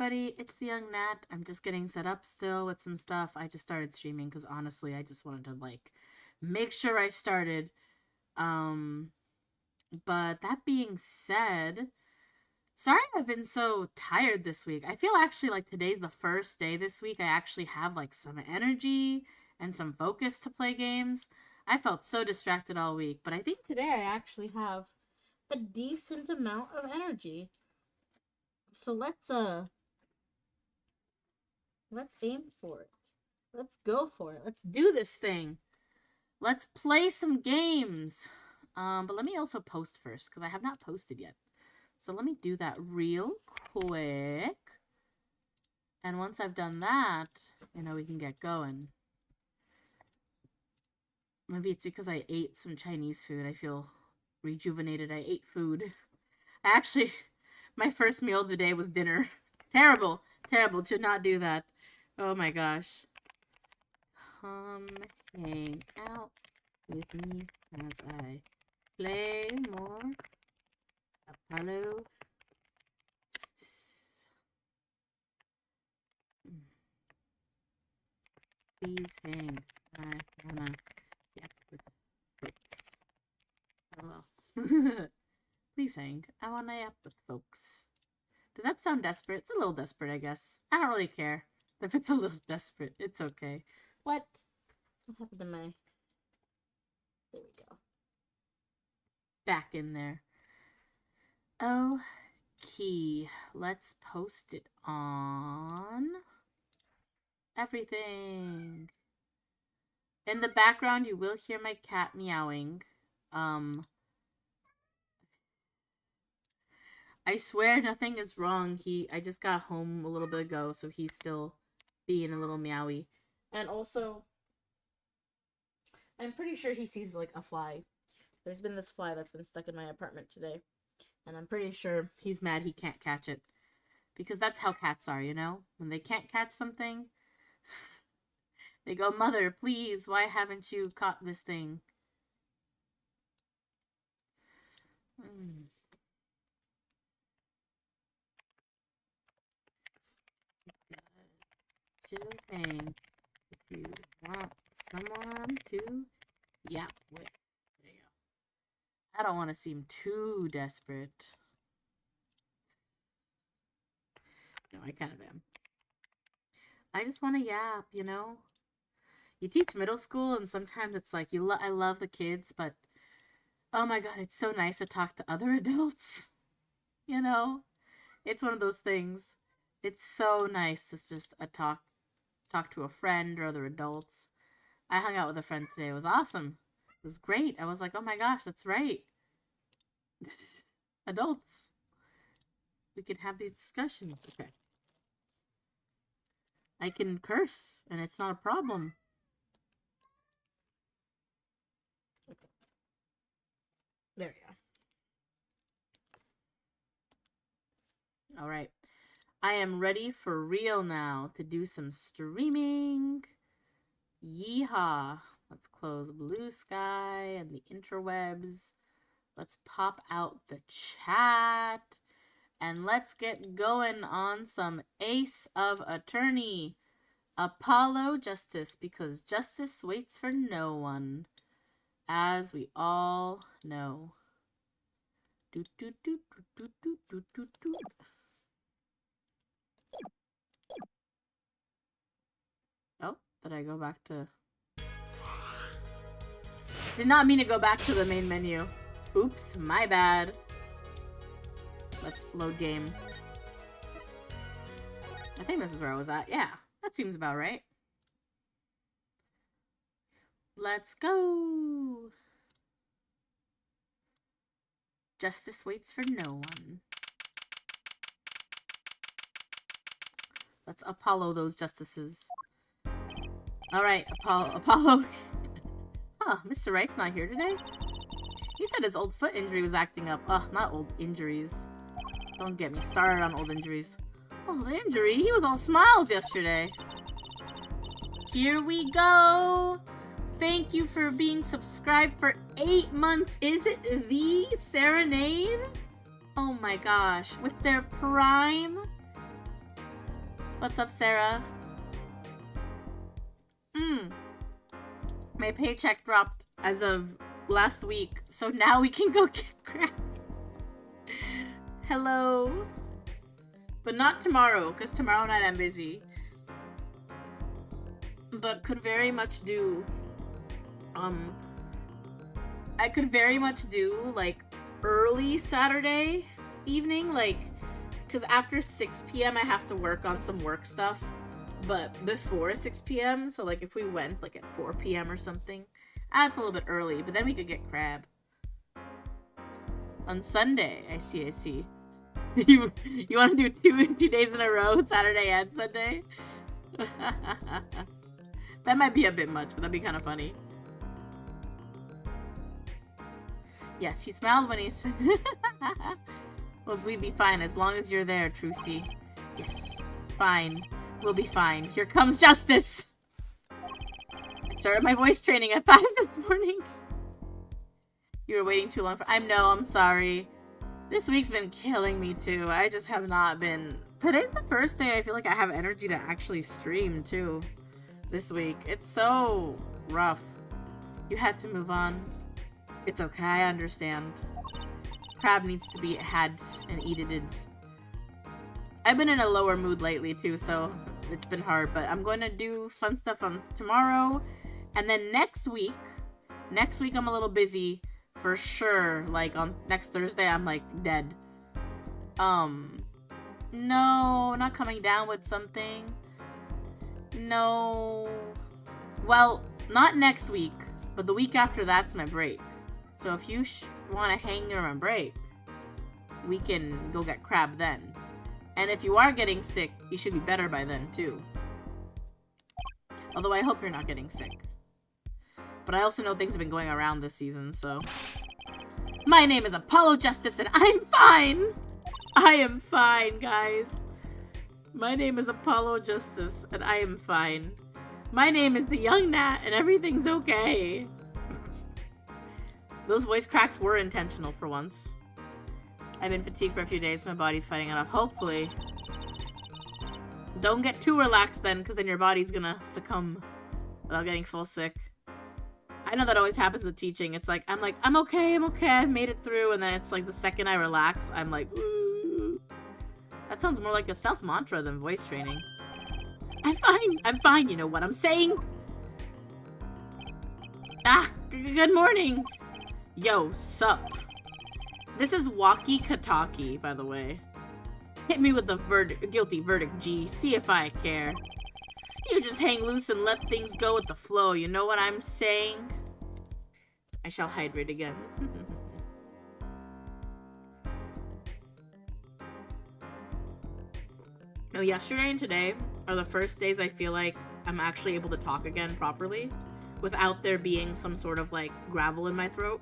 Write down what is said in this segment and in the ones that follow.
everybody, it's the Young Nat. I'm just getting set up still with some stuff. I just started streaming because honestly, I just wanted to like make sure I started. But that being said, sorry I've been so tired this week. I feel actually like today's the first day this week I actually have like some energy and some focus to play games. I felt so distracted all week, but I think today I actually have a decent amount of energy. So let's aim for it. Let's go for it. Let's do this thing. Let's play some games. But let me also post first because I have not posted yet. So let me do that real quick. And once I've done that, we can get going. Maybe it's because I ate some Chinese food. I feel rejuvenated. I ate food. Actually, my first meal of the day was dinner. Terrible. Terrible. Should not do that. Oh my gosh. Come hang out with me as I play more Apollo Justice. Please hang. I wanna get with folks. Oh well. Please hang. I wanna yap with folks. Does that sound desperate? It's a little desperate, I guess. I don't really care. If it's a little desperate, it's okay. What? What happened to my... There we go. Back in there. Oh, key. Let's post it on everything. In the background, you will hear my cat meowing. I swear nothing is wrong. I just got home a little bit ago, so he's still being a little meowy. And also, I'm pretty sure he sees like a fly. There's been this fly that's been stuck in my apartment today. And I'm pretty sure he's mad he can't catch it. Because that's how cats are, When they can't catch something, they go, "Mother, please, why haven't you caught this thing?" To hang if you want someone to yap with. There you go. I don't want to seem too desperate. No, I kind of am. I just want to yap, You teach middle school, and sometimes it's like I love the kids, but oh my god, it's so nice to talk to other adults. It's one of those things. It's so nice to just talk to a friend or other adults. I hung out with a friend today. It was awesome. It was great. I was like, oh my gosh, that's right. Adults. We can have these discussions. Okay. I can curse, and it's not a problem. Okay. There we go. All right. I am ready for real now to do some streaming. Yeehaw. Let's close Blue Sky and the interwebs. Let's pop out the chat. And let's get going on some Ace of Attorney. Apollo Justice, because justice waits for no one. As we all know. Do, do, do, do, do, do, do, do, do. Oh, did I go back to... Did not mean to go back to the main menu. Oops, my bad. Let's load game. I think this is where I was at. Yeah, that seems about right. Let's go. Justice waits for no one. Let's Apollo those justices. Alright, Apollo. Huh, Mr. Wright's not here today? He said his old foot injury was acting up. Ugh, not old injuries. Don't get me started on old injuries. Old injury? He was all smiles yesterday. Here we go. Thank you for being subscribed for 8 months. Is it the Serenade? Oh my gosh. With their Prime? What's up, Sarah? My paycheck dropped as of last week, so now we can go get crab. Hello. But not tomorrow, because tomorrow night I'm busy. But could very much do, I could very much do, like, early Saturday evening, like, because after 6 p.m. I have to work on some work stuff. But before 6 p.m., so like if we went like at 4 p.m. or something, that's a little bit early, but then we could get crab. On Sunday, I see. You want to do two days in a row, Saturday and Sunday? That might be a bit much, but that'd be kind of funny. Yes, he smiled when he said... Well, we'd be fine as long as you're there, Trucy. Yes, fine. We'll be fine. Here comes justice! I started my voice training at 5 this morning. You were waiting too long for- I'm sorry. This week's been killing me too. I just have not been... Today's the first day I feel like I have energy to actually stream too. This week. It's so rough. You had to move on. It's okay, I understand. Crab needs to be had and eaten. I've been in a lower mood lately too, so it's been hard, but I'm going to do fun stuff on tomorrow. And then next week I'm a little busy for sure. Like on next Thursday, I'm like dead. No, not coming down with something. No. Well, not next week, but the week after that's my break. So if you want to hang on my break, we can go get crab then. And if you are getting sick, you should be better by then, too. Although I hope you're not getting sick. But I also know things have been going around this season, so... My name is Apollo Justice, and I'm fine! I am fine, guys. My name is Apollo Justice, and I am fine. My name is the Young Nat, and everything's okay. Those voice cracks were intentional for once. I've been fatigued for a few days, so my body's fighting it off. Hopefully. Don't get too relaxed then, because then your body's gonna succumb without getting full sick. I know that always happens with teaching. It's like, I'm okay, I've made it through, and then it's like the second I relax, I'm like, ooh. That sounds more like a self-mantra than voice training. I'm fine, you know what I'm saying? Good morning. Yo, sup? This is Walkie Kataki, by the way. Hit me with the guilty verdict, G. See if I care. You just hang loose and let things go with the flow, you know what I'm saying? I shall hydrate again. No, yesterday and today are the first days I feel like I'm actually able to talk again properly without there being some sort of, like, gravel in my throat.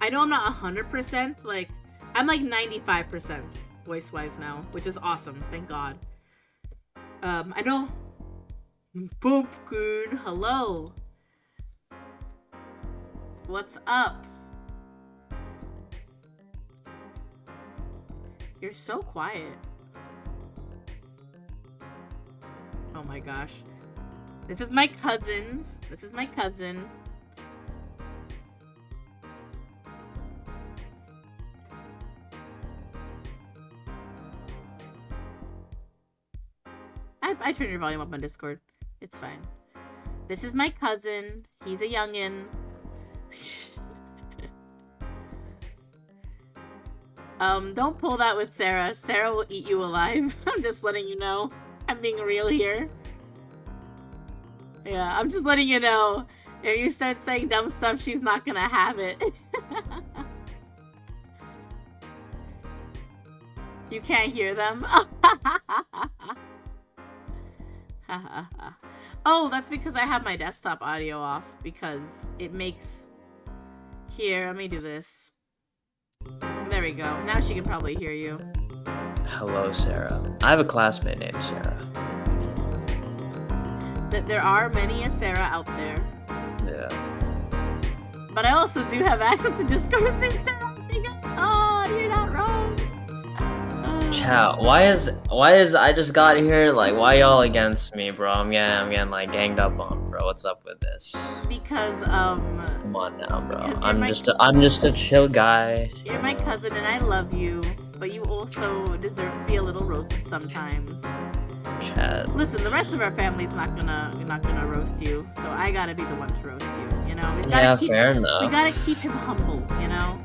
I know I'm not 100%, like, I'm like 95% voice-wise now, which is awesome, thank God. I know... Pumpkin, hello! What's up? You're so quiet. Oh my gosh. This is my cousin. I turned your volume up on Discord. It's fine. This is my cousin. He's a youngin'. Don't pull that with Sarah. Sarah will eat you alive. I'm just letting you know. I'm being real here. Yeah, I'm just letting you know. If you start saying dumb stuff, she's not gonna have it. You can't hear them? Oh, that's because I have my desktop audio off, because it makes... Here, let me do this. There we go. Now she can probably hear you. Hello, Sarah. I have a classmate named Sarah. There are many a Sarah out there. Yeah. But I also do have access to Discord and things. Oh, you're not wrong. Chat, why is I just got here, like, why y'all against me, bro? I'm getting like ganged up on, bro. What's up with this? Because Come on now, bro. because you're I'm just a chill guy. you're my cousin and I love you, but you also deserve to be a little roasted sometimes. Chat. Listen, the rest of our family's not gonna roast you, so I gotta be the one to roast you. You know, we Yeah, gotta fair we enough. gotta keep him humble. You know,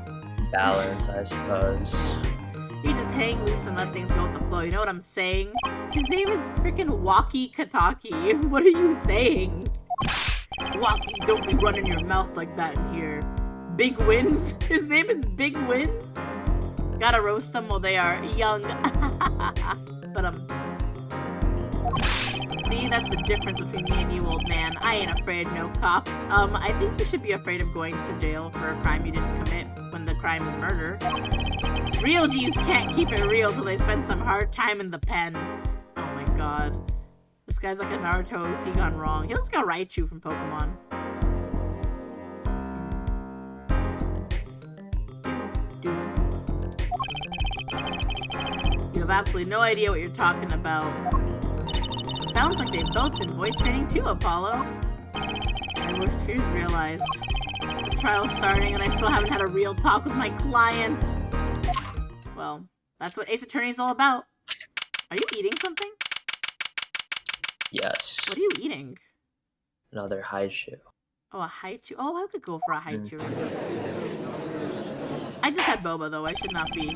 Balance, I suppose. you just hang loose and let things go with the flow. You know what I'm saying? His name is freaking Walkie Kataki. What are you saying? Walkie, don't be running your mouth like that in here. Big Wins? His name is Big Wins? Gotta roast them while they are young. But see, that's the difference between me and you, old man. I ain't afraid, no cops. I think you should be afraid of going to jail for a crime you didn't commit when the crime is murder. Real G's can't keep it real till they spend some hard time in the pen. Oh my god. This guy's like a Naruto OC gone wrong. He looks like a Raichu from Pokemon. You have absolutely no idea what you're talking about. Sounds like they've both been voice training too, Apollo. My worst fears realized. The trial's starting and I still haven't had a real talk with my client. Well, that's what Ace Attorney is all about. Are you eating something? Yes. What are you eating? Another haichu. Oh, a haichu. Oh, I could go for a haichu. I just had boba though. I should not be.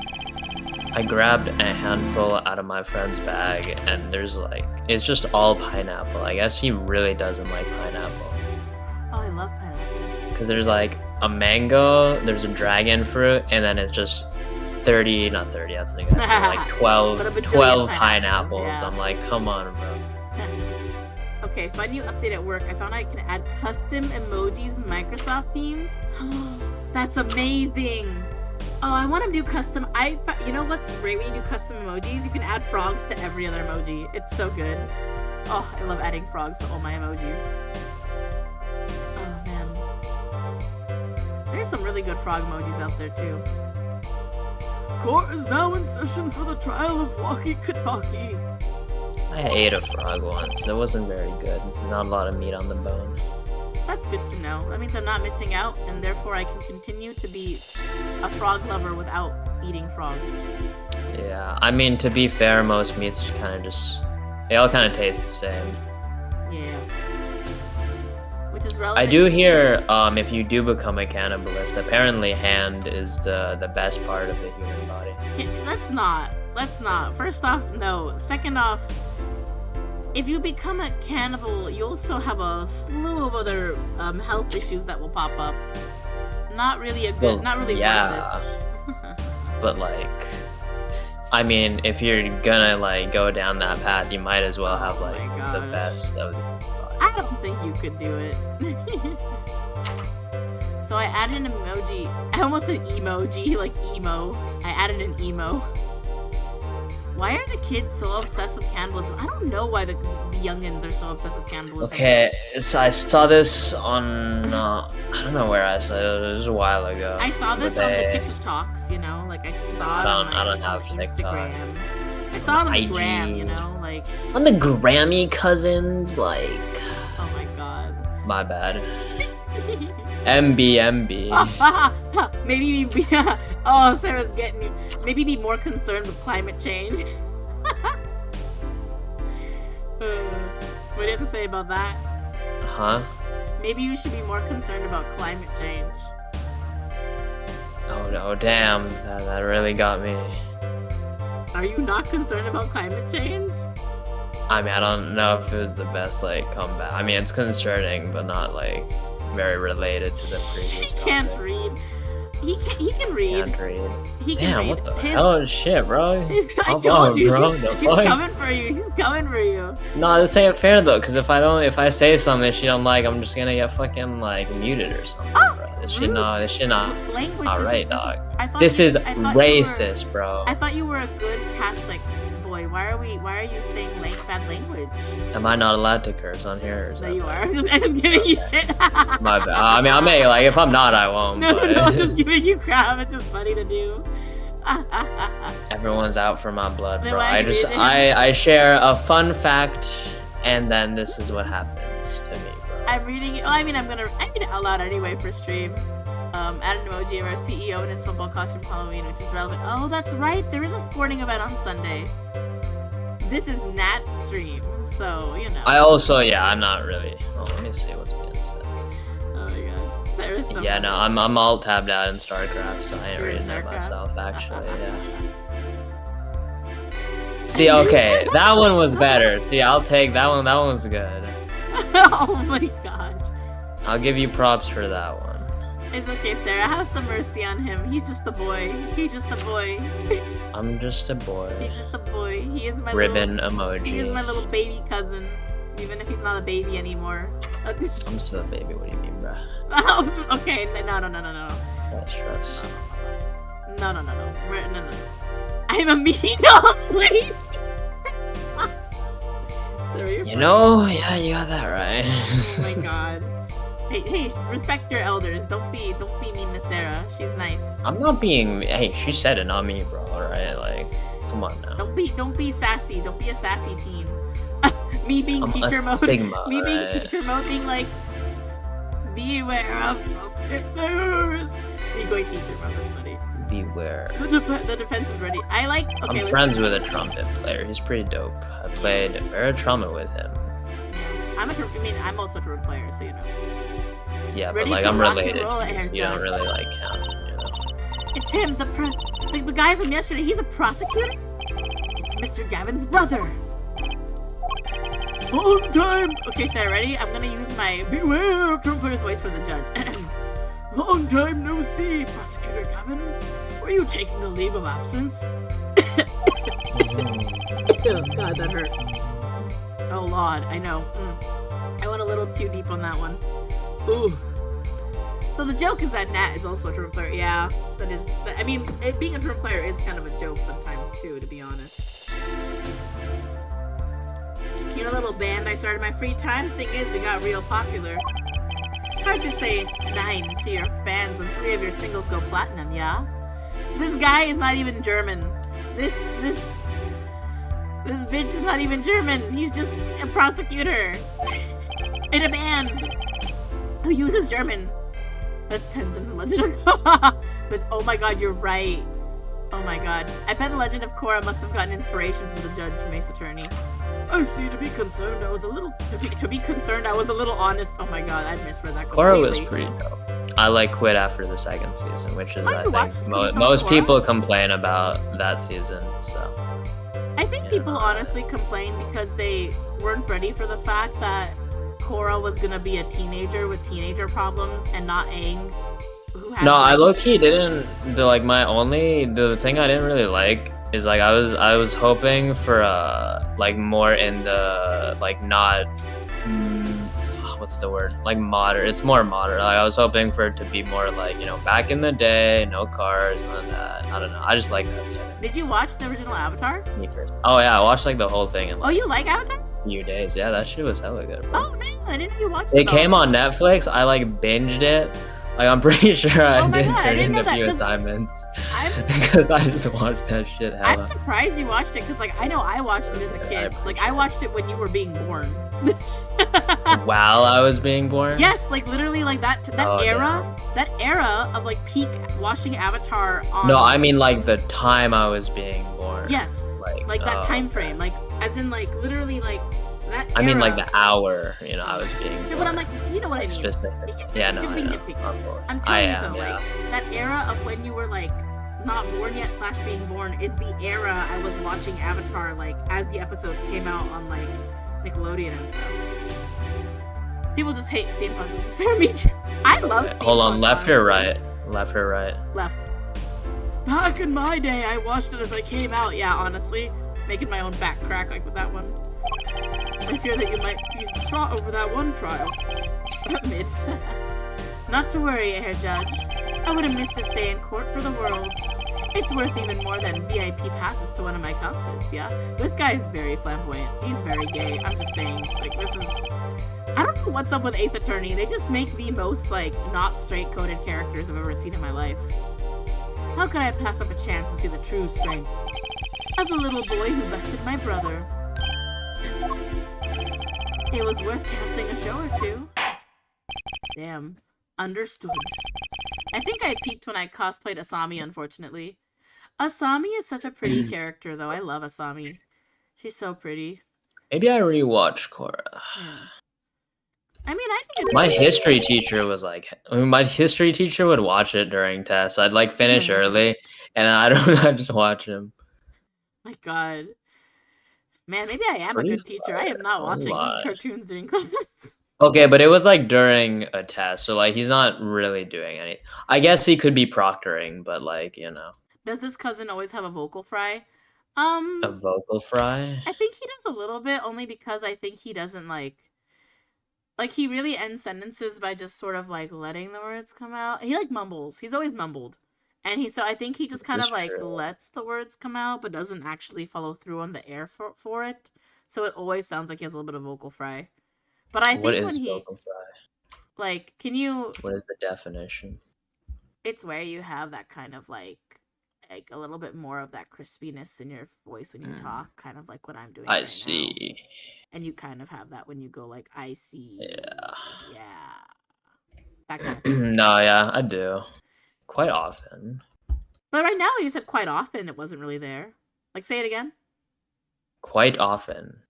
I grabbed a handful out of my friend's bag, and there's like, it's just all pineapple. I guess he really doesn't like pineapple. Oh, I love pineapple. Because there's like a mango, there's a dragon fruit, and then it's just 30, not 30, that's an example, like 12, But a bajillion 12 pineapple, pineapples. yeah. I'm like, come on, bro. Okay, fun new update at work. I found I can add custom emojis Microsoft Teams. That's amazing. Oh, I want to do custom. You know what's great when you do custom emojis? You can add frogs to every other emoji. It's so good. Oh, I love adding frogs to all my emojis. Oh man, there's some really good frog emojis out there too. Court is now in session for the trial of Walkie Kataki. I ate a frog once. It wasn't very good. Not a lot of meat on the bone. That's good to know. That means I'm not missing out, and therefore I can continue to be a frog lover without eating frogs. Yeah, I mean, to be fair, most meats kind of just, they all kind of taste the same. Yeah. Which is relevant. I do hear, if you do become a cannibalist, apparently hand is the best part of the human body. Let's not. First off, no. Second off, if you become a cannibal, you also have a slew of other health issues that will pop up. Not really a good, Well, not really yeah. worth it. But like, I mean, if you're gonna like go down that path, you might as well have Oh like my the gosh. best of the human body. I don't think you could do it. So I added an emoji. I almost said emoji, like emo. I added an emo. Why are the kids so obsessed with cannibalism? I don't know why the youngins are so obsessed with cannibalism. Okay, so I saw this on, I don't know where I saw it. It was a while ago. I saw this But on the they- TikToks, you know? Like, I just saw it I don't on have my TikTok. Instagram. I saw it on the IG. gram, you know? Like, On the Grammy cousins, like, oh my god. my bad. MB. Maybe be, oh, Sarah's getting you. Maybe be more concerned with climate change. What do you have to say about that? Huh? Maybe you should be more concerned about climate change. Oh no, damn. That really got me. Are you not concerned about climate change? I mean, I don't know if it was the best, like, comeback. I mean, it's concerning, but not, like, very related to the previous He can't topic. read. He can read. Can't read. He can Damn, read. what the His- hell? Shit, bro. I Come told on, you, bro. she's The fuck? coming for you. He's coming for you. No, this ain't fair though, because if I say something she don't like, I'm just gonna get fucking like muted or something, Oh, bro. This rude. should not. Language. Alright, this is, dog. I thought This you- is I thought you were- racist, bro. I thought you were a good Catholic boy. Why are you saying bad language? Am I not allowed to curse on here? Or No, something? you are. I'm just giving you shit. My bad. I mean, I may like if I'm not, I won't. No, but... no, I'm just giving you crap. It's just funny to do. Everyone's out for my blood, Then bro. why did you- I share a fun fact, and then this is what happens to me, bro. I'm reading it. Oh, I mean, I'm gonna read it out loud anyway for stream. Add an emoji of our CEO in his football costume for Halloween, which is relevant. Oh, that's right. There is a sporting event on Sunday. This is Nat's stream, so you know. I also, yeah, I'm not really. Oh, let me see what's being said. Oh my god, Sarah's so. Yeah, no, I'm all tabbed out in StarCraft, so I ain't You're in reading it StarCraft? myself, actually. Yeah. See, okay, that one was better. See, I'll take that one. That one was good. Oh my gosh. I'll give you props for that one. It's okay, Sarah. Have some mercy on him. He's just a boy. He's just a boy. I'm just a boy. He's just a boy. He is my Ribbon little, emoji. He is my little baby cousin, even if he's not a baby anymore. I'm still a baby. What do you mean, bruh? Okay, no. That's trust. No. No. I'm a mean old lady. Sarah, you're You know, yeah, you got that right. Oh my god. Hey, respect your elders. Don't be mean to Sarah. She's nice. I'm not being. Hey, she said it, not me, bro. Alright, like, come on now. Don't be sassy. Don't be a sassy teen. Me being I'm teacher a mode. Sigma, Me being right? teacher mode, being like, beware of players. Me going teacher mode. That's funny. Beware. The defense is ready. I like. Okay, I'm listen. friends with a trumpet player. He's pretty dope. I played air trumpet with him. Yeah. I'm also a trumpet player, so you know. Yeah, Ready but like to I'm rock and related. roll, to you, Air so you don't Judge. really like count. You know? It's him, the guy from yesterday. He's a prosecutor. It's Mr. Gavin's brother. Long time. Okay, Sarah, ready? I'm gonna use my beware of trumpet player's voice for the judge. Long time no see, Prosecutor Gavin. Were you taking a leave of absence? Oh, God, that hurt. Oh, Lord, I know. I went a little too deep on that one. Ooh. So the joke is that Nat is also a trumpet player. Yeah, that is. I mean, being a trumpet player is kind of a joke sometimes too, to be honest. You know, little band I started my free time. Thing is, we got real popular. Hard to say 9 to your fans when 3 of your singles go platinum. Yeah. This guy is not even German. This bitch is not even German. He's just a prosecutor in a band who uses German. That's Tenzin from Legend of Korra. But oh my god, you're right. Oh my god. I bet the Legend of Korra must have gotten inspiration from the judge, Mace Attorney. I see. To be concerned, I was a little honest. Oh my god, I misread that completely. Korra was pretty dope. I like quit after the second season, which is Oh, I you watched think some of most Korra? people complain about that season. So I think Yeah. people honestly complain because they weren't ready for the fact that Korra was gonna be a teenager with teenager problems and not Aang, who had no, I like- low key didn't. The thing I didn't really like is like I was hoping for like more in the like not what's the word, like modern. It's more modern. Like I was hoping for it to be more like, you know, back in the day, no cars, none of that. I don't know. I just like that setting. Did you watch the original Avatar? Me personally. Oh yeah, I watched like the whole thing in Oh, like you like Avatar? a few days. Yeah, that shit was hella good, bro. Oh man, I didn't know you watched It came on Netflix. I like binged it. Like I'm pretty sure I Oh my did God, I turn didn't in know a that, few 'cause assignments I'm because I just watched that shit I'm hella. surprised you watched it because like I know I watched it as a kid. Like I watched it when you were being born. While I was being born. Yes, like literally like that Oh, that era of like peak watching Avatar on. No, I mean like the time I was being born. Yes, Like, like that oh, time okay. frame, like as in like literally like that. I mean like era. the hour, you know, I was being born. No, but I'm like, you know what I mean. specific. You're Yeah, no, I being know. nitpicky. Of course. I'm I telling you am, though, yeah. like that era of when you were like not born yet / being born is the era I was watching Avatar like as the episodes came out on like Nickelodeon and stuff. People just hate steampunk, which is fair me. I love steampunk. Hold on, left or honestly. right? Left or right? Left. Back in my day, I watched it as I came out. Yeah, honestly, making my own back crack like with that one. I fear that you might be distraught over that one trial. Mid. Not to worry, Air Judge. I wouldn't miss this day in court for the world. It's worth even more than VIP passes to one of my concerts, yeah? This guy is very flamboyant. He's very gay. I'm just saying, like, this is... I don't know what's up with Ace Attorney. They just make the most, like, not straight-coded characters I've ever seen in my life. How could I pass up a chance to see the true strength of the little boy who bested my brother? It was worth dancing a show or two. Damn. Understood. I think I peaked when I cosplayed Asami, unfortunately. Asami is such a pretty character, though. I love Asami. She's so pretty. Maybe I rewatch Korra. Yeah. I mean, I think it's My history teacher was like, my history teacher would watch it during tests. I'd like finish early, and I just watch him. My God. Man, maybe I am a good teacher. I am not watching cartoons during class. Okay, but it was like during a test, so like he's not really doing anything. I guess he could be proctoring, but like, you know. Does this cousin always have a vocal fry? A vocal fry? I think he does a little bit, only because I think he doesn't like he really ends sentences by just sort of like letting the words come out. He like mumbles. He's always mumbled. And so I think he just kind of like lets the words come out, but doesn't actually follow through on the air for it. So it always sounds like he has a little bit of vocal fry. But I think what is vocal fry? Like, can you? What is the definition? It's where you have that kind of like a little bit more of that crispiness in your voice when you talk, kind of like what I'm doing. I see. Now. And you kind of have that when you go like, I see. Yeah. That kind of thing. No, yeah, I do. Quite often. But right now, when you said quite often, it wasn't really there. Like, say it again. Quite often.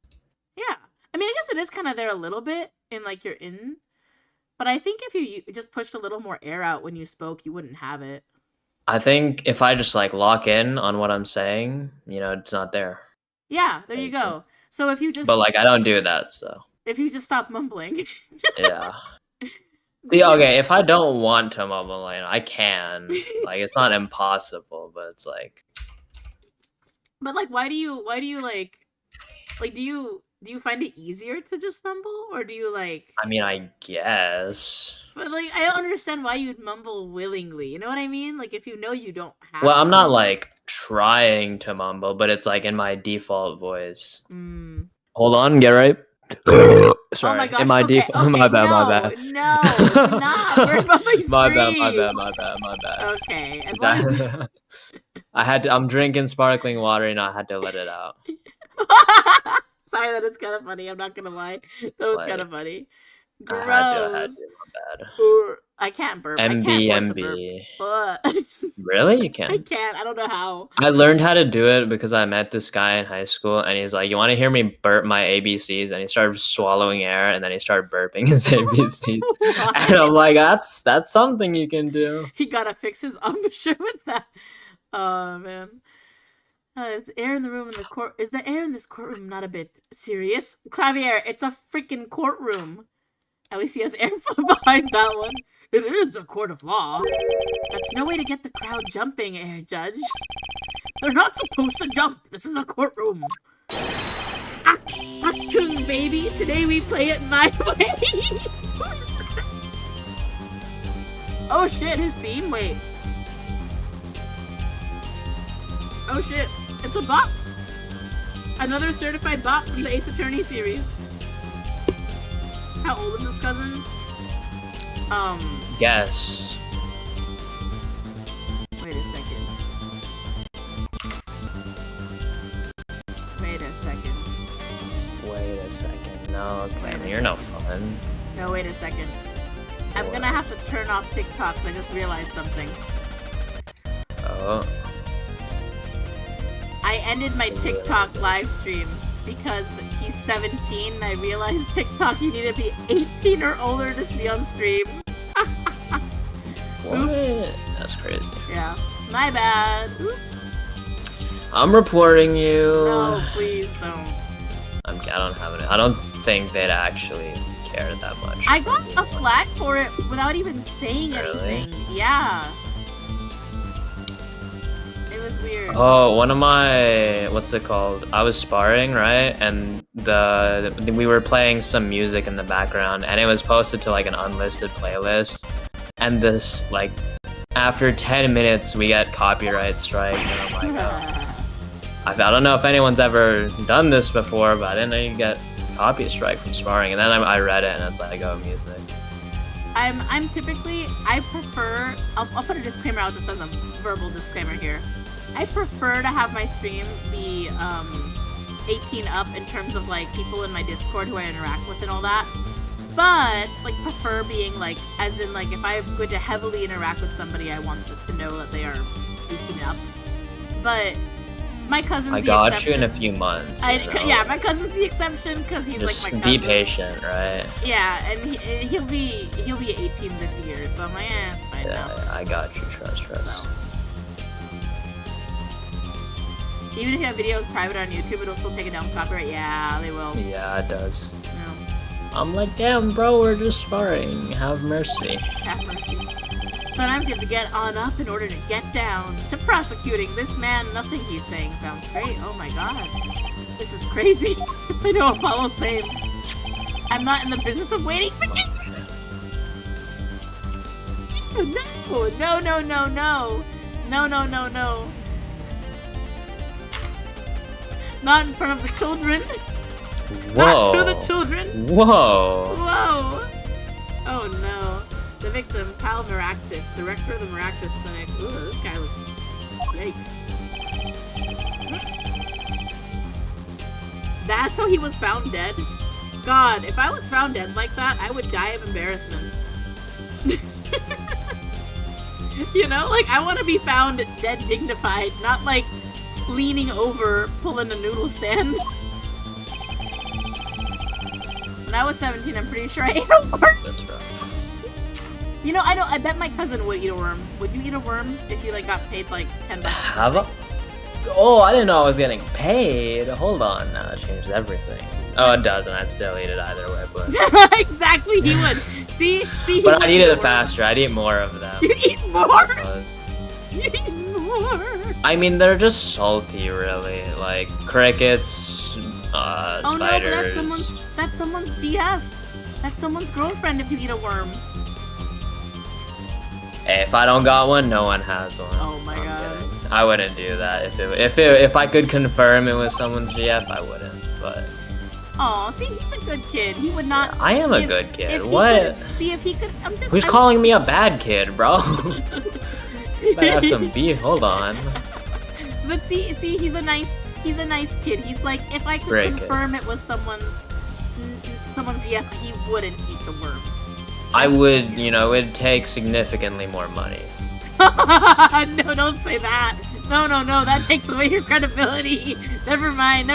Yeah. I mean, I guess it is kind of there a little bit in like you're in. But I think if you just pushed a little more air out when you spoke, you wouldn't have it. I think if I just like lock in on what I'm saying, you know, it's not there. Yeah, there you go. So if you just... But like, I don't do that, so... If you just stop mumbling. Yeah. See, okay, if I don't want to mumble, I can. Like, it's not impossible, but it's like... But like, why do you like do you find it easier to just mumble, or do you like... I mean, I guess. But like, I don't understand why you'd mumble willingly. You know what I mean? Like, if you know you don't have... Well, I'm not like trying to mumble, but it's like in my default voice. Hold on, get right. Sorry, oh my gosh, in my default. Okay, my bad, my bad. No, you're not. We're about my stream. My bad. Okay, as long as... I had to. I'm drinking sparkling water, and I had to let it out. Sorry, that is kind of funny. I'm not gonna lie. That was kind of funny. Gross. I had to. My bad. I can't burp. MB. Really? You can't? I can't. I don't know how. I learned how to do it because I met this guy in high school, and he's like, "You want to hear me burp my ABCs?" And he started swallowing air, and then he started burping his ABCs. And I'm like, "That's something you can do." He gotta fix his embouchure with that. Oh man. Is the air in the room in the court? Is the air in this courtroom not a bit serious? Clavier, it's a freaking courtroom. At least he has airflow behind that one. It is a court of law. That's no way to get the crowd jumping, Air Judge. They're not supposed to jump. This is a courtroom. Achtung, baby. Today we play it my way. Oh shit, his theme? Wait. Oh shit, it's a bop. Another certified bop from the Ace Attorney series. How old is this cousin? Guess. Wait a second. Wait a second. No, Cam, you're no fun. No, wait a second. I'm gonna have to turn off TikTok because I just realized something. Oh. I ended my TikTok live stream because he's 17 and I realized TikTok you need to be 18 or older to be on stream. What? Oops. That's crazy. Yeah. My bad. Oops. I'm reporting you. No, please don't. I don't have it. I don't think they'd actually care that much. I got a flag for it without even saying anything. Yeah. It was weird. Oh, one of my, what's it called? I was sparring, right? And we were playing some music in the background, and it was posted to like an unlisted playlist. And this, like, after 10 minutes, we get copyright strike. And I'm like, oh. I don't know if anyone's ever done this before, but I didn't know you get copy strike from sparring. And then I read it, and it's like, oh, music. I'm typically, I prefer, I'll put a disclaimer out just as a verbal disclaimer here. I prefer to have my stream be 18 up in terms of like people in my Discord who I interact with and all that. But like prefer being like, as in like if I'm going to heavily interact with somebody, I want to know that they are 18 up. But my cousin's I the got exception. you in a few months. Yeah, my cousin's the exception because he's just like my cousin. be patient, right? Yeah, and he'll be 18 this year, so I'm like, it's fine now. I got you. Trust. So. Even if you have videos private on YouTube, it'll still take it down copyright. Yeah, they will. Yeah, it does. No. I'm like, damn, bro, we're just sparring. Have mercy. Have mercy. Sometimes you have to get on up in order to get down. To prosecuting this man, nothing he's saying sounds great. Oh my god. This is crazy. I know Apollo's same. I'm not in the business of waiting for you. No. Not in front of the children. Whoa. Not to the children. Whoa. Whoa. Oh no. The victim, Kyle Maractus, director of the Maractus Clinic. Ooh, this guy looks... Yikes. That's how he was found dead? God, if I was found dead like that, I would die of embarrassment. You know? Like, I want to be found dead dignified, not like leaning over, pulling a noodle stand. When I was 17, I'm pretty sure I ate a worm. That's rough. You know, I bet my cousin would eat a worm. Would you eat a worm if you like got paid like $10? Have a... Oh, I didn't know I was getting paid. Hold on, now that changes everything. Oh, it doesn't. I'd still eat it either way, but... Exactly, he would. See? He but would I'd eat a it worm. faster. I'd eat more of them. You'd eat more? Because... You'd eat more? I mean, they're just salty, really. Like, crickets, Oh spiders... no, but that's someone's GF. That's someone's girlfriend if you eat a worm. Hey, if I don't got one, no one has one. Oh my I'm god. kidding. I wouldn't do that. If I could confirm it was someone's GF, I wouldn't. But Aw, see, he's a good kid. He would not. I am a if- good kid. if he What? could- see if he could. Who's calling me a bad kid, bro? Better have some beef. Hold on. But see, he's a nice kid. He's like, if I could Great kid. confirm it was someone's GF, he wouldn't eat the worm. I would, it'd take significantly more money. No, don't say that. No, that takes away your credibility. Never mind.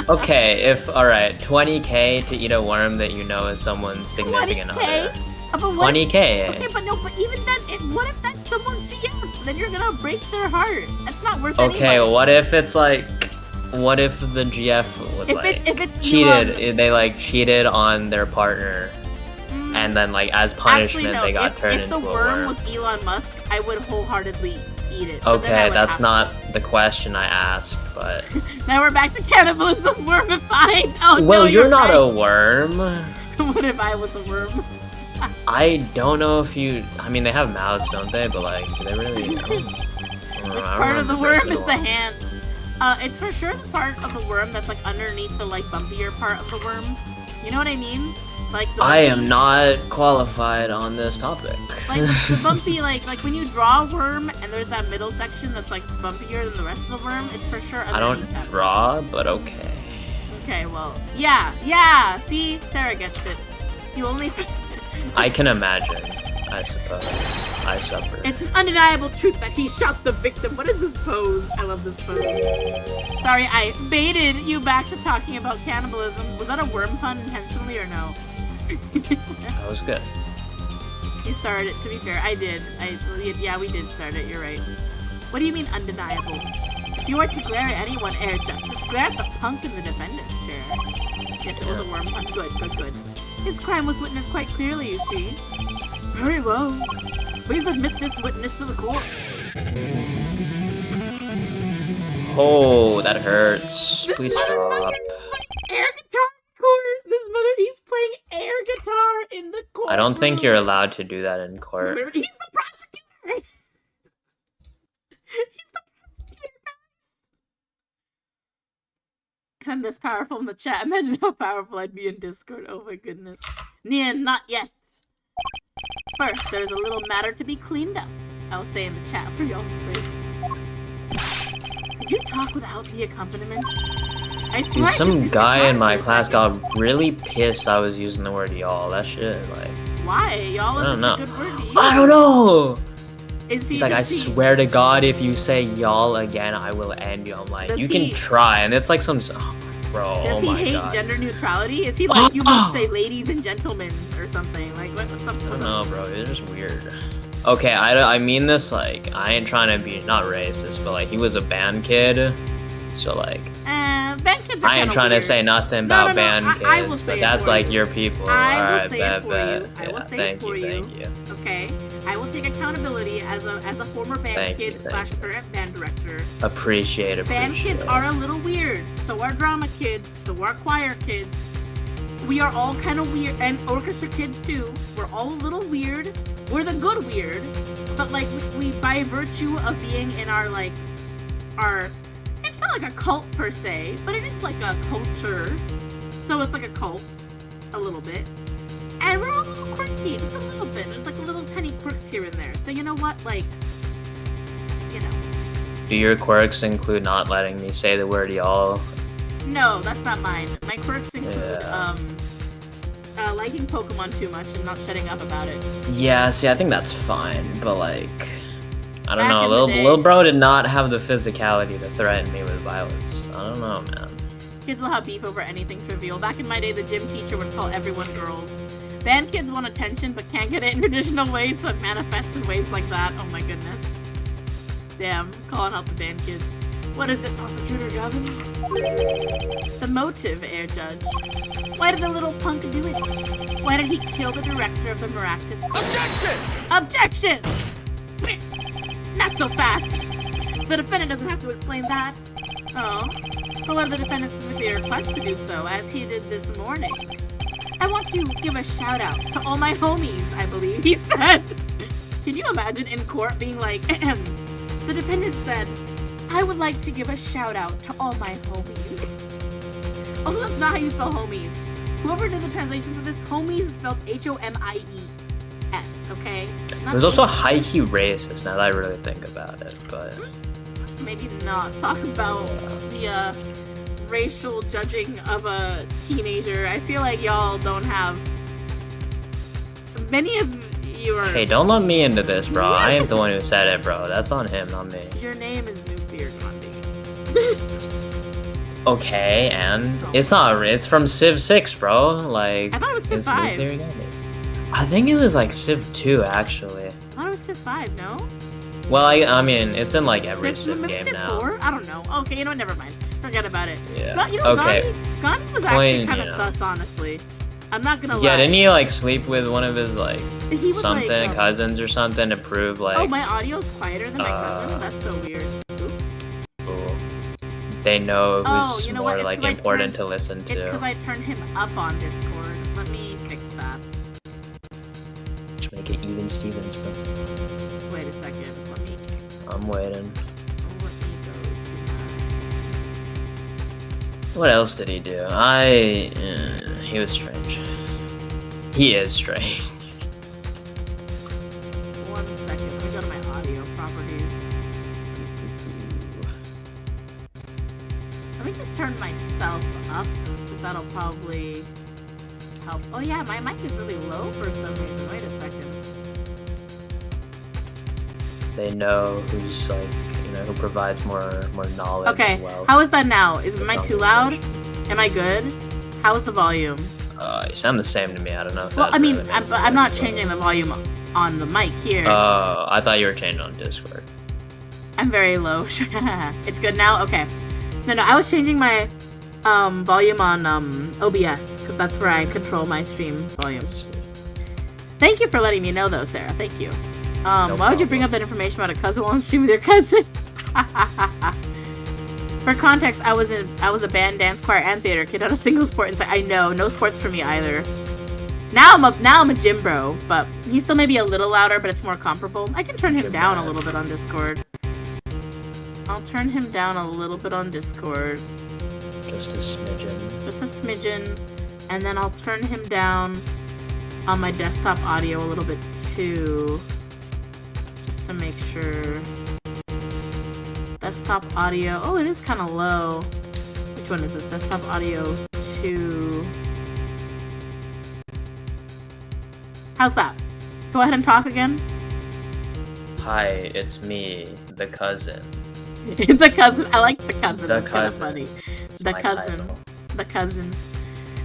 Okay, alright, 20k to eat a worm that you know is someone's significant 20K? other. But what? 20k. Okay, but even then, what if that's someone's GF? Then you're gonna break their heart. That's not worth any Okay, money. what if it's like, what if the GF was If it's cheated? Elon, They like cheated on their partner, and then like as punishment actually, no. they got turned if into the a worm worm. was Elon Musk, I would wholeheartedly eat it. But then I Okay, would that's have not the question I asked, but to. Now we're back to cannibalism, wormified. Oh well, no, you're not right. a worm. What if I was a worm? I don't know if you. I mean, they have mouths, don't they? But like, do they really? Which part of the worm is the hand? It's for sure the part of the worm that's like underneath the like bumpier part of the worm. You know what I mean? Like the I bumpy- am not qualified on this topic. Like the bumpy, like when you draw a worm and there's that middle section that's like bumpier than the rest of the worm. It's for sure. I don't underneath that. draw, but okay. Okay, well, yeah. See, Sarah gets it. You only. I can imagine. I suppose. I suffer. It's an undeniable truth that he shot the victim. What is this pose? I love this pose. Sorry, I baited you back to talking about cannibalism. Was that a worm pun intentionally or no? That was good. You started it, to be fair. I did. Yeah, we did start it. You're right. What do you mean undeniable? If you were to glare at anyone, Air Justice, glare at the punk in the defendant's chair. Yes, it was a worm pun. Good. His crime was witnessed quite clearly, you see. Very well. Please admit this witness to the court. Oh, that hurts. This Please motherfucker stop. air guitar in court. He's playing air guitar in the court. I don't think you're allowed to do that in court. He's the prosecutor. He's the prosecutor, guys. If I'm this powerful in the chat, imagine how powerful I'd be in Discord. Oh my goodness. Nian, not yet. First, there's a little matter to be cleaned up. I'll stay in the chat for y'all's sake. Could you talk without the accompaniment? I swear. Dude, some guy in my class got really pissed I was using the word y'all. That shit, like. Why? Y'all is I don't such a know. good word to use. I don't know! Is he He's like, I swear to God, if you say y'all again, I will end you. I'm like, Does you can he- try, and it's like some, bro. Does Oh he my hate God. gender neutrality? Is he like, you must say ladies and gentlemen or something? Like, what's up I with don't him? know, bro. It's just weird. Okay, I mean this like, I ain't trying to be not racist, but like he was a band kid, so like Band kids are I ain't kinda trying weird. to say nothing No, about no, band I kids, will say but it that's for like you. your people. I will Alright, say it bet, for bet. you. I will Yeah, say it thank for you, you. thank you. Okay, I will take accountability as a former band Thank you, kid thank / current band director. Appreciate Band kids it. are a little weird. So are drama kids. So are choir kids. We are all kind of weird, and orchestra kids too. We're all a little weird. We're the good weird, but like we by virtue of being in our like our, it's not like a cult per se, but it is like a culture. So it's like a cult, a little bit. And we're all a little quirky, just a little bit. There's like little tiny quirks here and there. So you know what, like, you know. Do your quirks include not letting me say the word y'all? No, that's not mine. My quirks include Yeah. liking Pokemon too much and not shutting up about it. Yeah, see, I think that's fine, but like, I don't Back know. in the Lil, day- Lil bro did not have the physicality to threaten me with violence. I don't know, man. Kids will have beef over anything trivial. Back in my day, the gym teacher would call everyone girls. Band kids want attention but can't get it in traditional ways, so it manifests in ways like that. Oh my goodness. Damn, calling out the band kids. What is it, Prosecutor Gavin? The motive, Air Judge. Why did the little punk do it? Why did he kill the director of the Maractus? Objection! Not so fast! The defendant doesn't have to explain that. Oh. But what if the defendant specifically requests to do so, as he did this morning? I want to give a shout out to all my homies, I believe he said. Can you imagine in court being like, ahem. The defendant said, I would like to give a shout out to all my homies. Also, that's not how you spell homies. Whoever did the translation for this, homies is spelled Homies, okay? Not It was also homies. high-key racist, now that I really think about it, but... Maybe not talk about the racial judging of a teenager. I feel like y'all don't have... Many of you are... Hey, don't let me into this, bro. I ain't the one who said it, bro. That's on him, not me. Your name is Nuclear Gandhi. Okay, and it's not. It's from Civ 6, bro. Like, I thought it was Civ it's 5. Nuclear Gandhi. I think it was like Civ 2, actually. I thought it was Civ 5, no? Well, I mean, it's in like every Civ, Civ maybe game Civ now. 4? I don't know. Okay, you know what? Never mind. Forget about it. Yeah. But, you know, Okay. Gandhi was actually Point, kind of you know. sus, honestly. I'm not gonna lie. Yeah, didn't he like sleep with one of his like He was something like, cousins or something to prove like oh, my audio's quieter than my cousin? That's so weird. Oops. cool. They know who's Oh, you know more what? It's like 'cause I important turned- to listen It's because to. I turned him up on Discord. Let me fix that. Just make it even Stevens, bro. Wait a second. Let me I'm waiting. go to What else did he do? He was strange. He is strange. my... 1 second. Let me go to my audio properties. Let me just turn myself up, because that'll probably help. Oh yeah, my mic is really low for some reason. Wait a second. They know who's like, who provides more knowledge. Okay, as well. how is that now? Am I too loud? Am I good? How is the volume? You sound the same to me. I don't know if Well, that I mean, really means I'm not anything. changing the volume on the mic here. Oh, I thought you were changing on Discord. I'm very low. It's good now? Okay. No, I was changing my volume on OBS, because that's where I control my stream volumes. Thank you for letting me know, though, Sarah. Thank you. Why would you bring up that information about a cousin while on stream with your cousin? For context, I was a band, dance, choir, and theater kid, not a single sport inside. I know, no sports for me either. Now I'm a gym bro, but he's still maybe a little louder, but it's more comparable. I can turn him down a little bit on Discord. I'll turn him down a little bit on Discord, Just a smidgen. just a smidgen, and then I'll turn him down on my desktop audio a little bit too. Just to make sure. Desktop audio. Oh, it is kind of low. Which one is this? Desktop audio 2. How's that? Go ahead and talk again. Hi, it's me, the cousin. The cousin. I like the cousin. The That's kind of cousin. funny. It's The my cousin. title. The cousin.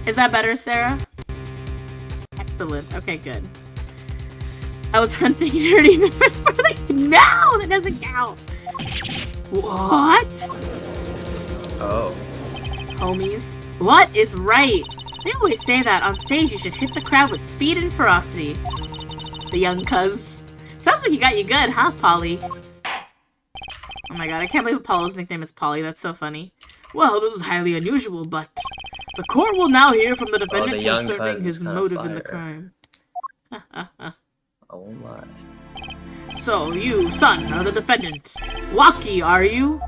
Is that better, Sarah? Excellent. Okay, good. I was hunting nerdy members for the... No! That doesn't count! What? Oh. Homies. What is right? They always say that on stage you should hit the crowd with speed and ferocity. The young cuz. Sounds like he got you good, huh, Polly? Oh my god, I can't believe Apollo's nickname is Polly. That's so funny. Well, this is highly unusual, but the court will now hear from the defendant the young concerning cuz his is kinda motive in the fire. crime. Oh my. So, you, son, are the defendant. Waki, are you?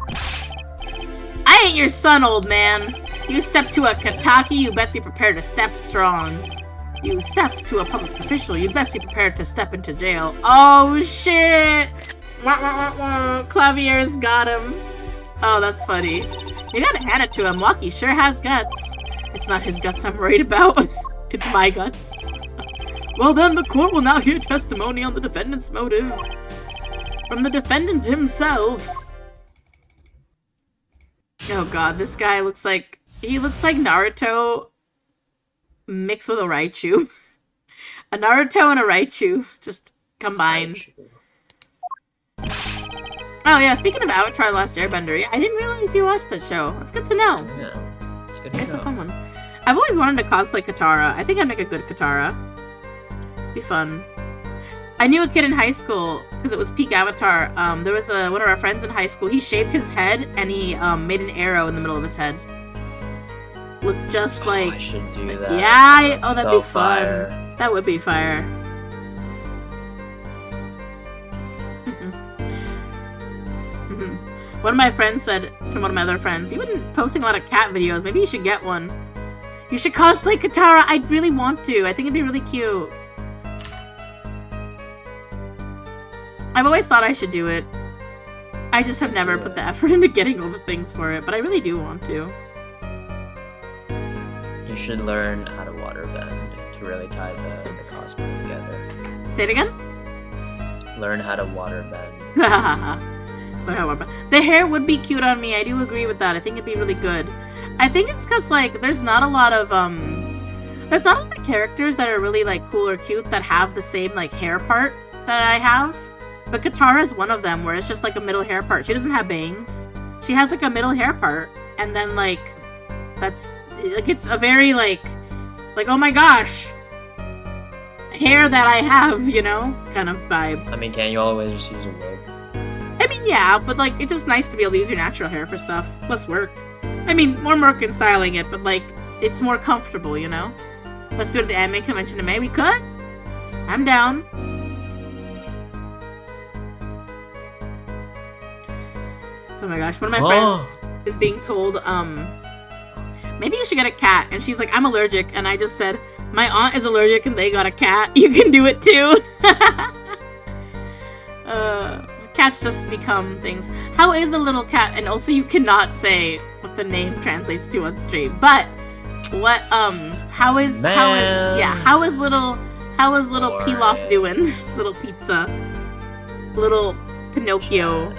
I ain't your son, old man. You step to a Kataki, you best be prepared to step strong. You step to a public official, you best be prepared to step into jail. Oh, shit! Wah, wah, wah, wah. Clavier's got him. Oh, that's funny. You gotta hand it to him. Waki sure has guts. It's not his guts I'm worried about. It's my guts. Well then, the court will now hear testimony on the defendant's motive. From the defendant himself. Oh god, this guy looks like... He looks like Naruto mixed with a Raichu. A Naruto and a Raichu. Just combined. Oh yeah, speaking of Avatar: The Last Airbender, I didn't realize you watched that show. That's good to know. Yeah. It's a good It's a show. fun one. I've always wanted to cosplay Katara. I think I'd make a good Katara. Be fun. I knew a kid in high school, because it was peak Avatar. There was one of our friends in high school. He shaved his head, and he made an arrow in the middle of his head. Looked just Oh, like... I should do that. Yeah, That's that'd so be fun. fire. That would be fire. One of my friends said to one of my other friends, "You've been posting a lot of cat videos. Maybe you should get one. You should cosplay Katara. I really want to. I think it'd be really cute." I've always thought I should do it. I just have never put the effort into getting all the things for it, but I really do want to. You should learn how to waterbend to really tie the cosplay together. Say it again? Learn how to waterbend. The hair would be cute on me. I do agree with that. I think it'd be really good. I think it's because, like, there's not a lot of characters that are really, like, cool or cute that have the same, like, hair part that I have. But Katara is one of them, where it's just, like, a middle hair part. She doesn't have bangs. She has, like, a middle hair part. And then, like, that's, like, it's a very, like, oh my gosh, hair that I have, you know, kind of vibe. I mean, can't you always just use a wig? I mean, yeah, but, like, it's just nice to be able to use your natural hair for stuff. Less work. I mean, more work in styling it, but, like, it's more comfortable, you know? Let's do it at the anime convention in May. We could. I'm down. Oh my gosh, one of my friends is being told, maybe you should get a cat. And she's like, I'm allergic. And I just said, my aunt is allergic and they got a cat. You can do it too. Cats just become things. How is the little cat? And also you cannot say what the name translates to on stream. But what how is little Pilaf doing? Little pizza. Little Pinocchio.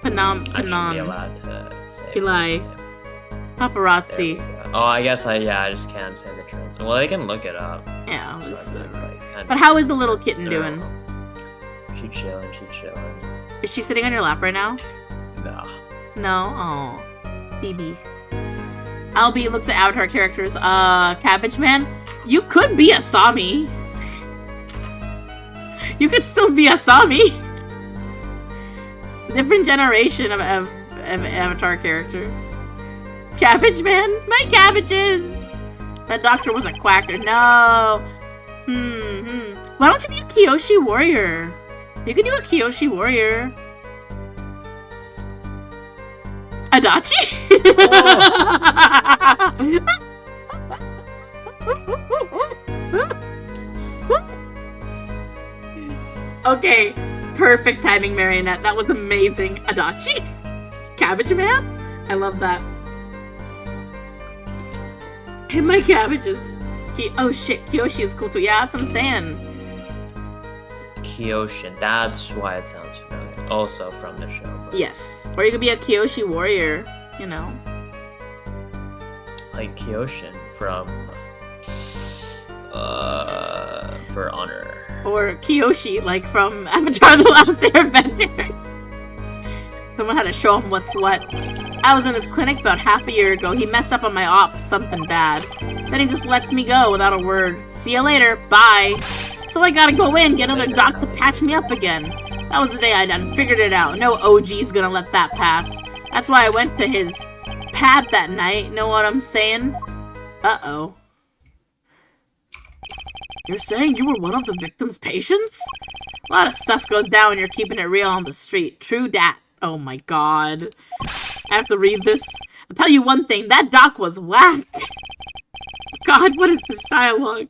I should be Panon. allowed to say Pilai. it. Paparazzi. There we go. Oh, I guess I just can't say the trans. Well, they can look it up. Yeah, So it's, it's like, kinda- but how is the little kitten I don't doing? know. She chilling. Is she sitting on your lap right now? Nah. No? Oh. BB. Albie looks at Avatar characters. Cabbage Man? You could be a Sami. You could still be a Sami. Different generation of Avatar character. Cabbage Man? My cabbages! That doctor was a quacker. No. Why don't you be a Kyoshi warrior? You could do a Kyoshi warrior. Adachi? Okay, perfect timing, Marionette. That was amazing. Adachi? Cabbage Man? I love that. Hit my cabbages. Oh shit, Kyoshi is cool too. Yeah, that's what I'm saying. Kyoshin. That's why it sounds familiar. Also from the show. But... Yes. Or you could be a Kyoshi warrior, you know. Like Kyoshin from For Honor. Or Kyoshi, like from Avatar: The Last Airbender. Someone had to show him what's what. I was in his clinic about half a year ago. He messed up on my ops, something bad. Then he just lets me go without a word. See you later, bye. So I gotta go in, get another doc to patch me up again. That was the day I done figured it out. No OG's gonna let that pass. That's why I went to his pad that night. Know what I'm saying? Uh-oh. You're saying you were one of the victim's patients? A lot of stuff goes down when you're keeping it real on the street. True dat. Oh my god. I have to read this. I'll tell you one thing, that doc was whack. God, what is this dialogue?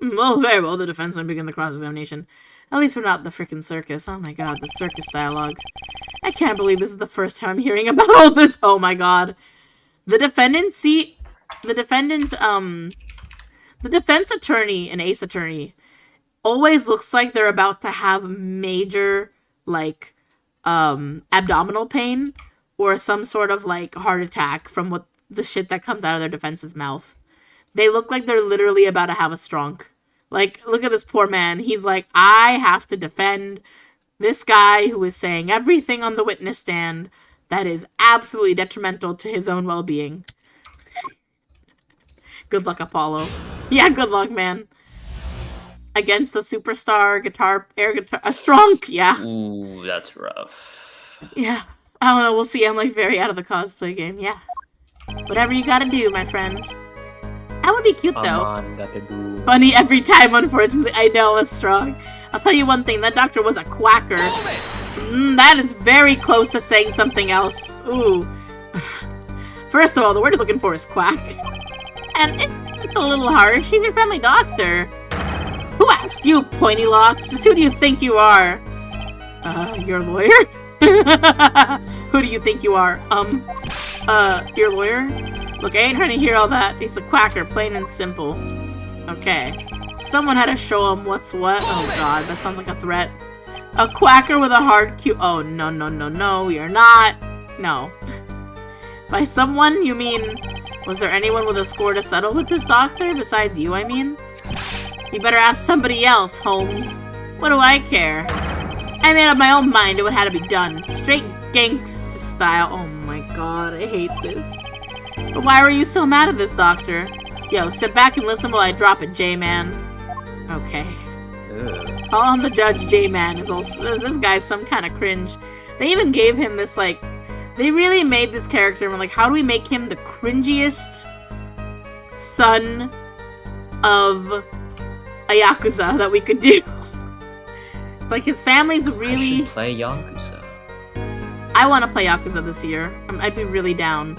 Well, very well, the defense will begin the cross-examination. At least we're not the frickin' circus. Oh my god, the circus dialogue. I can't believe this is the first time I'm hearing about all this. Oh my god. The defendant, the defense attorney and ace attorney always looks like they're about to have major, like, abdominal pain or some sort of, like, heart attack from what the shit that comes out of their defense's mouth. They look like they're literally about to have a stroke. Like, look at this poor man. He's like, I have to defend this guy who is saying everything on the witness stand that is absolutely detrimental to his own well-being. Good luck, Apollo. Yeah, good luck, man. Against the superstar air guitar, a strong, yeah. Ooh, that's rough. Yeah, I don't know, we'll see. I'm like very out of the cosplay game, yeah. Whatever you gotta do, my friend. That would be cute, though. Funny every time, unfortunately. I know, it's strong. I'll tell you one thing, that doctor was a quacker. That is very close to saying something else. Ooh. First of all, the word you're looking for is quack. And it's a little harsh. She's your friendly doctor. Who asked you, Pointy Locks? Just who do you think you are? Your lawyer? Who do you think you are? Your lawyer? Look, I ain't trying to hear all that. He's a quacker, plain and simple. Okay. Someone had to show him what's what. Oh god, that sounds like a threat. A quacker with a hard Q. Oh, no, no, no, no, you're not. No. By someone, you mean... Was there anyone with a score to settle with this doctor? Besides you, I mean? You better ask somebody else, Holmes. What do I care? I made up my own mind it would have to be done. Straight gangsta style. Oh my god, I hate this. But why were you so mad at this doctor? Yo, sit back and listen while I drop it, J-Man. Okay. Ugh. Call on the judge, J-Man. This guy's some kind of cringe. They even gave him this, like... They really made this character, and we're like, how do we make him the cringiest son of a Yakuza that we could do? Like, his family's really... I should play Yakuza. I want to play Yakuza this year. I'd be really down.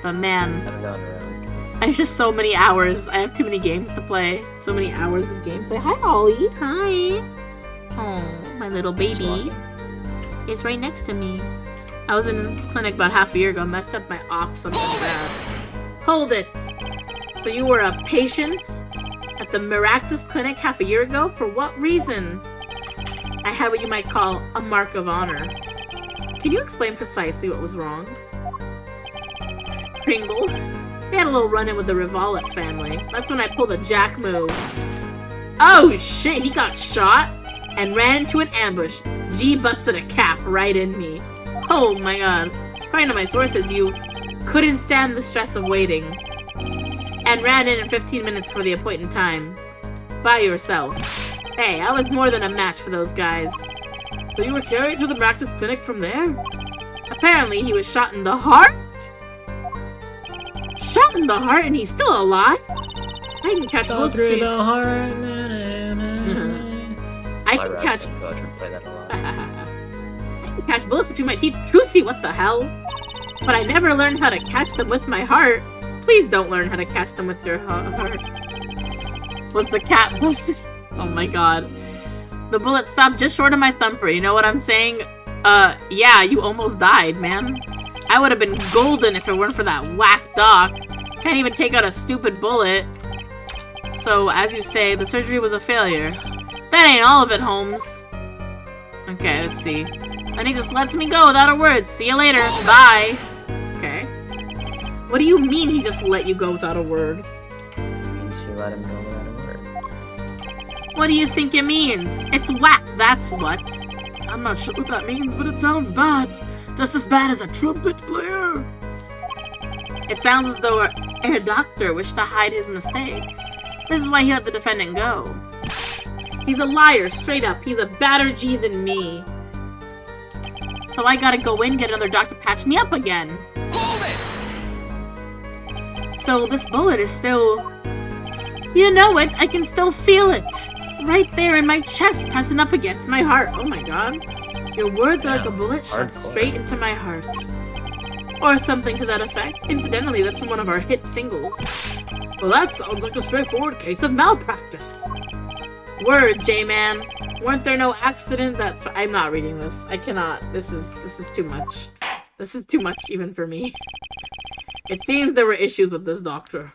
But man... I haven't gotten around. I have just so many hours. I have too many games to play. So many hours of gameplay. Hi, Ollie. Hi. Oh, my little baby. He's right next to me. I was in the clinic about half a year ago, messed up my op something bad. Hold it! So you were a patient at the Maractus Clinic half a year ago? For what reason? I had what you might call a mark of honor. Can you explain precisely what was wrong? Pringle? We had a little run-in with the Rivalis family. That's when I pulled a jack move. Oh shit, he got shot and ran into an ambush. G busted a cap right in me. Oh my god. According to my sources, you couldn't stand the stress of waiting. And ran in 15 minutes for the appointed time. By yourself. Hey, I was more than a match for those guys. So you were carried to the Maractus Clinic from there? Apparently he was shot in the heart? Shot in the heart and he's still alive? I can catch both through the heart. I can catch... catch bullets between my teeth. Trucy, what the hell? But I never learned how to catch them with my heart. Please don't learn how to catch them with your heart. Was the cat busted? Oh my god. The bullet stopped just short of my thumper, you know what I'm saying? Yeah, you almost died, man. I would have been golden if it weren't for that whack doc. Can't even take out a stupid bullet. So, as you say, the surgery was a failure. That ain't all of it, Holmes. Okay, let's see. And he just lets me go without a word. See you later. Bye. Okay. What do you mean he just let you go without a word? It means you let him go without a word. What do you think it means? It's whack, that's what. I'm not sure what that means, but it sounds bad. Just as bad as a trumpet player. It sounds as though our doctor wished to hide his mistake. This is why he let the defendant go. He's a liar, straight up. He's a badder G than me. So I gotta go in, get another doctor to patch me up again. So this bullet is still... You know it, I can still feel it. Right there in my chest, pressing up against my heart. Oh my god. Your words are like a bullet shot straight into my heart. Or something to that effect. Incidentally, that's from one of our hit singles. Well, that sounds like a straightforward case of malpractice. Word, J-Man. Weren't there no accident? I'm not reading this. I cannot. This is too much. This is too much even for me. It seems there were issues with this doctor.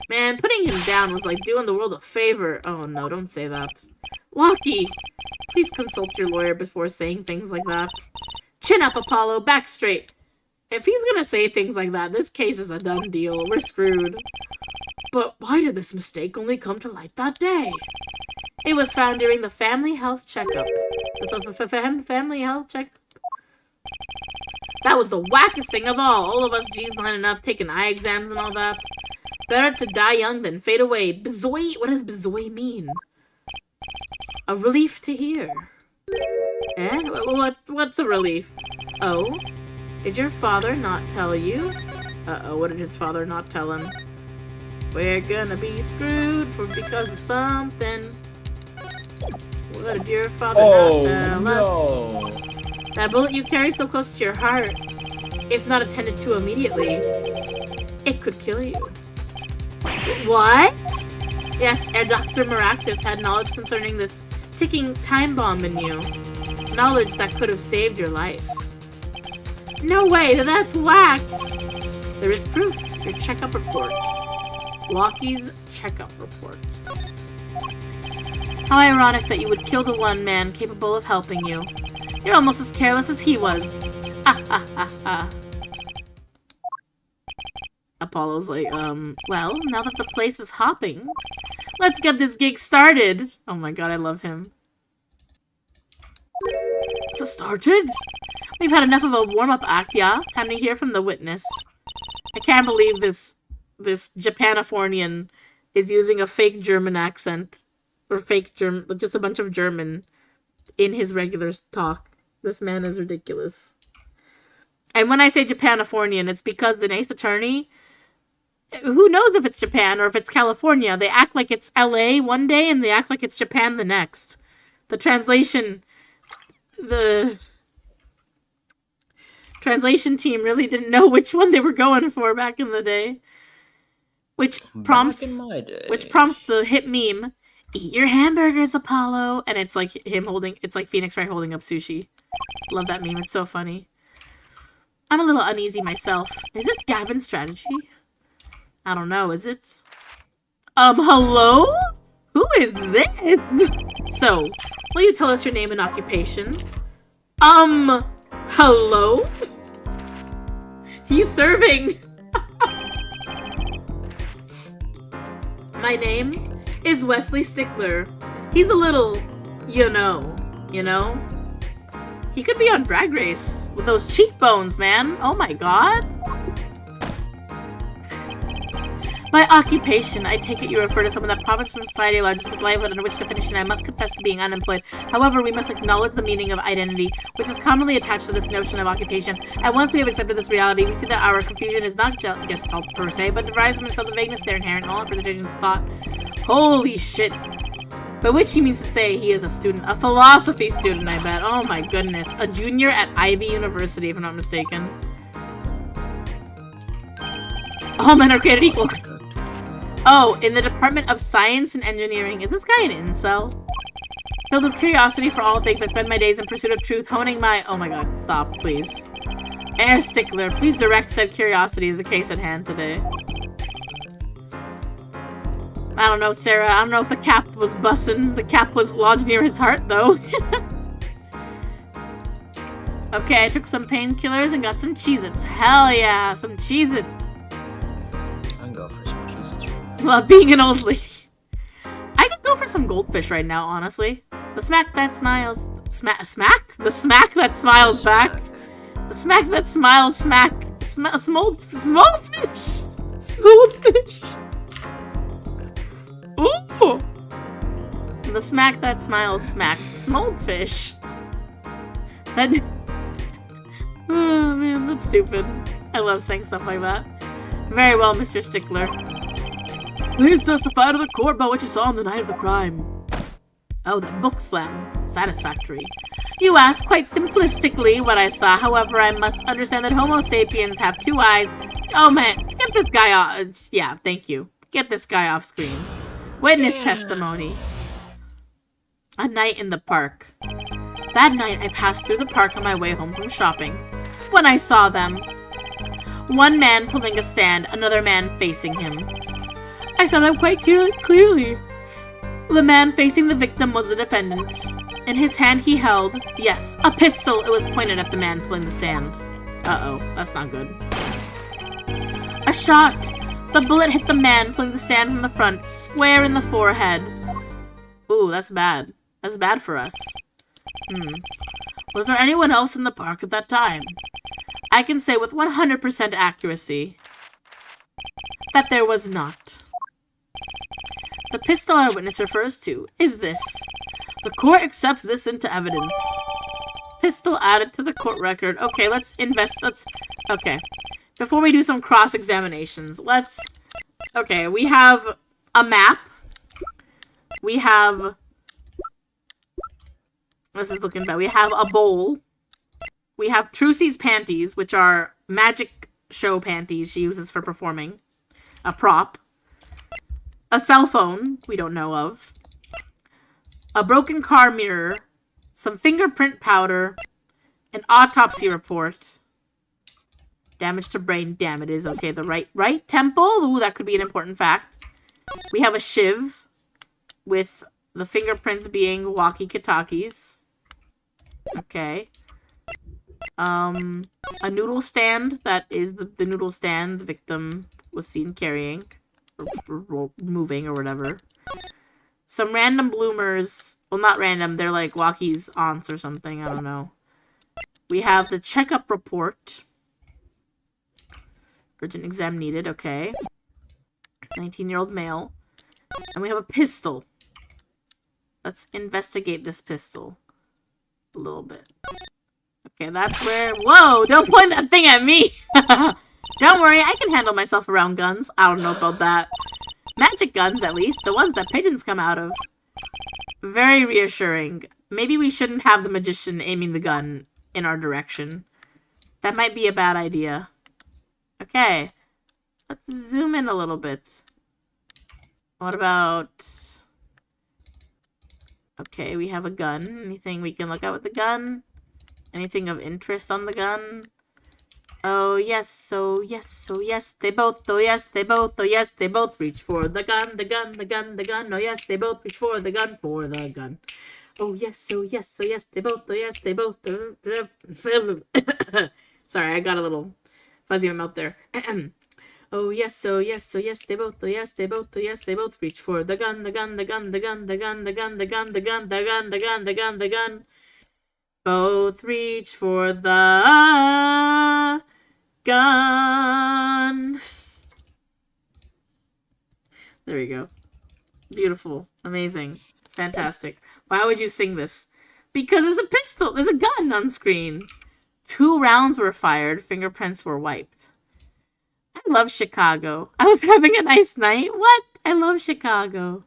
Man, putting him down was like doing the world a favor. Oh no, don't say that. Walkie! Please consult your lawyer before saying things like that. Chin up, Apollo. Back straight. If he's gonna say things like that, this case is a done deal. We're screwed. But why did this mistake only come to light that day? It was found during the family health checkup. The family health checkup? That was the wackest thing of all of us G's lining up, taking eye exams and all that. Better to die young than fade away. Bezoy? What does bezoy mean? A relief to hear. Eh? What's a relief? Oh? Did your father not tell you? Uh-oh, what did his father not tell him? We're gonna be screwed because of something. What did your father not tell us? That bullet you carry so close to your heart, if not attended to immediately, it could kill you. What? Yes, Dr. Maractus had knowledge concerning this ticking time bomb in you. Knowledge that could have saved your life. No way, that's whacked! There is proof. Your checkup report. Lockie's checkup report. How ironic that you would kill the one man capable of helping you. You're almost as careless as he was. Ha ha ha ha. Apollo's like, well, now that the place is hopping, let's get this gig started. Oh my god, I love him. So started? We've had enough of a warm-up act, yeah? Time to hear from the witness. I can't believe this Japanifornian is using a fake German accent. Or fake German, just a bunch of German in his regular talk. This man is ridiculous. And when I say Japanifornian, it's because the next attorney, who knows if it's Japan or if it's California, they act like it's LA one day and they act like it's Japan the next. The translation team really didn't know which one they were going for back in the day. Which prompts the hit meme, eat your hamburgers, Apollo. And it's like it's like Phoenix Wright holding up sushi. Love that meme, it's so funny. I'm a little uneasy myself. Is this Gavin's strategy? I don't know, is it? Hello? Who is this? So, will you tell us your name and occupation? Hello? He's serving! My name is Wesley Stickler. He's a little, you know? He could be on Drag Race with those cheekbones, man. Oh my god. By occupation, I take it you refer to someone that profits from society largest with livelihood, under which definition I must confess to being unemployed. However, we must acknowledge the meaning of identity, which is commonly attached to this notion of occupation. And once we have accepted this reality, we see that our confusion is not gestalt per se, but derives from the vagueness there inherent in all interpretations of thought. Holy shit. By which he means to say he is a student, a philosophy student, I bet. Oh my goodness. A junior at Ivy University, if I'm not mistaken. All men are created equal. Oh, in the Department of Science and Engineering. Is this guy an incel? Filled with curiosity for all things, I spend my days in pursuit of truth, honing my... Oh my god, stop, please. Air Stickler, please direct said curiosity to the case at hand today. I don't know, Sarah. I don't know if the cap was bussin'. The cap was lodged near his heart, though. Okay, I took some painkillers and got some Cheez-Its. Hell yeah, some Cheez-Its. I can go for some Cheez-Its. Love being an old lady. I could go for some goldfish right now, honestly. The smack that smiles... Smack? The smack that smiles back. The smack that smiles smack. Smold fish. Smold fish. Ooh! The smack that smiles smack. Smold fish. That... Oh man, that's stupid. I love saying stuff like that. Very well, Mr. Stickler. Please testify to the court about what you saw on the night of the crime. Oh, that book slam. Satisfactory. You asked quite simplistically what I saw. However, I must understand that Homo sapiens have 2 eyes. Oh man, get this guy off. Yeah, thank you. Get this guy off screen. Witness testimony. A night in the park. That night, I passed through the park on my way home from shopping. When I saw them, one man pulling a stand, another man facing him. I saw them quite clearly. The man facing the victim was the defendant. In his hand he held, yes, a pistol. It was pointed at the man pulling the stand. Uh-oh, that's not good. A shot! The bullet hit the man pulling the stand from the front, square in the forehead. Ooh, that's bad. That's bad for us. Was there anyone else in the park at that time? I can say with 100% accuracy that there was not. The pistol our witness refers to is this. The court accepts this into evidence. Pistol added to the court record. Okay, let's okay. Before we do some cross-examinations, okay, we have a map. We have... This is looking bad. We have a bowl. We have Trucy's panties, which are magic show panties she uses for performing. A prop. A cell phone we don't know of. A broken car mirror. Some fingerprint powder. An autopsy report. Damage to brain. Damn, it is. Okay, the right temple. Ooh, that could be an important fact. We have a shiv. With the fingerprints being walkie-talkies. Okay. A noodle stand. That is the noodle stand the victim was seen carrying. Or moving or whatever. Some random bloomers. Well, not random. They're like Walkie's aunts or something. I don't know. We have the checkup report. Urgent exam needed. Okay. 19-year-old male. And we have a pistol. Let's investigate this pistol. A little bit. Okay, that's where... Whoa! Don't point that thing at me! Don't worry, I can handle myself around guns. I don't know about that. Magic guns, at least. The ones that pigeons come out of. Very reassuring. Maybe we shouldn't have the magician aiming the gun in our direction. That might be a bad idea. Okay. Let's zoom in a little bit. What about... Okay, we have a gun. Anything we can look at with the gun? Anything of interest on the gun? Oh, yes, so yes, they both, oh, yes, they both, oh, yes, they both reach for the gun, the gun, the gun, the gun, oh, yes, they both reach for the gun, Oh, yes, so yes, they both, oh, yes, they both, Sorry, I got a little fuzzy in my mouth there. Oh, yes, so yes, they both, oh, yes, they both, oh, yes, they both reach for the gun, the gun, the gun, the gun, the gun, the gun, the gun, the gun, the gun, the gun, the gun, the gun. Both reach for the gun. There we go. Beautiful. Amazing. Fantastic. Why would you sing this? Because there's a pistol. There's a gun on screen. 2 rounds were fired. Fingerprints were wiped. I love Chicago. I was having a nice night. What? I love Chicago.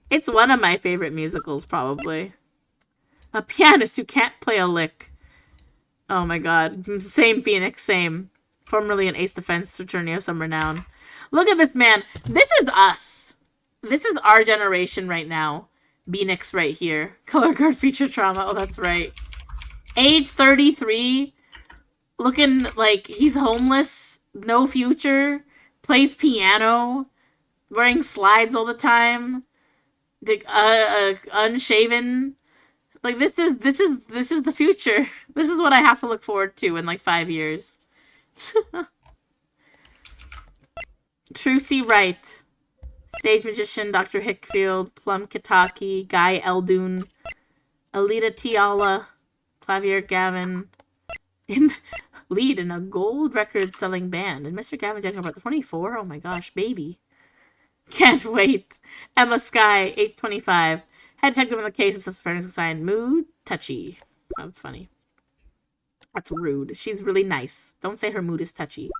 It's one of my favorite musicals, probably. A pianist who can't play a lick. Oh my god. Same Phoenix, same. Formerly an ace defense attorney of some renown. Look at this man. This is us. This is our generation right now. Phoenix right here. Color guard feature trauma. Oh, that's right. Age 33. Looking like he's homeless. No future. Plays piano. Wearing slides all the time. Unshaven. Like this is the future. This is what I have to look forward to in like 5 years. Trucy Wright. Stage magician Dr. Hickfield, Plum Kitaki, Guy Eldoon, Alita Tiala, Clavier Gavin, lead in a gold record selling band. And Mr. Gavin's young, about 24. Oh my gosh, baby. Can't wait. Emma Sky, age 25. Head detective in the case of suspected assigned mood touchy. That's funny. That's rude. She's really nice. Don't say her mood is touchy.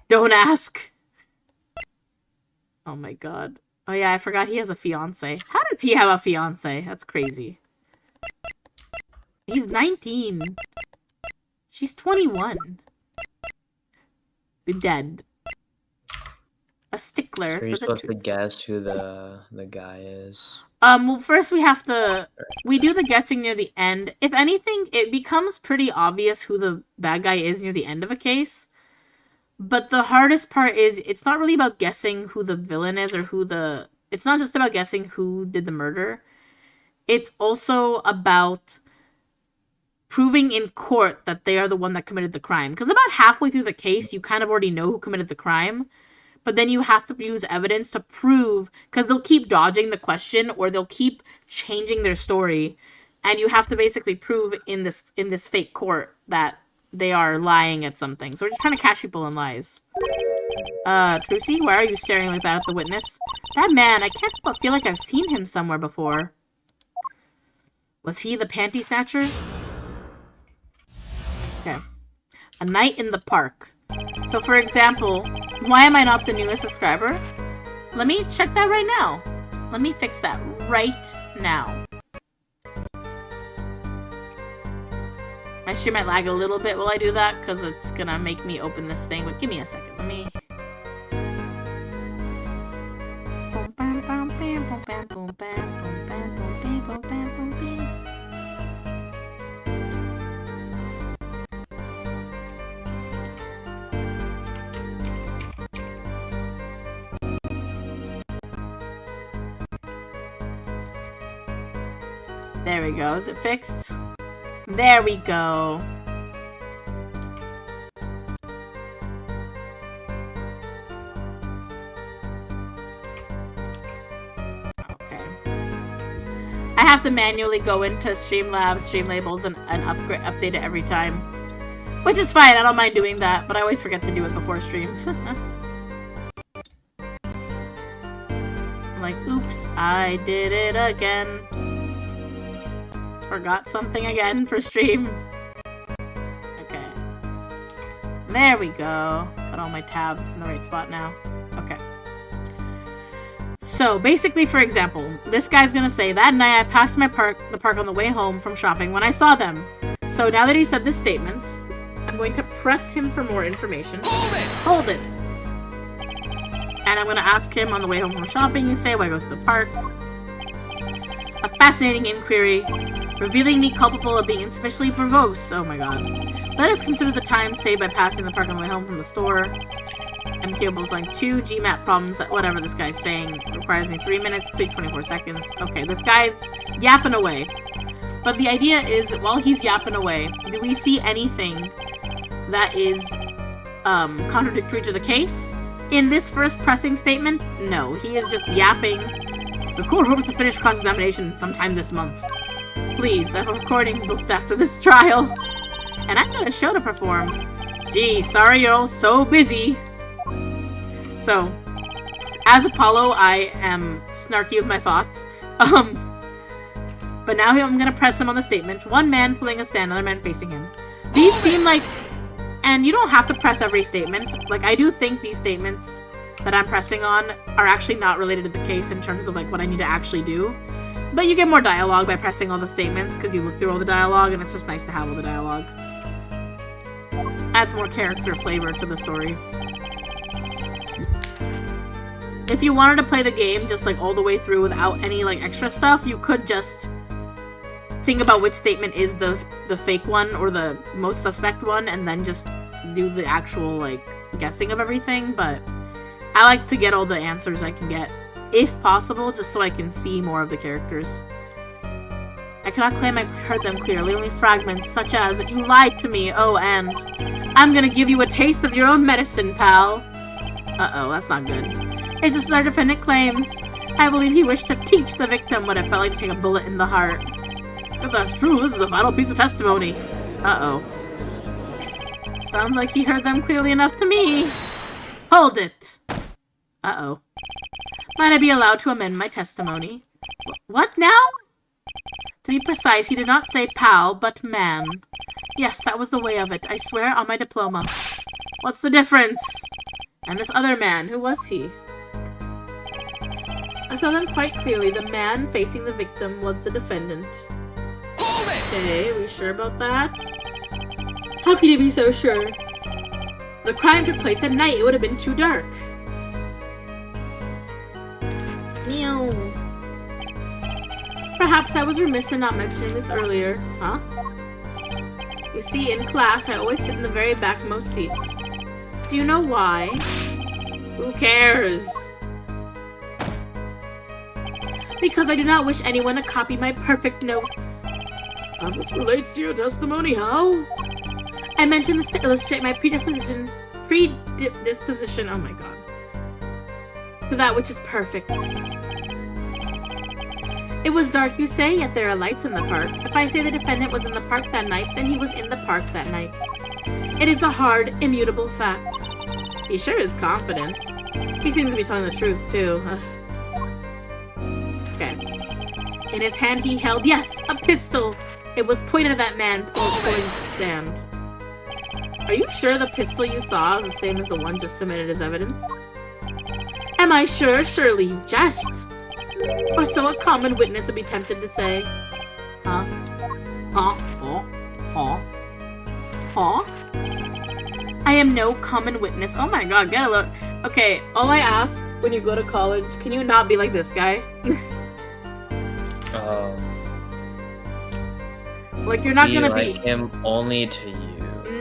Don't ask. Oh my god. Oh yeah, I forgot he has a fiance. How does he have a fiance? That's crazy. He's 19. She's 21. You're dead. A stickler. So you're supposed to guess who the guy is. Well, first we do the guessing near the end. If anything, it becomes pretty obvious who the bad guy is near the end of a case. But the hardest part is it's not really about guessing who the villain is or it's not just about guessing who did the murder. It's also about proving in court that they are the one that committed the crime. Because about halfway through the case, you kind of already know who committed the crime. But then you have to use evidence to prove, because they'll keep dodging the question or they'll keep changing their story. And you have to basically prove in this fake court that they are lying at something. So we're just trying to catch people in lies. Trucy, why are you staring like that at the witness? That man, I can't help but feel like I've seen him somewhere before. Was he the panty snatcher? Okay. A night in the park. So for example, why am I not the newest subscriber? Let me check that right now. Let me fix that right now. My stream might lag a little bit while I do that, because it's gonna make me open this thing, but give me a second. Let me... There we go. Is it fixed? There we go. Okay. I have to manually go into Streamlabs, Streamlabels, and update it every time. Which is fine, I don't mind doing that, but I always forget to do it before stream. I'm like, oops, I did it again. Forgot something again for stream. Okay. There we go. Got all my tabs in the right spot now. Okay. So, basically, for example, this guy's gonna say, that night I passed the park on the way home from shopping when I saw them. So, now that he said this statement, I'm going to press him for more information. Hold it! And I'm gonna ask him on the way home from shopping, you say, why go to the park? A fascinating inquiry, revealing me culpable of being insufficiently verbose. Oh my god. Let us consider the time saved by passing the park on the way home from the store. I'm capable of like 2 GMAT problems, whatever this guy's saying. Requires me 3 minutes, 24 seconds. Okay, this guy's yapping away. But the idea is, while he's yapping away, do we see anything that is contradictory to the case? In this first pressing statement, no. He is just yapping. The court hopes to finish cross-examination sometime this month. Please, I have a recording booked after this trial. And I've got a show to perform. Gee, sorry you're all so busy. So, as Apollo, I am snarky with my thoughts. But now I'm gonna press him on the statement. One man pulling a stand, another man facing him. These seem like... And you don't have to press every statement. Like, I do think these statements that I'm pressing on are actually not related to the case in terms of, like, what I need to actually do. But you get more dialogue by pressing all the statements, because you look through all the dialogue, and it's just nice to have all the dialogue. Adds more character flavor to the story. if you wanted to play the game just like all the way through without any like extra stuff, you could just think about which statement is the fake one or the most suspect one, and then just do the actual like guessing of everything. But I like to get all the answers I can get, if possible, just so I can see more of the characters. I cannot claim I heard them clearly, only fragments, such as, "You lied to me, oh, and I'm gonna give you a taste of your own medicine, pal." Uh-oh, that's not good. It just our defendant claims. I believe he wished to teach the victim what it felt like to take a bullet in the heart. If that's true, this is a vital piece of testimony. Uh-oh. Sounds like he heard them clearly enough to me. Hold it. Uh-oh. Might I be allowed to amend my testimony? What now? To be precise, he did not say pal, but man. Yes, that was the way of it. I swear on my diploma. What's the difference? And this other man, who was he? I saw them quite clearly. The man facing the victim was the defendant. Okay, are we sure about that? How can you be so sure? The crime took place at night. It would have been too dark. Meow. Perhaps I was remiss in not mentioning this earlier. Huh? You see, in class, I always sit in the very backmost seat. Do you know why? Who cares? Because I do not wish anyone to copy my perfect notes. This relates to your testimony, how? I mentioned this to illustrate my predisposition, oh my god, to that which is perfect. It was dark, you say, yet there are lights in the park. If I say the defendant was in the park that night, then he was in the park that night. It is a hard, immutable fact. He sure is confident. He seems to be telling the truth, too. Okay. In his hand he held, yes, a pistol! It was pointed at that man pulling the stand. Are you sure the pistol you saw is the same as the one just submitted as evidence? Am I sure? Surely you jest! Or so a common witness would be tempted to say. Huh? Huh? Huh? Huh? Huh? I am no common witness. Oh my god, get a look. Okay, all I ask when you go to college, can you not be like this guy? Like, you're not gonna like be him only to you.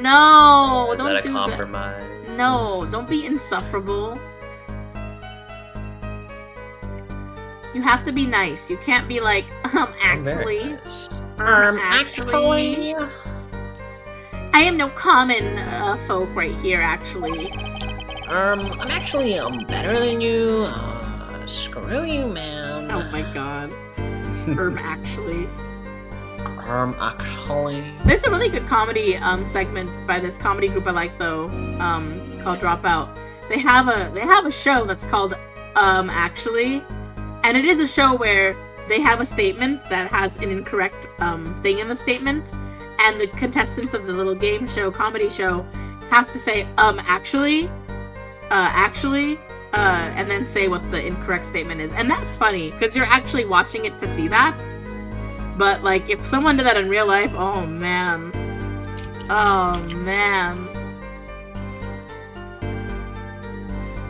No, Is don't that a do compromise? that. No, don't be insufferable. You have to be nice. You can't be like, actually. Nice. Actually. I am no common folk right here, actually. I'm actually better than you. Screw you, man. Oh my god. Actually. Actually. There's a really good comedy segment by this comedy group I like though, called Dropout. They have a show that's called Actually, and it is a show where they have a statement that has an incorrect thing in the statement, and the contestants of the little game show, comedy show, have to say actually, and then say what the incorrect statement is, and that's funny because you're actually watching it to see that. But, like, if someone did that in real life, oh, man. Oh, man.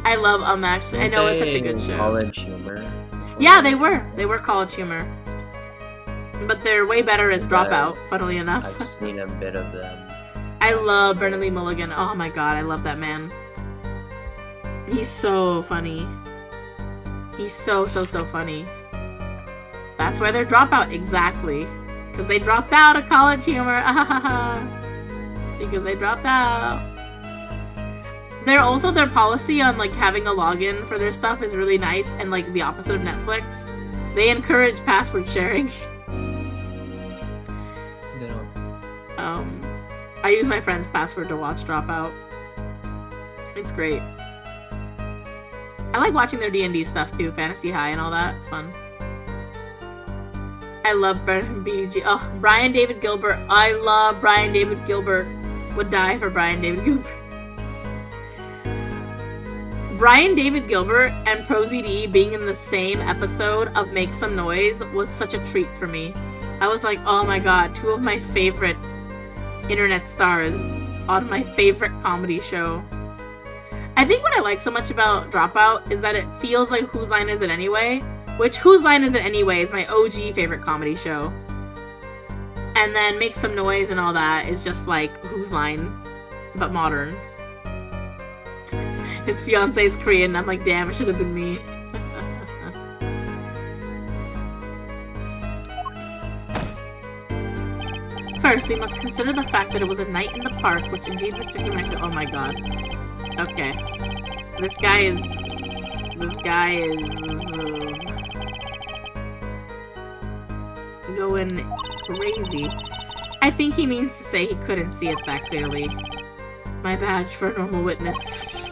I love, actually. I know it's such a good show. College Humor? Yeah, they were. They were College Humor. But they're way better as Dropout, funnily enough. I've seen a bit of them. I love Bernard Lee Mulligan. Oh, my God. I love that man. He's so funny. He's so funny. That's why they're Dropout, exactly. Because they dropped out of College Humor. Because they dropped out. They're also, their policy on, like, having a login for their stuff is really nice, and, like, the opposite of Netflix. They encourage password sharing. Good one. I use my friend's password to watch Dropout. It's great. I like watching their D&D stuff, too. Fantasy High and all that. It's fun. I love BG. Oh, Brian David Gilbert. I love Brian David Gilbert. Would die for Brian David Gilbert. Brian David Gilbert and ProZD being in the same episode of Make Some Noise was such a treat for me. I was like, oh my god, two of my favorite internet stars on my favorite comedy show. I think what I like so much about Dropout is that it feels like Whose Line Is It Anyway? Which, Whose Line Is It Anyway is my OG favorite comedy show. And then Make Some Noise and all that is just like Whose Line, but modern. His fiance's Korean, I'm like, damn, it should have been me. First, we must consider the fact that it was a night in the park, which indeed Mr. Grimacula. Oh my god. Okay. This guy is going crazy. I think he means to say he couldn't see it that clearly. My badge for a normal witness.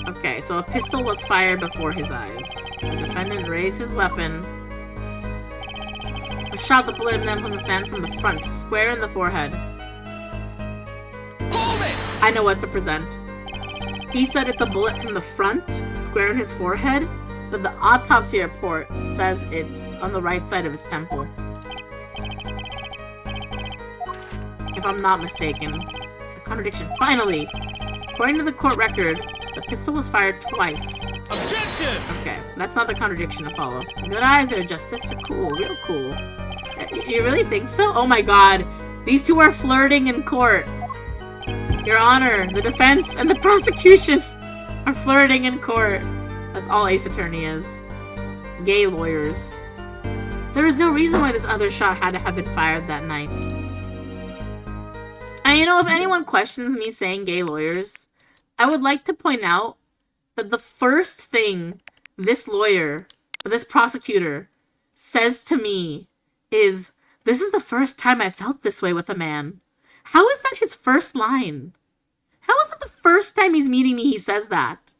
Okay, so a pistol was fired before his eyes. The defendant raised his weapon. Shot the bullet and then from the stand from the front, square in the forehead. I know what to present. He said it's a bullet from the front, square in his forehead, but the autopsy report says it's on the right side of his temple. If I'm not mistaken. A contradiction. Finally! According to the court record, the pistol was fired twice. Objection! Okay, that's not the contradiction, Apollo. Good eyes there, Justice. You're cool, real cool. You really think so? Oh my god. These two are flirting in court. Your Honor, the defense and the prosecution are flirting in court. That's all Ace Attorney is. Gay lawyers. There is no reason why this other shot had to have been fired that night. And you know, if anyone questions me saying gay lawyers, I would like to point out that the first thing this lawyer, or this prosecutor, says to me is, "This is the first time I felt this way with a man." How is that his first line? How is that the first time he's meeting me he says that?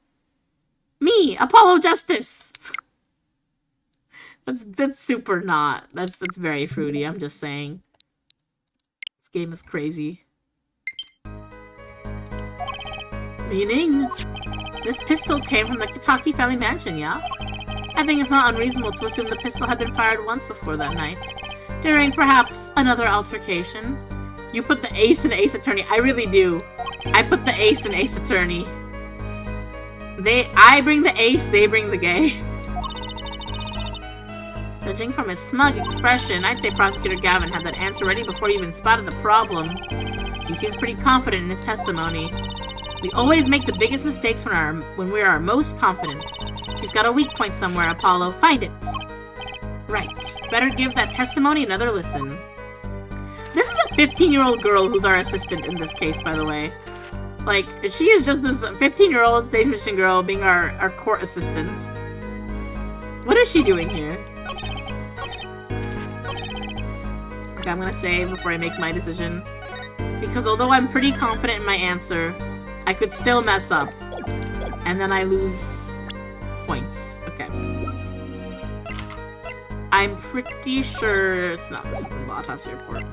Me, Apollo Justice! That's super not. That's very fruity, I'm just saying. This game is crazy. Meaning? This pistol came from the Kitaki family mansion, yeah? I think it's not unreasonable to assume the pistol had been fired once before that night. During, perhaps, another altercation. You put the ace in Ace Attorney. I really do. I put the ace in Ace Attorney. I bring the ace, they bring the gay. Judging from his smug expression, I'd say Prosecutor Gavin had that answer ready before he even spotted the problem. He seems pretty confident in his testimony. We always make the biggest mistakes when we are most confident. He's got a weak point somewhere, Apollo. Find it. Right. Better give that testimony another listen. This is a 15-year-old girl who's our assistant in this case, by the way. Like, she is just this 15-year-old stage mission girl being our court assistant. What is she doing here? Okay, I'm gonna save before I make my decision. Because although I'm pretty confident in my answer, I could still mess up. And then I lose points. Okay. I'm pretty sure it's not. This isn't the autopsy report.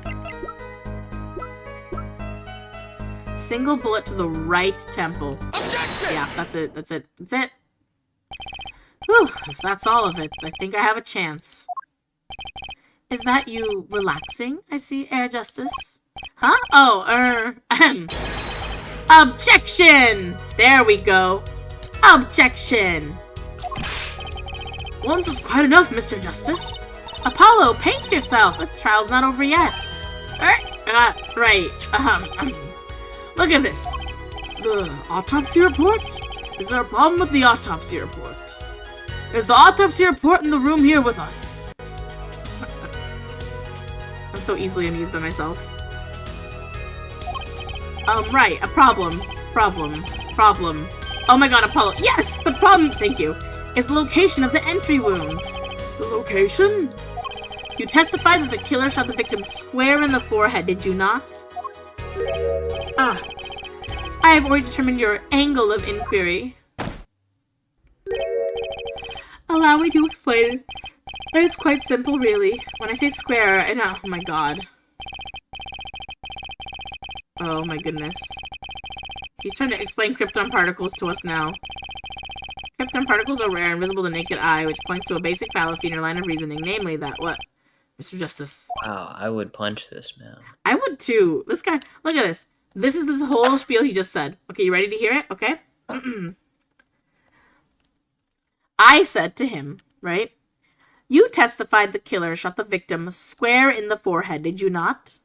Single bullet to the right temple. Objection! Yeah, that's it. That's it. That's it. Whew, if that's all of it, I think I have a chance. Is that you relaxing, I see, Air Justice? Huh? Oh, Objection! There we go. Objection! Once is quite enough, Mr. Justice. Apollo, pace yourself. This trial's not over yet. Right. Look at this. The autopsy report? Is there a problem with the autopsy report? There's the autopsy report in the room here with us. I'm so easily amused by myself. Right, a problem. Problem. Oh my god, Apollo. Yes, the problem, thank you, is the location of the entry wound. The location? You testified that the killer shot the victim square in the forehead, did you not? Ah. I have already determined your angle of inquiry. Allow me to explain. It's quite simple, really. When I say square, and oh my god. Oh my goodness. He's trying to explain krypton particles to us now. Krypton particles are rare and visible to the naked eye, which points to a basic fallacy in your line of reasoning, namely that what? Mr. Justice. Wow, I would punch this man. I would too. This guy, look at this. This is this whole spiel he just said. Okay, you ready to hear it? Okay. I said to him, right? You testified the killer shot the victim square in the forehead, did you not?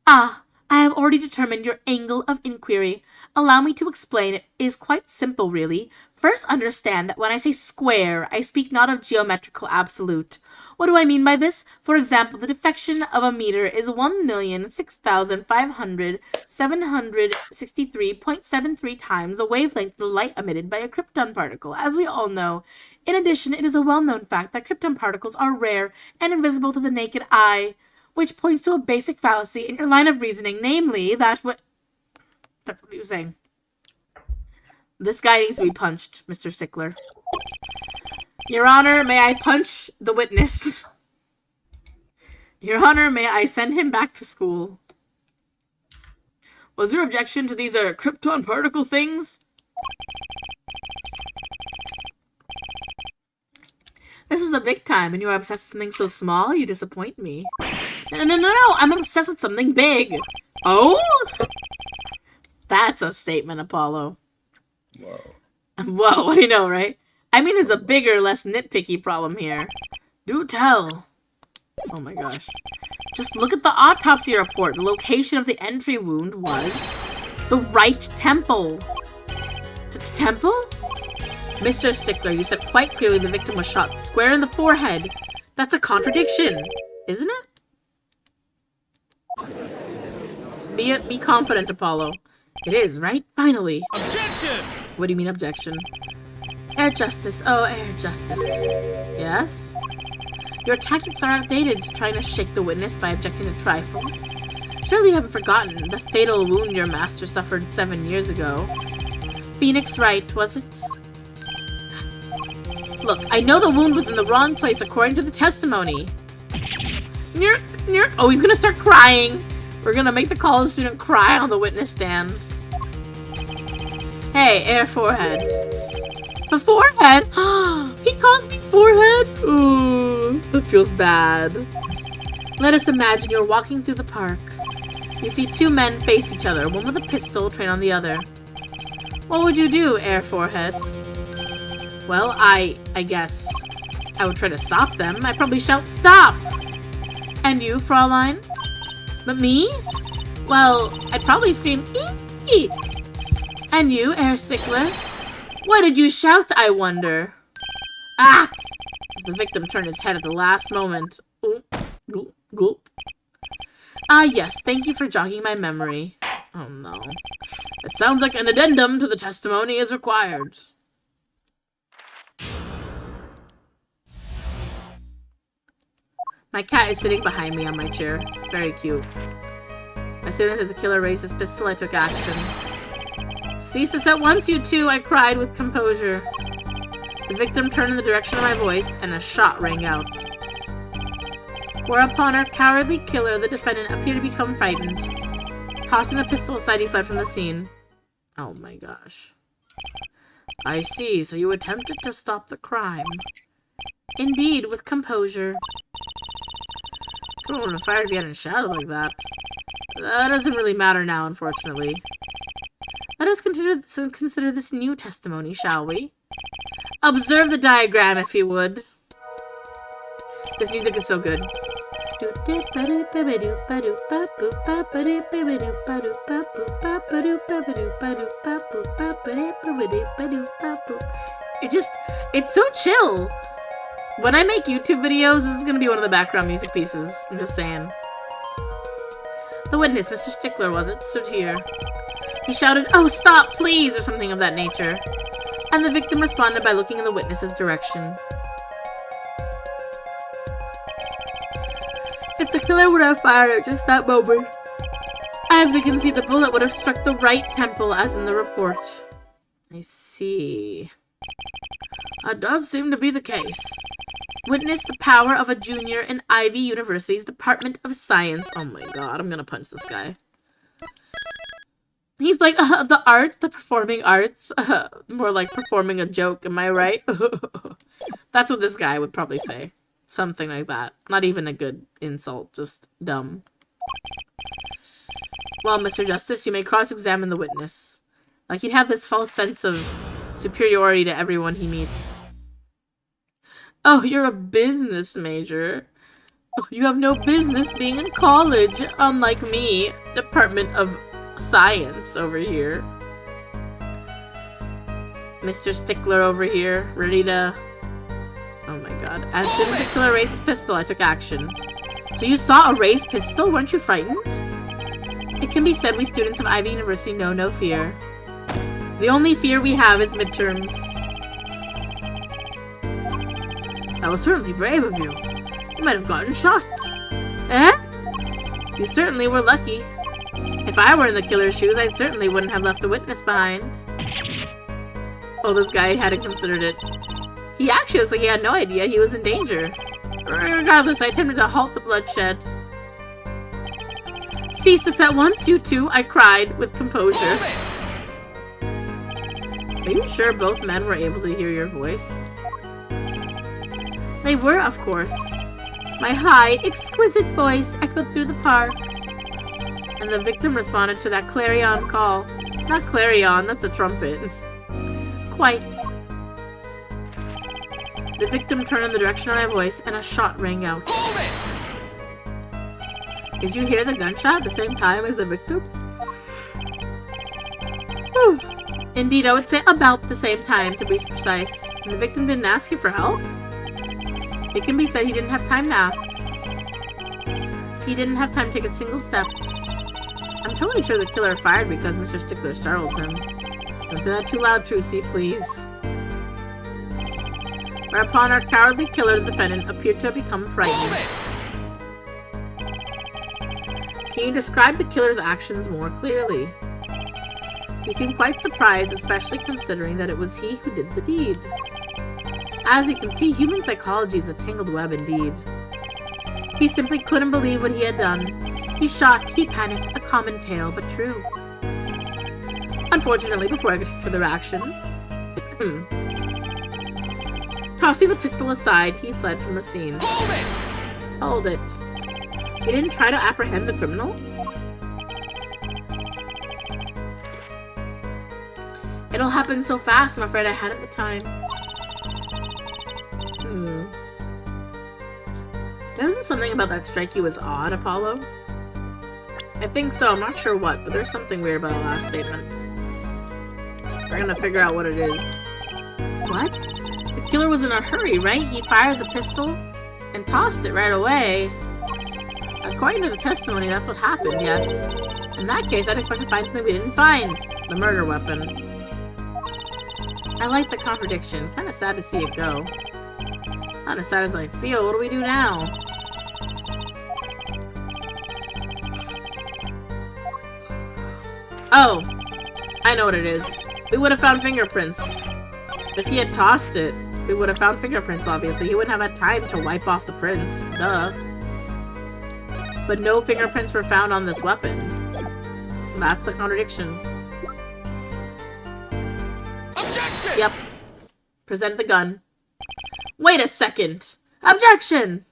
Ah, I have already determined your angle of inquiry. Allow me to explain. It is quite simple, really. First, understand that when I say square, I speak not of geometrical absolute. What do I mean by this? For example, the deflection of a meter is 1,006,763.73 times the wavelength of the light emitted by a krypton particle, as we all know. In addition, it is a well-known fact that krypton particles are rare and invisible to the naked eye, which points to a basic fallacy in your line of reasoning, namely that what... That's what he was saying. This guy needs to be punched, Mr. Stickler. Your Honor, may I punch the witness? Your Honor, may I send him back to school? Was your objection to these krypton particle things? This is the big time, and you are obsessed with something so small, you disappoint me. No, I'm obsessed with something big. Oh? That's a statement, Apollo. Whoa. Whoa, I know, right? I mean, there's a bigger, less nitpicky problem here. Do tell. Oh my gosh. Just look at the autopsy report. The location of the entry wound was the right temple. Temple? Mr. Stickler, you said quite clearly the victim was shot square in the forehead. That's a contradiction, isn't it? Be confident, Apollo. It is, right? Finally. Objection! What do you mean, objection? Air Justice. Oh, Air Justice. Yes? Your tactics are outdated, trying to shake the witness by objecting to trifles. Surely you haven't forgotten the fatal wound your master suffered 7 years ago. Phoenix Wright, was it? Look, I know the wound was in the wrong place according to the testimony. Oh, he's gonna start crying. We're gonna make the college student cry on the witness stand. Hey, Air Forehead. The forehead? He calls me forehead? Ooh, that feels bad. Let us imagine you're walking through the park. You see two men face each other, one with a pistol trained on the other. What would you do, Air Forehead? Well, I guess I would try to stop them. I'd probably shout, stop! And you, Fraulein? But me? Well, I'd probably scream, eek, eek. And you, Air Stickler? What did you shout, I wonder? Ah! The victim turned his head at the last moment. Ooh, gulp, gulp. Ah, yes, thank you for jogging my memory. Oh, no. It sounds like an addendum to the testimony is required. My cat is sitting behind me on my chair. Very cute. As soon as the killer raised his pistol, I took action. Cease this at once, you two, I cried with composure. The victim turned in the direction of my voice, and a shot rang out. Whereupon our cowardly killer, the defendant, appeared to become frightened. Tossing the pistol aside, he fled from the scene. Oh my gosh. I see, so you attempted to stop the crime. Indeed, with composure. Could have been fired if you hadn't shouted like that. That doesn't really matter now, unfortunately. Let us consider this new testimony, shall we? Observe the diagram, if you would. This music is so good. It's so chill. When I make YouTube videos, this is going to be one of the background music pieces. I'm just saying. The witness, Mr. Stickler, was it? Stood here. He shouted, "Oh, stop, please," or something of that nature. And the victim responded by looking in the witness's direction. If the killer would have fired at just that moment, as we can see, the bullet would have struck the right temple, as in the report. I see. That does seem to be the case. Witness the power of a junior in Ivy University's Department of Science. Oh my god, I'm gonna punch this guy. He's like, the arts, the performing arts. More like performing a joke, am I right? That's what this guy would probably say. Something like that. Not even a good insult, just dumb. Well, Mr. Justice, you may cross-examine the witness. Like, he'd have this false sense of superiority to everyone he meets. Oh, you're a business major. Oh, you have no business being in college, unlike me. Department of Science over here. Mr. Stickler over here, ready to... Oh my god. As soon as the killer raised his pistol, I took action. So you saw a raised pistol? Weren't you frightened? It can be said we students of Ivy University know no fear. The only fear we have is midterms. That was certainly brave of you. You might have gotten shot. Eh? You certainly were lucky. If I were in the killer's shoes, I certainly wouldn't have left a witness behind. Oh, this guy hadn't considered it. He actually looks like he had no idea he was in danger. Regardless, I attempted to halt the bloodshed. Cease this at once, you two, I cried with composure. Are you sure both men were able to hear your voice? They were, of course. My high, exquisite voice echoed through the park. And the victim responded to that clarion call. Not clarion, that's a trumpet. Quite. The victim turned in the direction of my voice, and a shot rang out. Did you hear the gunshot at the same time as the victim? Whew. Indeed, I would say about the same time, to be precise. And the victim didn't ask you for help? It can be said he didn't have time to ask. He didn't have time to take a single step. I'm totally sure the killer fired because Mr. Stickler startled him. Don't say that too loud, Trucy, please. Whereupon our cowardly killer, the defendant, appeared to have become frightened. Can you describe the killer's actions more clearly? He seemed quite surprised, especially considering that it was he who did the deed. As you can see, human psychology is a tangled web indeed. He simply couldn't believe what he had done. He shocked, he panicked, a common tale, but true. Unfortunately, before I could take further action, tossing the pistol aside, he fled from the scene. Hold it. You didn't try to apprehend the criminal? It all happened so fast, I'm afraid I hadn't the time. Doesn't something about that strike you was odd, Apollo? I think so, I'm not sure what, but there's something weird about the last statement. We're gonna figure out what it is. What? The killer was in a hurry, right? He fired the pistol and tossed it right away. According to the testimony, that's what happened, yes. In that case, I'd expect to find something we didn't find. The murder weapon. I like the contradiction. Kinda sad to see it go. Not as sad as I feel. What do we do now? Oh! I know what it is. We would have found fingerprints. If he had tossed it, we would have found fingerprints, obviously. He wouldn't have had time to wipe off the prints. Duh. But no fingerprints were found on this weapon. That's the contradiction. Objection! Yep. Present the gun. Wait a second! Objection!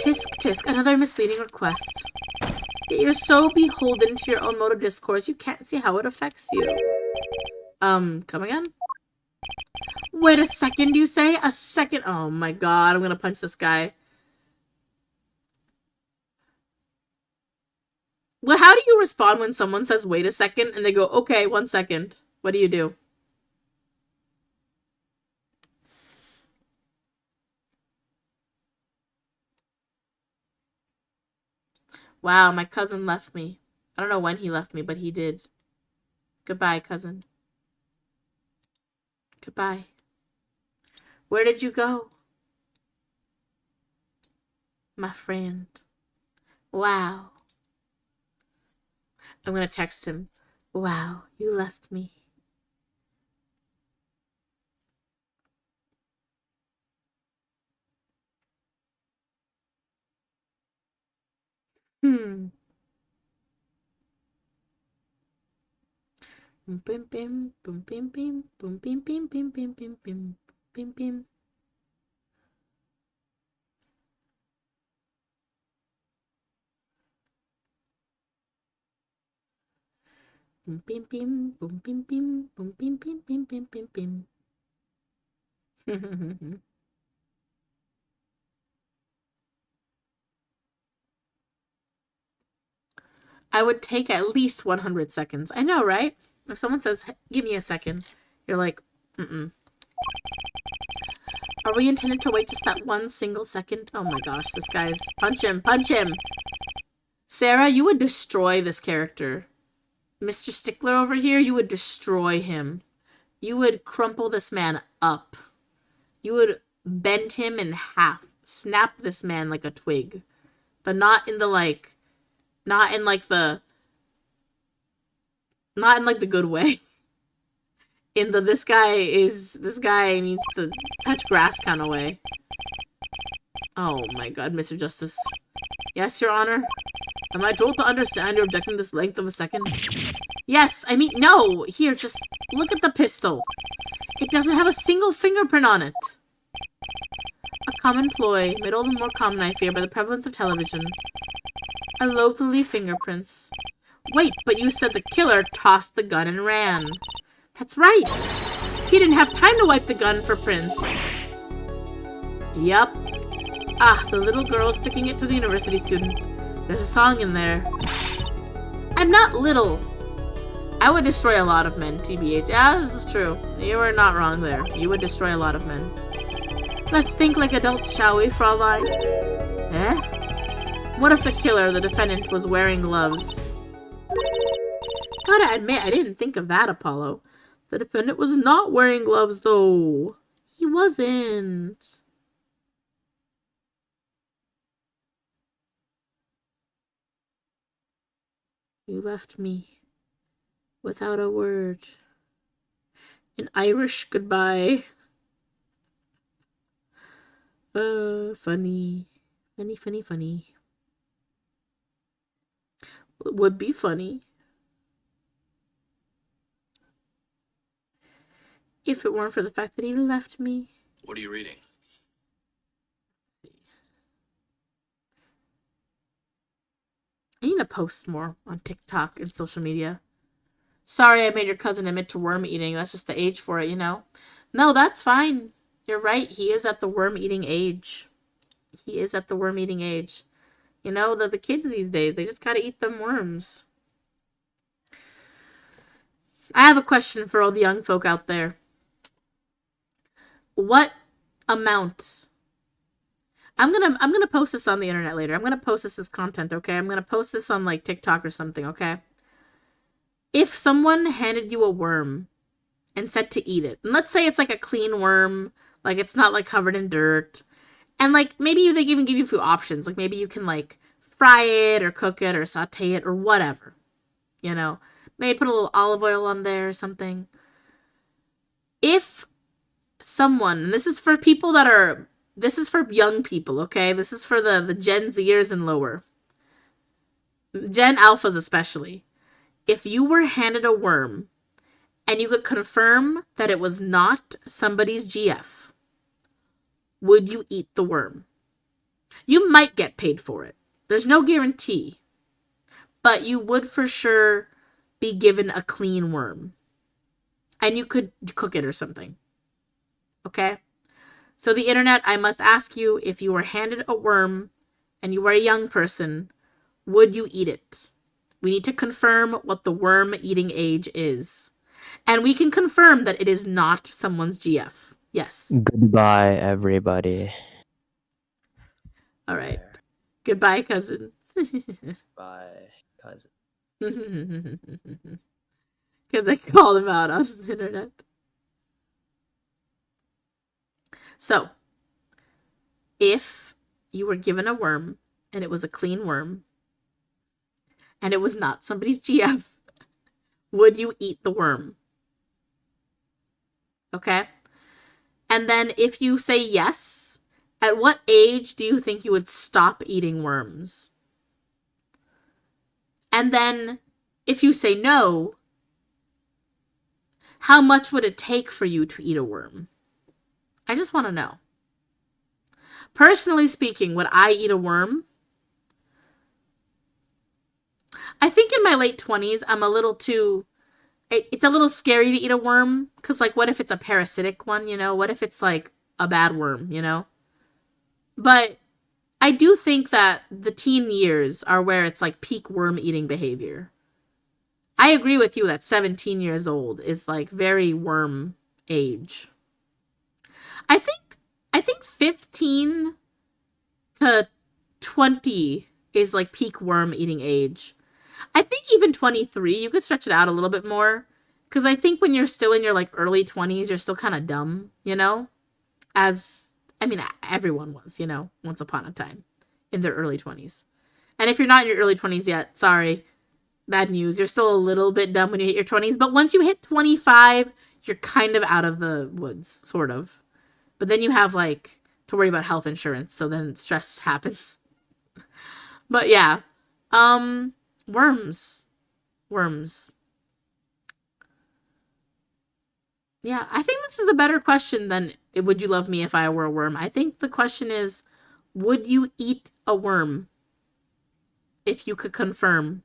Tisk tisk, another misleading request. Yet you're so beholden to your own mode of discourse, you can't see how it affects you. Come again? Wait a second, you say? A second? Oh my god, I'm gonna punch this guy. Well, how do you respond when someone says, wait a second, and they go, okay, 1 second? What do you do? Wow, my cousin left me. I don't know when he left me, but he did. Goodbye, cousin. Goodbye. Where did you go? My friend. Wow. I'm gonna text him. Wow, you left me. Bim bim bim bim bim bim bim bim bim bim bim bim bim bim bim. Boom, bim, bim, boom, bim, bim, boom, bim, bim, bim, bim, bim, bim. I would take at least 100 seconds. I know, right? If someone says, give me a second, you're like, mm-mm. Are we intended to wait just that one single second? Oh my gosh, this guy's... Punch him, punch him! Sarah, you would destroy this character. Mr. Stickler over here, you would destroy him. You would crumple this man up. You would bend him in half. Snap this man like a twig. But not in the, like... Not in, like, the good way. In the this guy needs to touch grass kind of way. Oh my god, Mr. Justice. Yes, Your Honor? Am I told to understand you're objecting this length of a second? Yes, I mean, no! Here, just look at the pistol. It doesn't have a single fingerprint on it. A common ploy, made all the more common, I fear, by the prevalence of television. I loathe to leave fingerprints. Wait, but you said the killer tossed the gun and ran. That's right! He didn't have time to wipe the gun for prints. Yup. Ah, the little girl sticking it to the university student. There's a song in there. I'm not little. I would destroy a lot of men, TBH. Yeah, this is true. You are not wrong there. You would destroy a lot of men. Let's think like adults, shall we, Fraulein? Eh? What if the killer, the defendant, was wearing gloves? Gotta admit, I didn't think of that, Apollo. The defendant was not wearing gloves, though. He wasn't. You left me without a word. An Irish goodbye. Funny. Funny, funny, funny. It would be funny. If it weren't for the fact that he left me. What are you reading? I need to post more on TikTok and social media. Sorry I made your cousin admit to worm eating. That's just the age for it, you know? No, that's fine. You're right. He is at the worm eating age. He is at the worm eating age. You know, the kids these days, they just gotta eat them worms. I have a question for all the young folk out there. What amount? I'm gonna post this on the internet later. I'm gonna post this as content, okay? I'm gonna post this on like TikTok or something, okay? If someone handed you a worm and said to eat it, and let's say it's like a clean worm, like it's not like covered in dirt, and like maybe they even give you a few options, like maybe you can like fry it or cook it or saute it or whatever, you know? Maybe put a little olive oil on there or something. If someone, and this is for people that are, this is for young people, okay? This is for the Gen Zers and lower. Gen Alphas especially. If you were handed a worm and you could confirm that it was not somebody's GF, would you eat the worm? You might get paid for it. There's no guarantee. But you would for sure be given a clean worm. And you could cook it or something. Okay? So the internet, I must ask you, if you were handed a worm and you were a young person, would you eat it? We need to confirm what the worm eating age is. And we can confirm that it is not someone's GF. Yes. Goodbye, everybody. All right. Goodbye, cousin. Bye, cousin. Because I called him out on the internet. So, if you were given a worm and it was a clean worm and it was not somebody's GF, would you eat the worm? Okay? And then if you say yes, at what age do you think you would stop eating worms? And then if you say no, how much would it take for you to eat a worm? I just want to know. Personally speaking, would I eat a worm? I think in my late 20s, I'm a little too it's a little scary to eat a worm, because, like, what if it's a parasitic one, you know? What if it's, like, a bad worm, you know? But I do think that the teen years are where it's, like, peak worm eating behavior. I agree with you that 17 years old is, like, very worm age. I think 15 to 20 is, like, peak worm eating age. I think even 23, you could stretch it out a little bit more. Because I think when you're still in your, like, early 20s, you're still kind of dumb, you know? Everyone was, you know, once upon a time in their early 20s. And if you're not in your early 20s yet, sorry, bad news. You're still a little bit dumb when you hit your 20s. But once you hit 25, you're kind of out of the woods, sort of. But then you have, like, to worry about health insurance. So then stress happens. But yeah. Worms. Yeah, I think this is a better question than would you love me if I were a worm? I think the question is, would you eat a worm if you could confirm,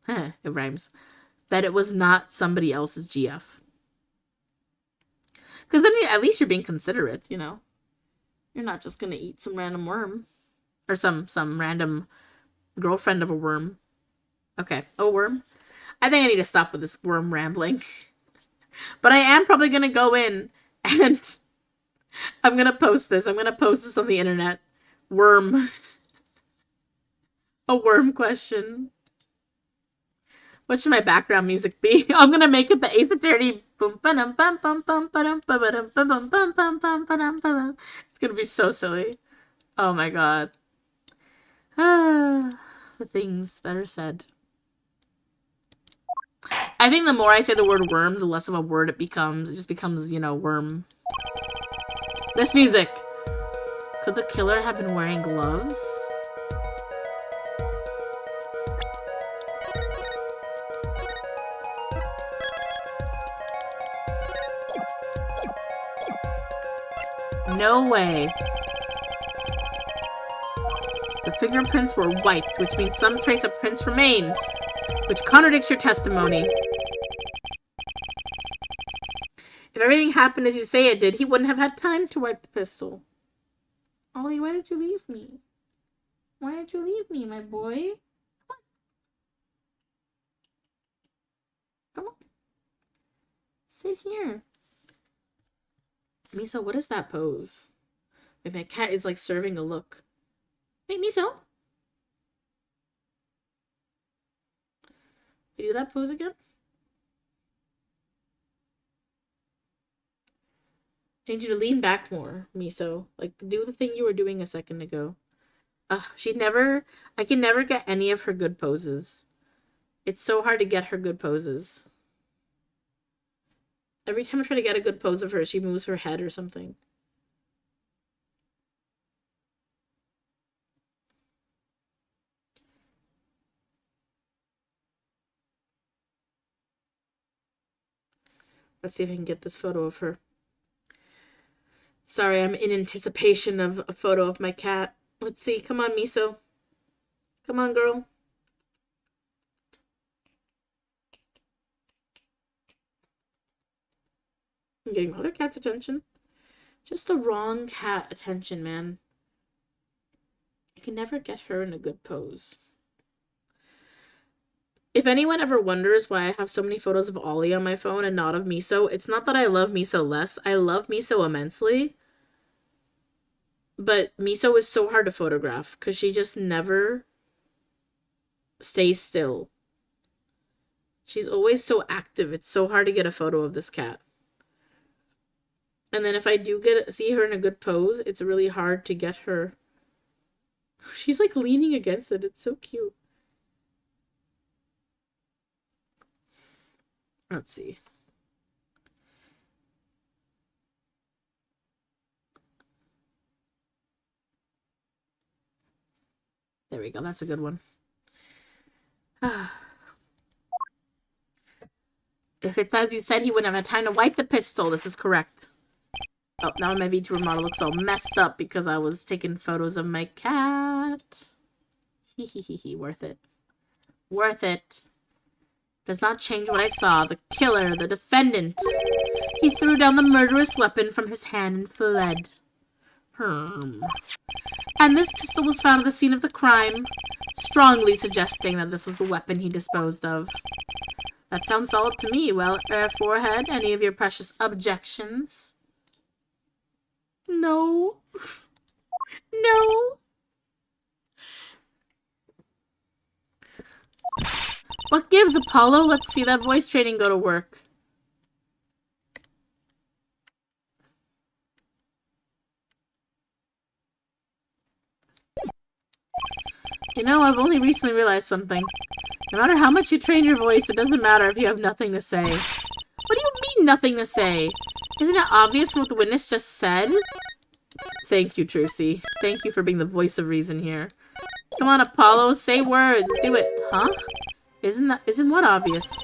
it rhymes, that it was not somebody else's GF? Because then at least you're being considerate, you know? You're not just going to eat some random worm. Or some random girlfriend of a worm. Okay, a worm. I think I need to stop with this worm rambling. But I am probably going to go in and I'm going to post this. I'm going to post this on the internet. Worm. A worm question. What should my background music be? I'm going to make it the Ace Attorney. It's going to be so silly. Oh my god. The things that are said. I think the more I say the word worm, the less of a word it becomes. It just becomes, you know, worm. This music. Could the killer have been wearing gloves? No way. The fingerprints were wiped, which means some trace of prints remained, which contradicts your testimony. If everything happened as you say it did, he wouldn't have had time to wipe the pistol. Ollie, why did you leave me? Why did you leave me, my boy? Come on. Sit here. Miso, what is that pose? Like my cat is like serving a look. Wait, Miso? Can you do that pose again? I need you to lean back more, Miso. Like, do the thing you were doing a second ago. I can never get any of her good poses. It's so hard to get her good poses. Every time I try to get a good pose of her, she moves her head or something. Let's see if I can get this photo of her. Sorry, I'm in anticipation of a photo of my cat. Let's see. Come on, Miso. Come on, girl. I'm getting my other cat's attention. Just the wrong cat attention, man. I can never get her in a good pose. If anyone ever wonders why I have so many photos of Ollie on my phone and not of Miso, it's not that I love Miso less. I love Miso immensely. But Miso is so hard to photograph because she just never stays still. She's always so active. It's so hard to get a photo of this cat. And then if I do see her in a good pose, it's really hard to get her. She's like leaning against it. It's so cute. Let's see. There we go. That's a good one. If it's as you said, he wouldn't have had time to wipe the pistol. This is correct. Oh, now my VTuber model looks all messed up because I was taking photos of my cat. Worth it. Worth it. Does not change what I saw. The killer, the defendant. He threw down the murderous weapon from his hand and fled. And this pistol was found at the scene of the crime, strongly suggesting that this was the weapon he disposed of. That sounds solid to me. Well, Forehead, any of your precious objections? No. No. What gives, Apollo? Let's see that voice training go to work. You know, I've only recently realized something. No matter how much you train your voice, it doesn't matter if you have nothing to say. What do you mean, nothing to say? Isn't it obvious from what the witness just said? Thank you, Trucy. Thank you for being the voice of reason here. Come on, Apollo, say words. Do it. Huh? Isn't what obvious?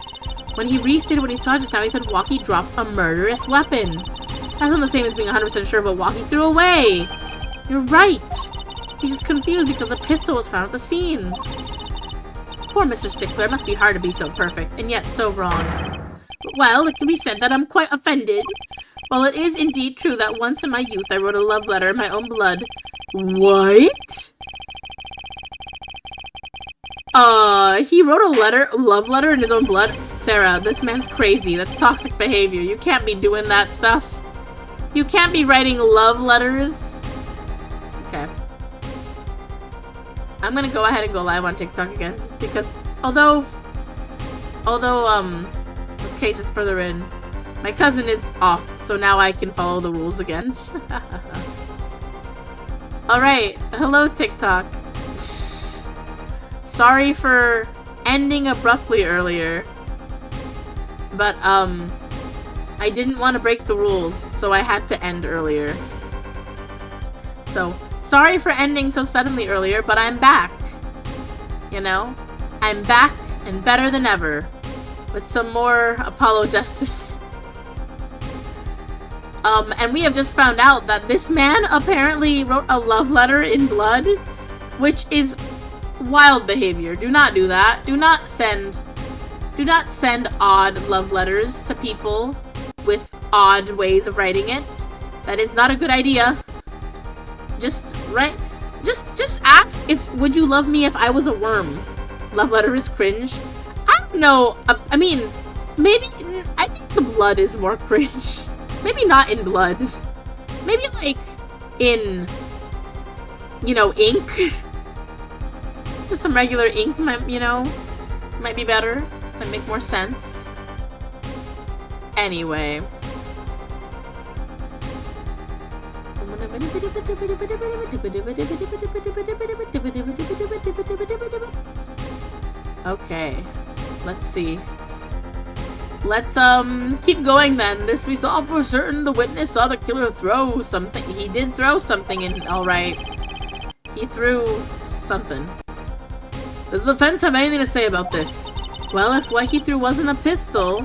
When he restated what he saw just now, he said Walkie dropped a murderous weapon. That's not the same as being 100% sure of what Walkie threw away. You're right. He's just confused because a pistol was found at the scene. Poor Mr. Stickler, it must be hard to be so perfect, and yet so wrong. Well, it can be said that I'm quite offended. While it is indeed true that once in my youth I wrote a love letter in my own blood. What? He wrote a love letter in his own blood? Sarah, this man's crazy. That's toxic behavior. You can't be doing that stuff. You can't be writing love letters. Okay. I'm gonna go ahead and go live on TikTok again, because although this case is further in, my cousin is off, so now I can follow the rules again. Alright, hello TikTok. Sorry for ending abruptly earlier, but I didn't want to break the rules, so I had to end earlier. So, sorry for ending so suddenly earlier, but I'm back. You know? I'm back and better than ever. With some more Apollo justice. And we have just found out that this man apparently wrote a love letter in blood, which is wild behavior. Do not do that. Do not send odd love letters to people with odd ways of writing it. That is not a good idea. Just ask if, would you love me if I was a worm? Love letter is cringe. I don't know. I mean, maybe, I think the blood is more cringe. Maybe not in blood. Maybe like in, you know, ink. Just some regular ink might, you know, might be better. Might make more sense. Anyway. Okay, let's see. Let's keep going then. This we saw for certain. The witness saw the killer throw something. He did throw something in. All right, he threw something. Does the defense have anything to say about this? Well, if what he threw wasn't a pistol,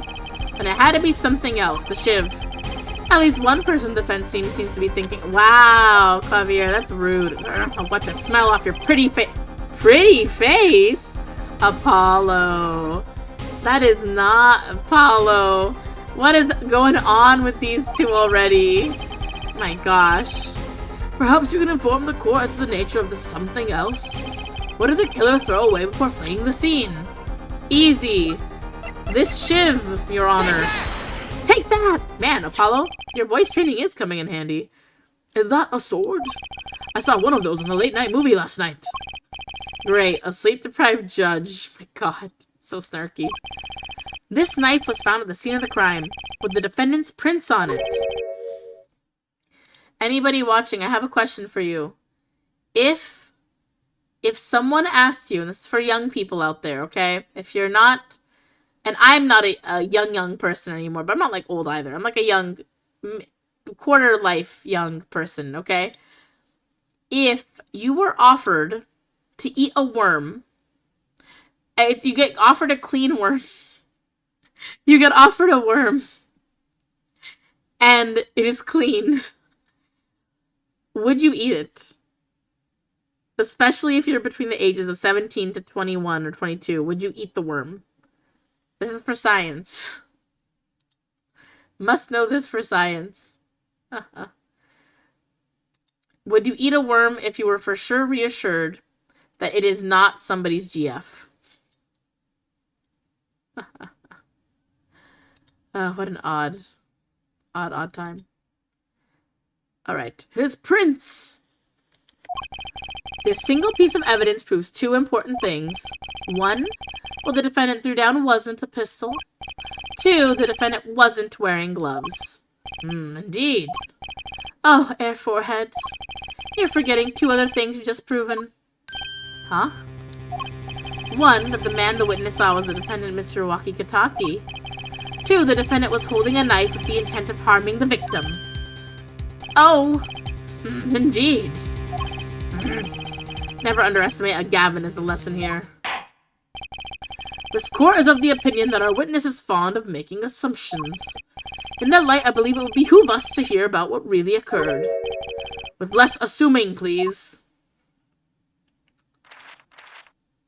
then it had to be something else. The shiv. At least one person in the defense seems to be thinking, wow, Clavier, that's rude. I don't know what that smell off your pretty face? Apollo. That is not Apollo. What is going on with these two already? My gosh. Perhaps you can inform the court as to the nature of the something else? What did the killer throw away before fleeing the scene? Easy. This shiv, Your Honor. Take that! Man, Apollo, your voice training is coming in handy. Is that a sword? I saw one of those in the late-night movie last night. Great, a sleep-deprived judge. My god, so snarky. This knife was found at the scene of the crime, with the defendant's prints on it. Anybody watching, I have a question for you. If someone asked you, and this is for young people out there, okay? If you're not... And I'm not a young person anymore, but I'm not, like, old either. I'm, like, a young, quarter-life young person, okay? If you were offered to eat a worm, if you get offered a clean worm, you get offered a worm, and it is clean, would you eat it? Especially if you're between the ages of 17 to 21 or 22, would you eat the worm? This is for science. Must know this for science. Would you eat a worm if you were for sure reassured that it is not somebody's GF? What an odd time. Alright. His prints! This single piece of evidence proves two important things. One, what the defendant threw down wasn't a pistol. Two, the defendant wasn't wearing gloves. Indeed. Oh, Air Forehead. You're forgetting two other things you've just proven. Huh? One, that the man the witness saw was the defendant, Mr. Wakikataki. Two, the defendant was holding a knife with the intent of harming the victim. Oh! Indeed. Never underestimate a Gavin is the lesson here. This court is of the opinion that our witness is fond of making assumptions. In that light, I believe it would behoove us to hear about what really occurred. With less assuming, please.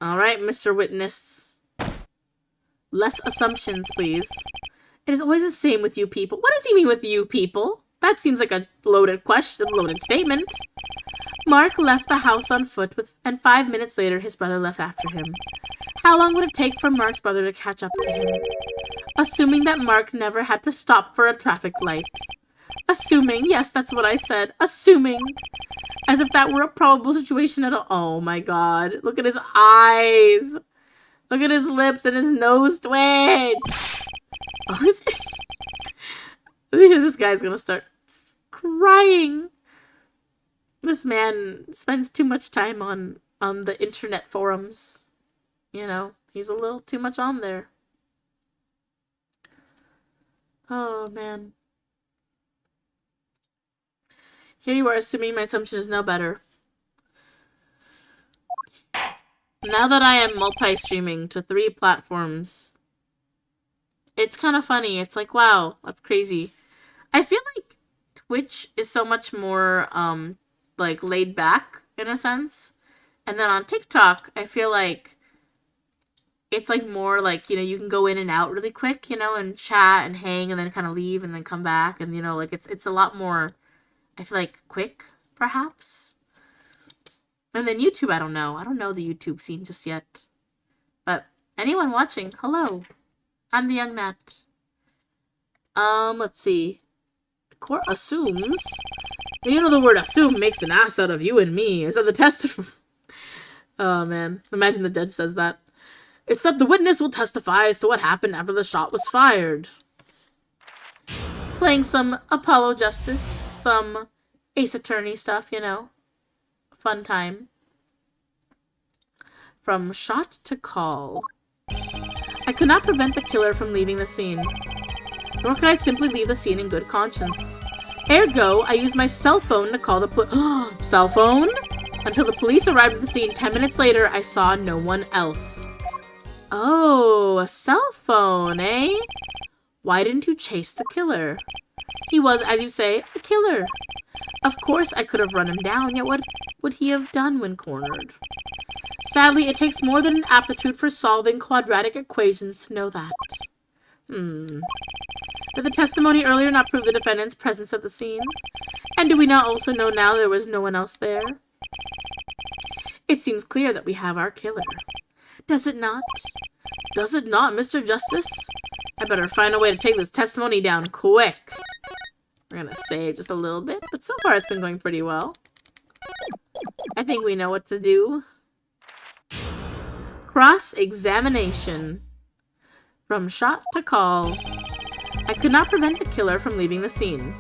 Alright, Mr. Witness. Less assumptions, please. It is always the same with you people. What does he mean with you people? That seems like a loaded question, loaded statement. Mark left the house on foot, and 5 minutes later, his brother left after him. How long would it take for Mark's brother to catch up to him? Assuming that Mark never had to stop for a traffic light. Assuming, yes, that's what I said. Assuming. As if that were a probable situation at all. Oh my god. Look at his eyes. Look at his lips and his nose twitch. Oh, this guy's gonna start crying. This man spends too much time on the internet forums. You know, he's a little too much on there. Oh, man. Here you are assuming my assumption is no better. Now that I am multi-streaming to 3 platforms, it's kind of funny. It's like, wow, that's crazy. I feel like Twitch is so much more, like, laid back, in a sense. And then on TikTok, I feel like it's, like, more, like, you know, you can go in and out really quick, you know, and chat and hang and then kind of leave and then come back. And, you know, like, it's a lot more, I feel like, quick, perhaps. And then YouTube, I don't know. I don't know the YouTube scene just yet. But anyone watching, hello. I'm the Young Nat. Let's see. The court assumes. You know the word assume makes an ass out of you and me. Is that the test? Oh, man. Imagine the judge says that. It's that the witness will testify as to what happened after the shot was fired. Playing some Apollo Justice, some Ace Attorney stuff, you know. Fun time. From shot to call. I could not prevent the killer from leaving the scene. Nor could I simply leave the scene in good conscience. Ergo, I used my cell phone to call the police. Cell phone? Until the police arrived at the scene 10 minutes later, I saw no one else. Oh, a cell phone, eh? Why didn't you chase the killer? He was, as you say, a killer. Of course I could have run him down, yet what would he have done when cornered? Sadly, it takes more than an aptitude for solving quadratic equations to know that. Did the testimony earlier not prove the defendant's presence at the scene? And do we not also know now there was no one else there? It seems clear that we have our killer. Does it not? Does it not, Mr. Justice? I better find a way to take this testimony down quick. We're gonna save just a little bit, but so far it's been going pretty well. I think we know what to do. Cross-examination. From shot to call. I could not prevent the killer from leaving the scene.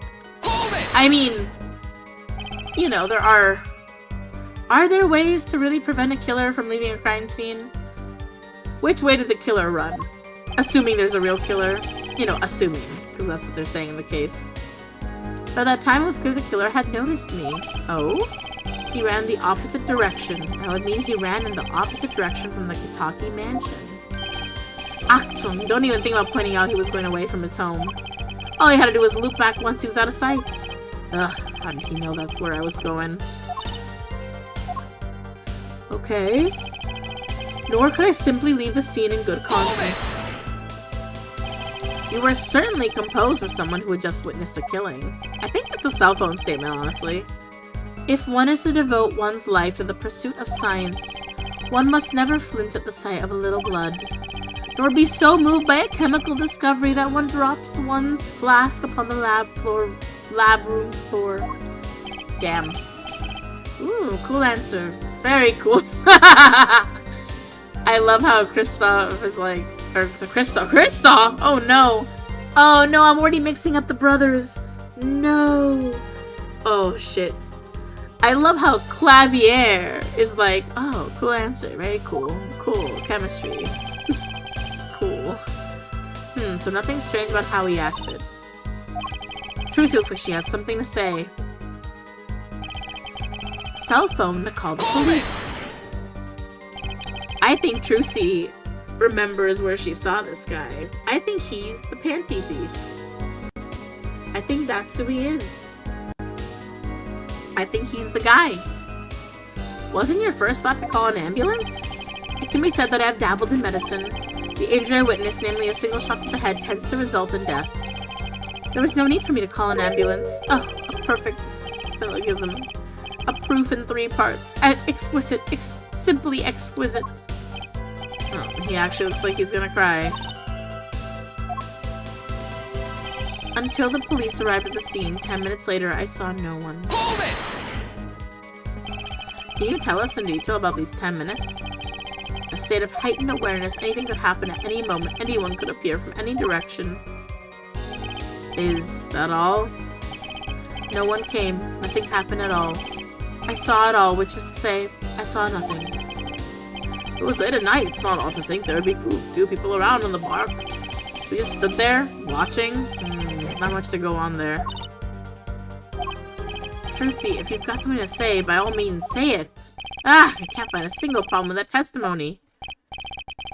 I mean, you know, there are there ways to really prevent a killer from leaving a crime scene? Which way did the killer run? Assuming there's a real killer. You know, assuming, because that's what they're saying in the case. By that time, it was clear the killer had noticed me. Oh? He ran the opposite direction. That would mean he ran in the opposite direction from the Kitaki mansion. Achtung! Don't even think about pointing out he was going away from his home. All he had to do was loop back once he was out of sight. Ugh, how did he know that's where I was going? Okay. Nor could I simply leave the scene in good conscience. You were certainly composed for someone who had just witnessed a killing. I think that's a cell phone statement, honestly. If one is to devote one's life to the pursuit of science, one must never flinch at the sight of a little blood, nor be so moved by a chemical discovery that one drops one's flask upon the lab room floor. Damn. Ooh, cool answer. Very cool. I love how Kristoff is like, or so Kristoff! Oh no! Oh no, I'm already mixing up the brothers. No. Oh shit. I love how Clavier is like, oh, cool answer. Very cool. Cool. Chemistry. Cool. So nothing strange about how he acted. Trucy looks like she has something to say. Cell phone to call the police. I think Trucy remembers where she saw this guy. I think he's the panty thief. I think that's who he is. I think he's the guy. Wasn't your first thought to call an ambulance? It can be said that I have dabbled in medicine. The injury I witnessed, namely a single shot to the head, tends to result in death. There was no need for me to call an ambulance. Oh, a perfect syllogism. A proof in 3 parts. Exquisite. Simply exquisite. Oh, he actually looks like he's gonna cry. Until the police arrived at the scene, 10 minutes later, I saw no one. Hold it! Can you tell us in detail about these 10 minutes? A state of heightened awareness, anything could happen at any moment, anyone could appear from any direction. Is that all? No one came, nothing happened at all. I saw it all, which is to say, I saw nothing. It was late at night, it's not odd to think there would be few people around in the park. We just stood there, watching. Not much to go on there. Trucy, if you've got something to say, by all means, say it. Ah, I can't find a single problem with that testimony.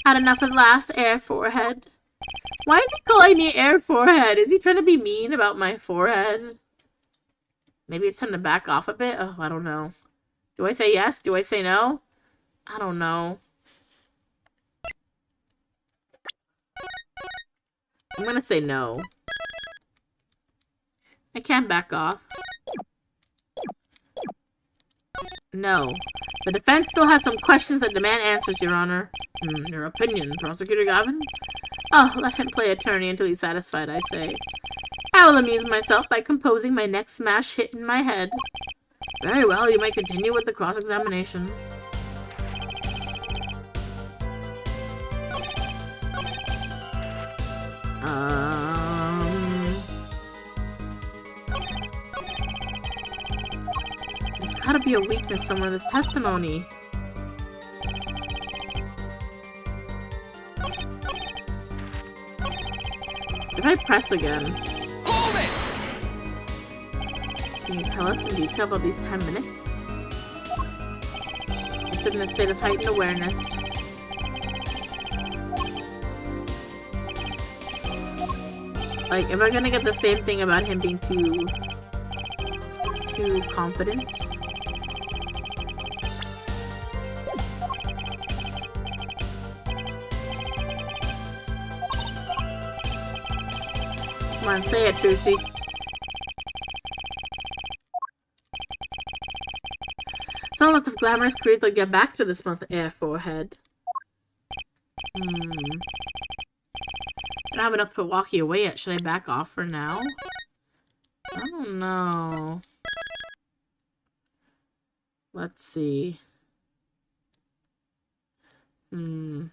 Had enough at last, Air Forehead. Why is he calling me Air Forehead? Is he trying to be mean about my forehead? Maybe it's time to back off a bit? Oh, I don't know. Do I say yes? Do I say no? I don't know. I'm gonna say no. I can't back off. No. The defense still has some questions that demand answers, Your Honor. Your opinion, Prosecutor Gavin? Oh, let him play attorney until he's satisfied, I say. I will amuse myself by composing my next smash hit in my head. Very well, you may continue with the cross-examination. There's gotta be a weakness somewhere in this testimony. If I press again... Can you tell us in detail about these 10 minutes? I stood in a state of heightened awareness. Like, am I gonna get the same thing about him being too confident? Come on, say it, Trucy. Someone must have glamorous careers to get back to this month, Air Forehead. I don't have enough to walk you away yet. Should I back off for now? I don't know. Let's see. On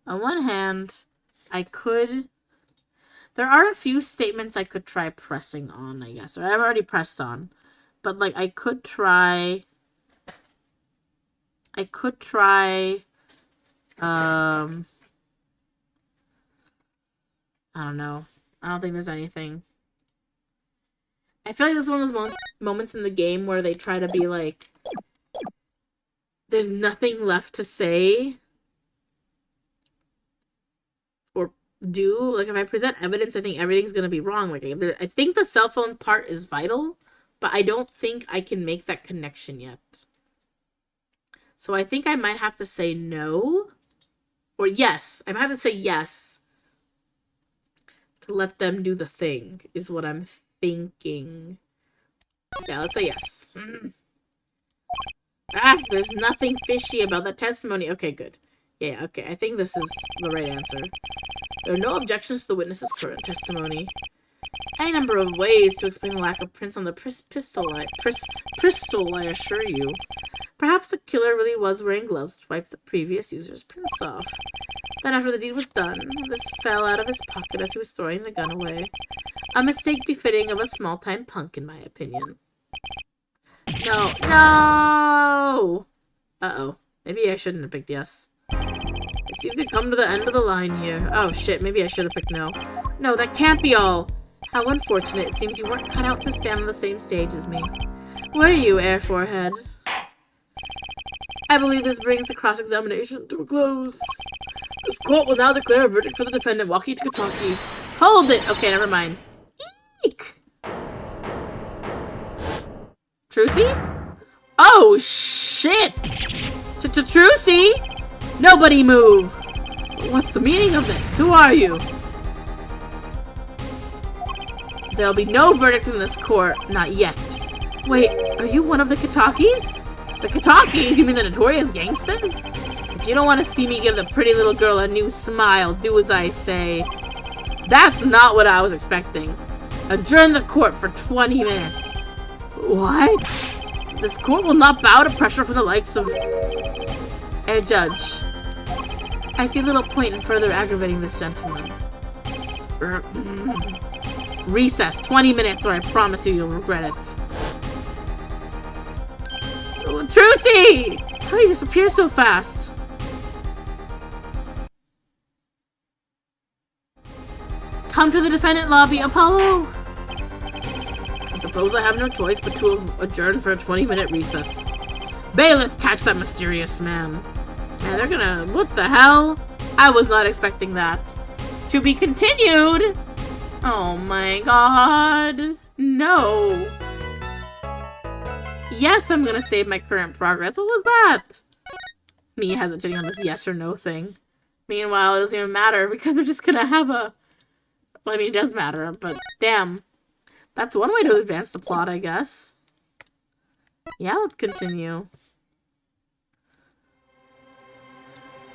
one hand, I could... There are a few statements I could try pressing on, I guess. Or I've already pressed on. But, like, I could try... I don't know. I don't think there's anything. I feel like this is one of those moments in the game where they try to be like, there's nothing left to say or do. Like, if I present evidence, I think everything's going to be wrong. Like, I think the cell phone part is vital, but I don't think I can make that connection yet. So I think I might have to say no. Or yes. I'm having to say yes. To let them do the thing is what I'm thinking. Yeah, let's say yes. There's nothing fishy about that testimony. Okay, good. Yeah, okay. I think this is the right answer. There are no objections to the witness's current testimony. Any number of ways to explain the lack of prints on the pistol, I assure you. Perhaps the killer really was wearing gloves to wipe the previous user's prints off. Then after the deed was done, this fell out of his pocket as he was throwing the gun away. A mistake befitting of a small-time punk, in my opinion. No. No! Uh-oh. Maybe I shouldn't have picked yes. It seems to come to the end of the line here. Oh, shit. Maybe I should have picked no. No, that can't be all. How unfortunate. It seems you weren't cut out to stand on the same stage as me. Were you, Air Forehead? I believe this brings the cross-examination to a close. This court will now declare a verdict for the defendant, Walkie Talkie. Hold it! Okay, never mind. Eek! Trucy? Oh, shit! Trucy? Nobody move! What's the meaning of this? Who are you? There'll be no verdict in this court. Not yet. Wait, are you one of the Kitakis? The Kitakis? You mean the notorious gangsters? If you don't want to see me give the pretty little girl a new smile, do as I say. That's not what I was expecting. Adjourn the court for 20 minutes. What? This court will not bow to pressure from the likes of... a judge. I see little point in further aggravating this gentleman. Recess, 20 minutes, or I promise you'll regret it. Oh, Trucy! How do you disappear so fast? Come to the defendant lobby, Apollo! I suppose I have no choice but to adjourn for a 20-minute recess. Bailiff, catch that mysterious man. Man, they're gonna... What the hell? I was not expecting that. To be continued! Oh my god. No. Yes, I'm gonna save my current progress. What was that? Me hesitating on this yes or no thing. Meanwhile, it doesn't even matter because we're just gonna have a... Well, I mean, it does matter, but damn. That's one way to advance the plot, I guess. Yeah, let's continue.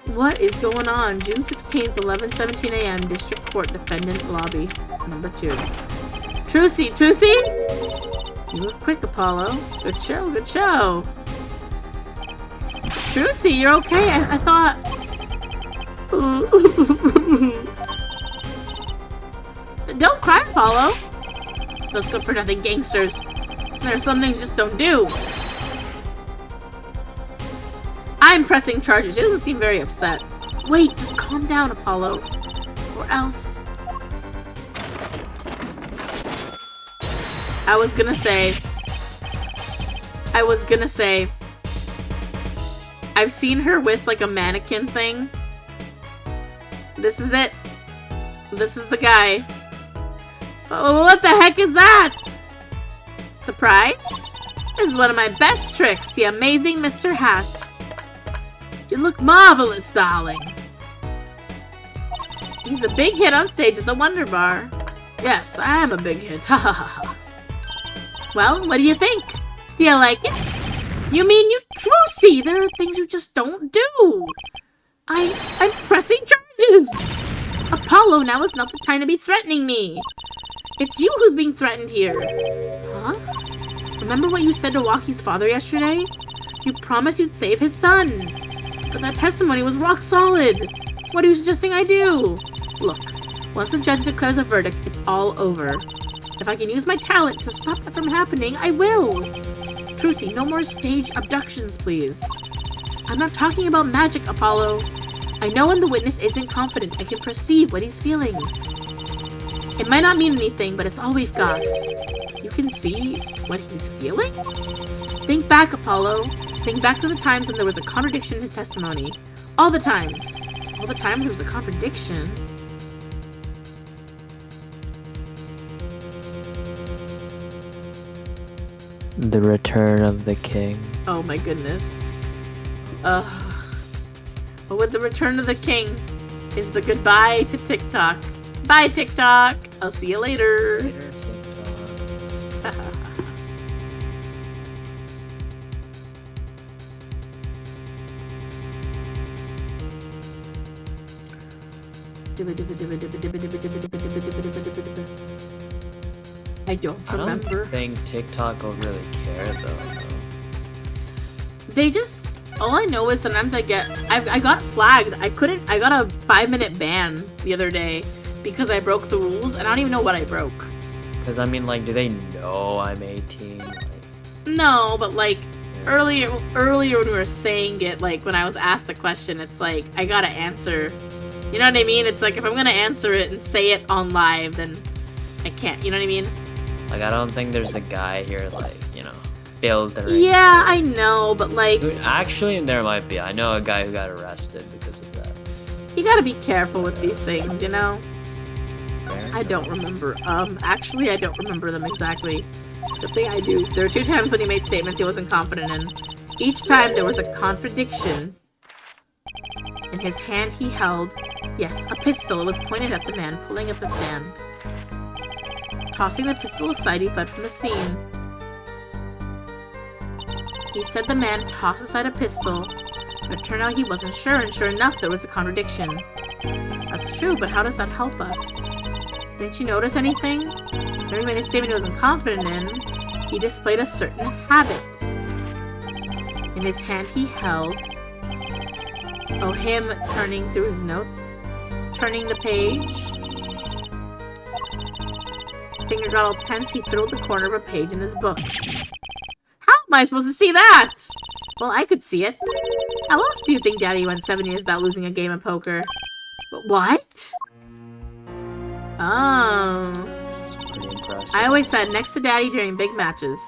What is going on? June 16th, 11:17 a.m. District Court Defendant Lobby. Number 2. Trucy! Trucy? You move quick, Apollo. Good show, good show. Trucy, you're okay? I thought... Don't cry, Apollo. Those good-for-nothing gangsters. There's some things just don't do. I'm pressing charges. She doesn't seem very upset. Wait, just calm down, Apollo. Or else... I was gonna say... I've seen her with, like, a mannequin thing. This is it. This is the guy. Oh, what the heck is that? Surprised? This is one of my best tricks, the amazing Mr. Hat. You look marvelous, darling. He's a big hit on stage at the Wonder Bar. Yes, I am a big hit. Ha ha ha. Well, what do you think? Do you like it? You mean you Trucy? There are things you just don't do. I'm pressing charges. Apollo, now is not the time to be threatening me. It's you who's being threatened here. Huh? Remember what you said to Walkie's father yesterday? You promised you'd save his son. But that testimony was rock solid. What are you suggesting I do? Look, once the judge declares a verdict, it's all over. If I can use my talent to stop that from happening, I will. Trucy, no more stage abductions, please. I'm not talking about magic, Apollo. I know when the witness isn't confident, I can perceive what he's feeling. It might not mean anything, but it's all we've got. You can see what he's feeling? Think back, Apollo. Think back to the times when there was a contradiction in his testimony. All the times. All the times there was a contradiction. The Return of the King. Oh my goodness. But with the return of the king is the goodbye to TikTok. Bye, TikTok. I'll see you later. Later, TikTok. I don't I don't remember. think TikTok will really care though. They just, all I know is sometimes I got flagged. I got a 5-minute ban the other day because I broke the rules, and I don't even know what I broke. Because I mean, like, do they know I'm 18? Like, No, but like earlier when we were saying it, like when I was asked the question, it's like I gotta answer. You know what I mean? It's like if I'm gonna answer it and say it on live, then I can't. You know what I mean? like, I don't think there's a guy here, like, you know, filtering. Yeah, I know, but like Actually, there might be. I know a guy who got arrested because of that. you gotta be careful with these things, you know? Fair I don't remember. Actually, I don't remember them exactly. The thing I do. There were 2 times when he made statements he wasn't confident in. Each time there was a contradiction. In his hand he held, yes, a pistol. It was pointed at the man pulling at the stand. Tossing the pistol aside, he fled from the scene. He said the man tossed aside a pistol, but it turned out he wasn't sure, and sure enough, there was a contradiction. That's true, but how does that help us? Didn't you notice anything? When he made a statement he wasn't confident in, he displayed a certain habit. In his hand he held... Oh, him turning through his notes. Turning the page. Finger got all tense, he fiddled the corner of a page in his book. How am I supposed to see that? Well, I could see it. How else do you think Daddy went 7 years without losing a game of poker? What? Oh. It's pretty impressive. I always sat next to Daddy during big matches.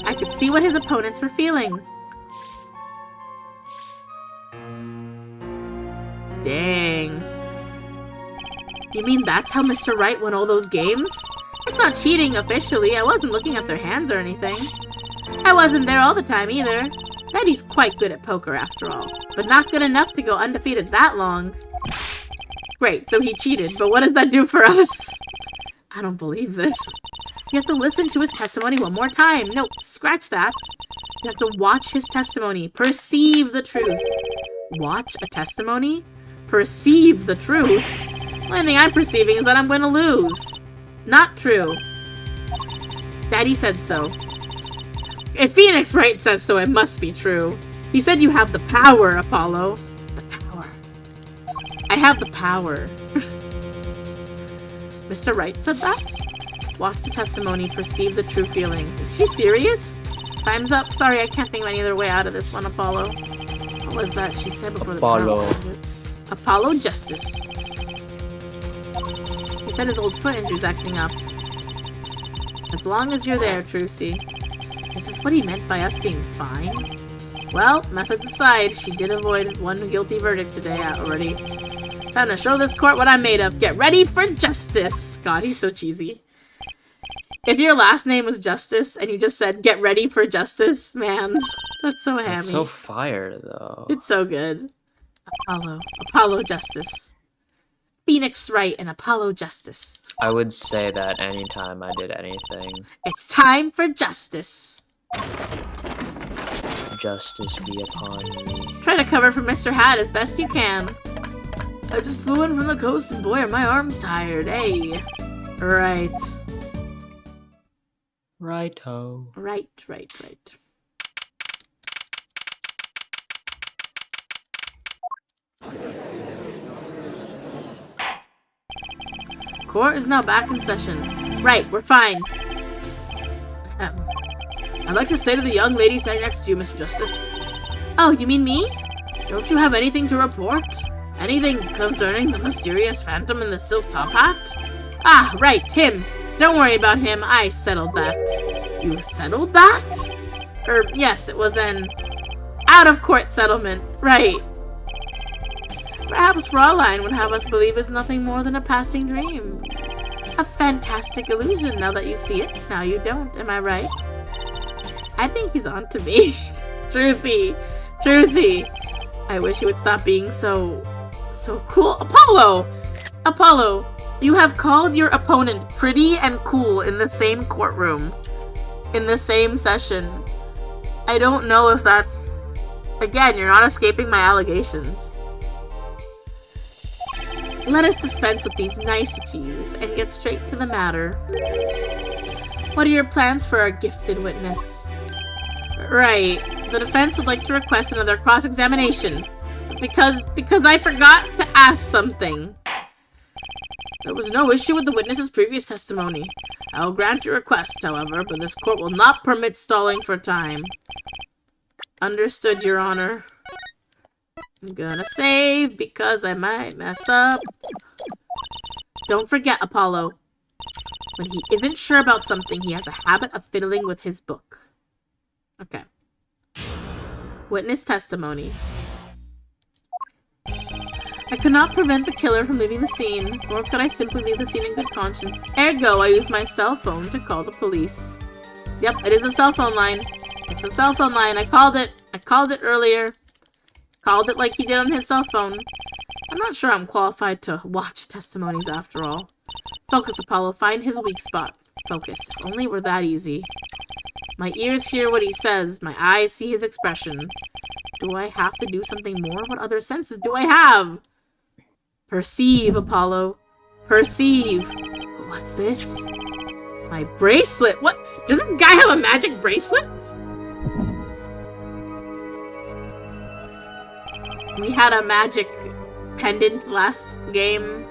I could see what his opponents were feeling. Dang. You mean that's how Mr. Right won all those games? It's not cheating officially. I wasn't looking at their hands or anything. I wasn't there all the time either. Daddy's quite good at poker after all, but not good enough to go undefeated that long. Great, so he cheated, but what does that do for us? I don't believe this. You have to listen to his testimony one more time. No, scratch that. You have to watch his testimony. Perceive the truth. Watch a testimony? Perceive the truth? The only thing I'm perceiving is that I'm going to lose. Not true. Daddy said so. If Phoenix Wright says so, it must be true. He said you have the power, Apollo. The power. I have the power. Mr. Wright said that? Watch the testimony, perceive the true feelings. Is she serious? Time's up. Sorry, I can't think of any other way out of this one, Apollo. What was that she said before the trial started? Apollo Justice. He said his old foot injury's acting up. As long as you're there, Trucy. Is this what he meant by us being fine? Well, methods aside, she did avoid one guilty verdict today already. Time to show this court what I'm made of. Get ready for justice! God, he's so cheesy. If your last name was Justice and you just said, get ready for justice, man, that's so hammy. It's so fire, though. It's so good. Apollo Justice. Phoenix Wright and Apollo Justice. I would say that anytime I did anything. It's time for justice. Justice be upon you. Try to cover for Mr. Hat as best you can. I just flew in from the coast and boy are my arms tired, hey. Right. Righto. Right. Court is now back in session. Right, we're fine. I'd like to say to the young lady standing next to you, Mr. Justice. Oh, you mean me? Don't you have anything to report? Anything concerning the mysterious phantom in the silk top hat? Ah, right, him. Don't worry about him, I settled that. You settled that? Yes, it was an out-of-court settlement, right. Perhaps Fraulein would have us believe it's nothing more than a passing dream. A fantastic illusion now that you see it, now you don't, am I right? I think he's on to me. Trucy! Trucy! I wish you would stop being so cool. Apollo! Apollo, you have called your opponent pretty and cool in the same courtroom. In the same session. I don't know if that's... Again, you're not escaping my allegations. Let us dispense with these niceties and get straight to the matter. What are your plans for our gifted witness? Right. The defense would like to request another cross-examination. Because I forgot to ask something. There was no issue with the witness's previous testimony. I will grant your request, however, but this court will not permit stalling for time. Understood, Your Honor. I'm gonna save because I might mess up. Don't forget, Apollo. When he isn't sure about something, he has a habit of fiddling with his book. Okay. Witness testimony. I could not prevent the killer from leaving the scene, nor could I simply leave the scene in good conscience. Ergo, I used my cell phone to call the police. Yep, it is the cell phone line. It's the cell phone line. I called it. I called it earlier. Called it like he did on his cell phone. I'm not sure I'm qualified to watch testimonies after all. Focus, Apollo. Find his weak spot. Focus. If only it were that easy. My ears hear what he says. My eyes see his expression. Do I have to do something more? What other senses do I have? Perceive, Apollo. Perceive. What's this? My bracelet. What? Doesn't guy have a magic bracelet? We had a magic pendant last game.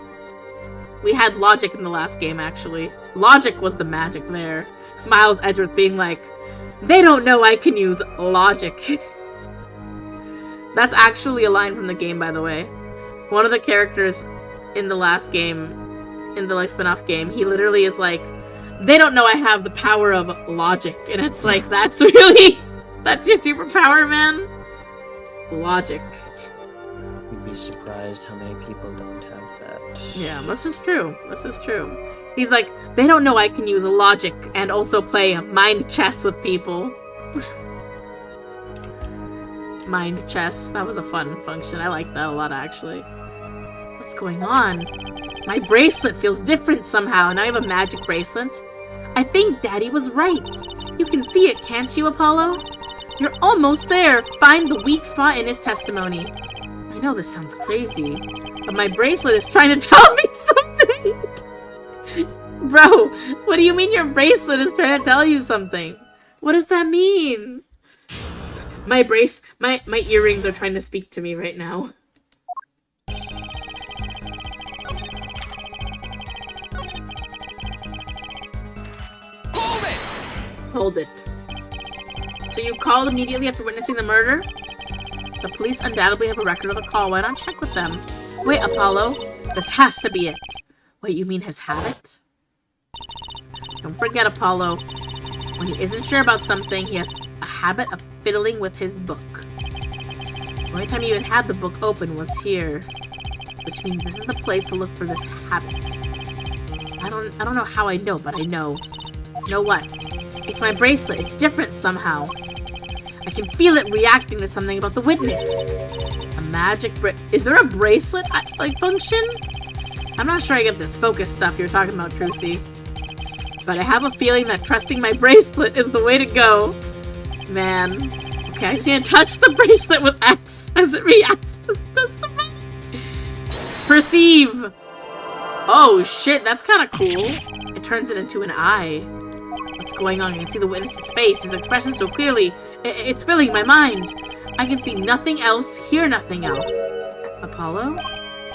We had logic in the last game, actually. Logic was the magic there. Miles Edgeworth being like, they don't know I can use logic. That's actually a line from the game, by the way. One of the characters in the last game, in the like spin-off game, he literally is like, they don't know I have the power of logic. And it's like, that's really, that's your superpower, man? Logic. You'd be surprised how many people don't have that. Yeah, this is true. This is true. He's like, they don't know I can use logic and also play mind chess with people. Mind chess. That was a fun function. I like that a lot, actually. What's going on? My bracelet feels different somehow, and I have a magic bracelet. I think Daddy was right. You can see it, can't you, Apollo? You're almost there. Find the weak spot in his testimony. I know this sounds crazy, but my bracelet is trying to tell me something. Bro, what do you mean your bracelet is trying to tell you something? What does that mean? My earrings are trying to speak to me right now. Hold it! Hold it. So you called immediately after witnessing the murder? The police undoubtedly have a record of the call. Why not check with them? Wait, Apollo. This has to be it. Wait, you mean his habit? Don't forget, Apollo. When he isn't sure about something, he has a habit of fiddling with his book. The only time you even had the book open was here. Which means this is the place to look for this habit. I don't know how I know, but I know. Know what? It's my bracelet. It's different somehow. I can feel it reacting to something about the witness. A magic is there a bracelet like function? I'm not sure I get this focus stuff you're talking about, Trucy. But I have a feeling that trusting my bracelet is the way to go. Man. Okay, I just need to touch the bracelet with X as it reacts to testify. Perceive! Oh shit, that's kind of cool. It turns it into an eye. What's going on? I can see the witness's face, his expression so clearly. It's filling my mind. I can see nothing else, hear nothing else. Apollo?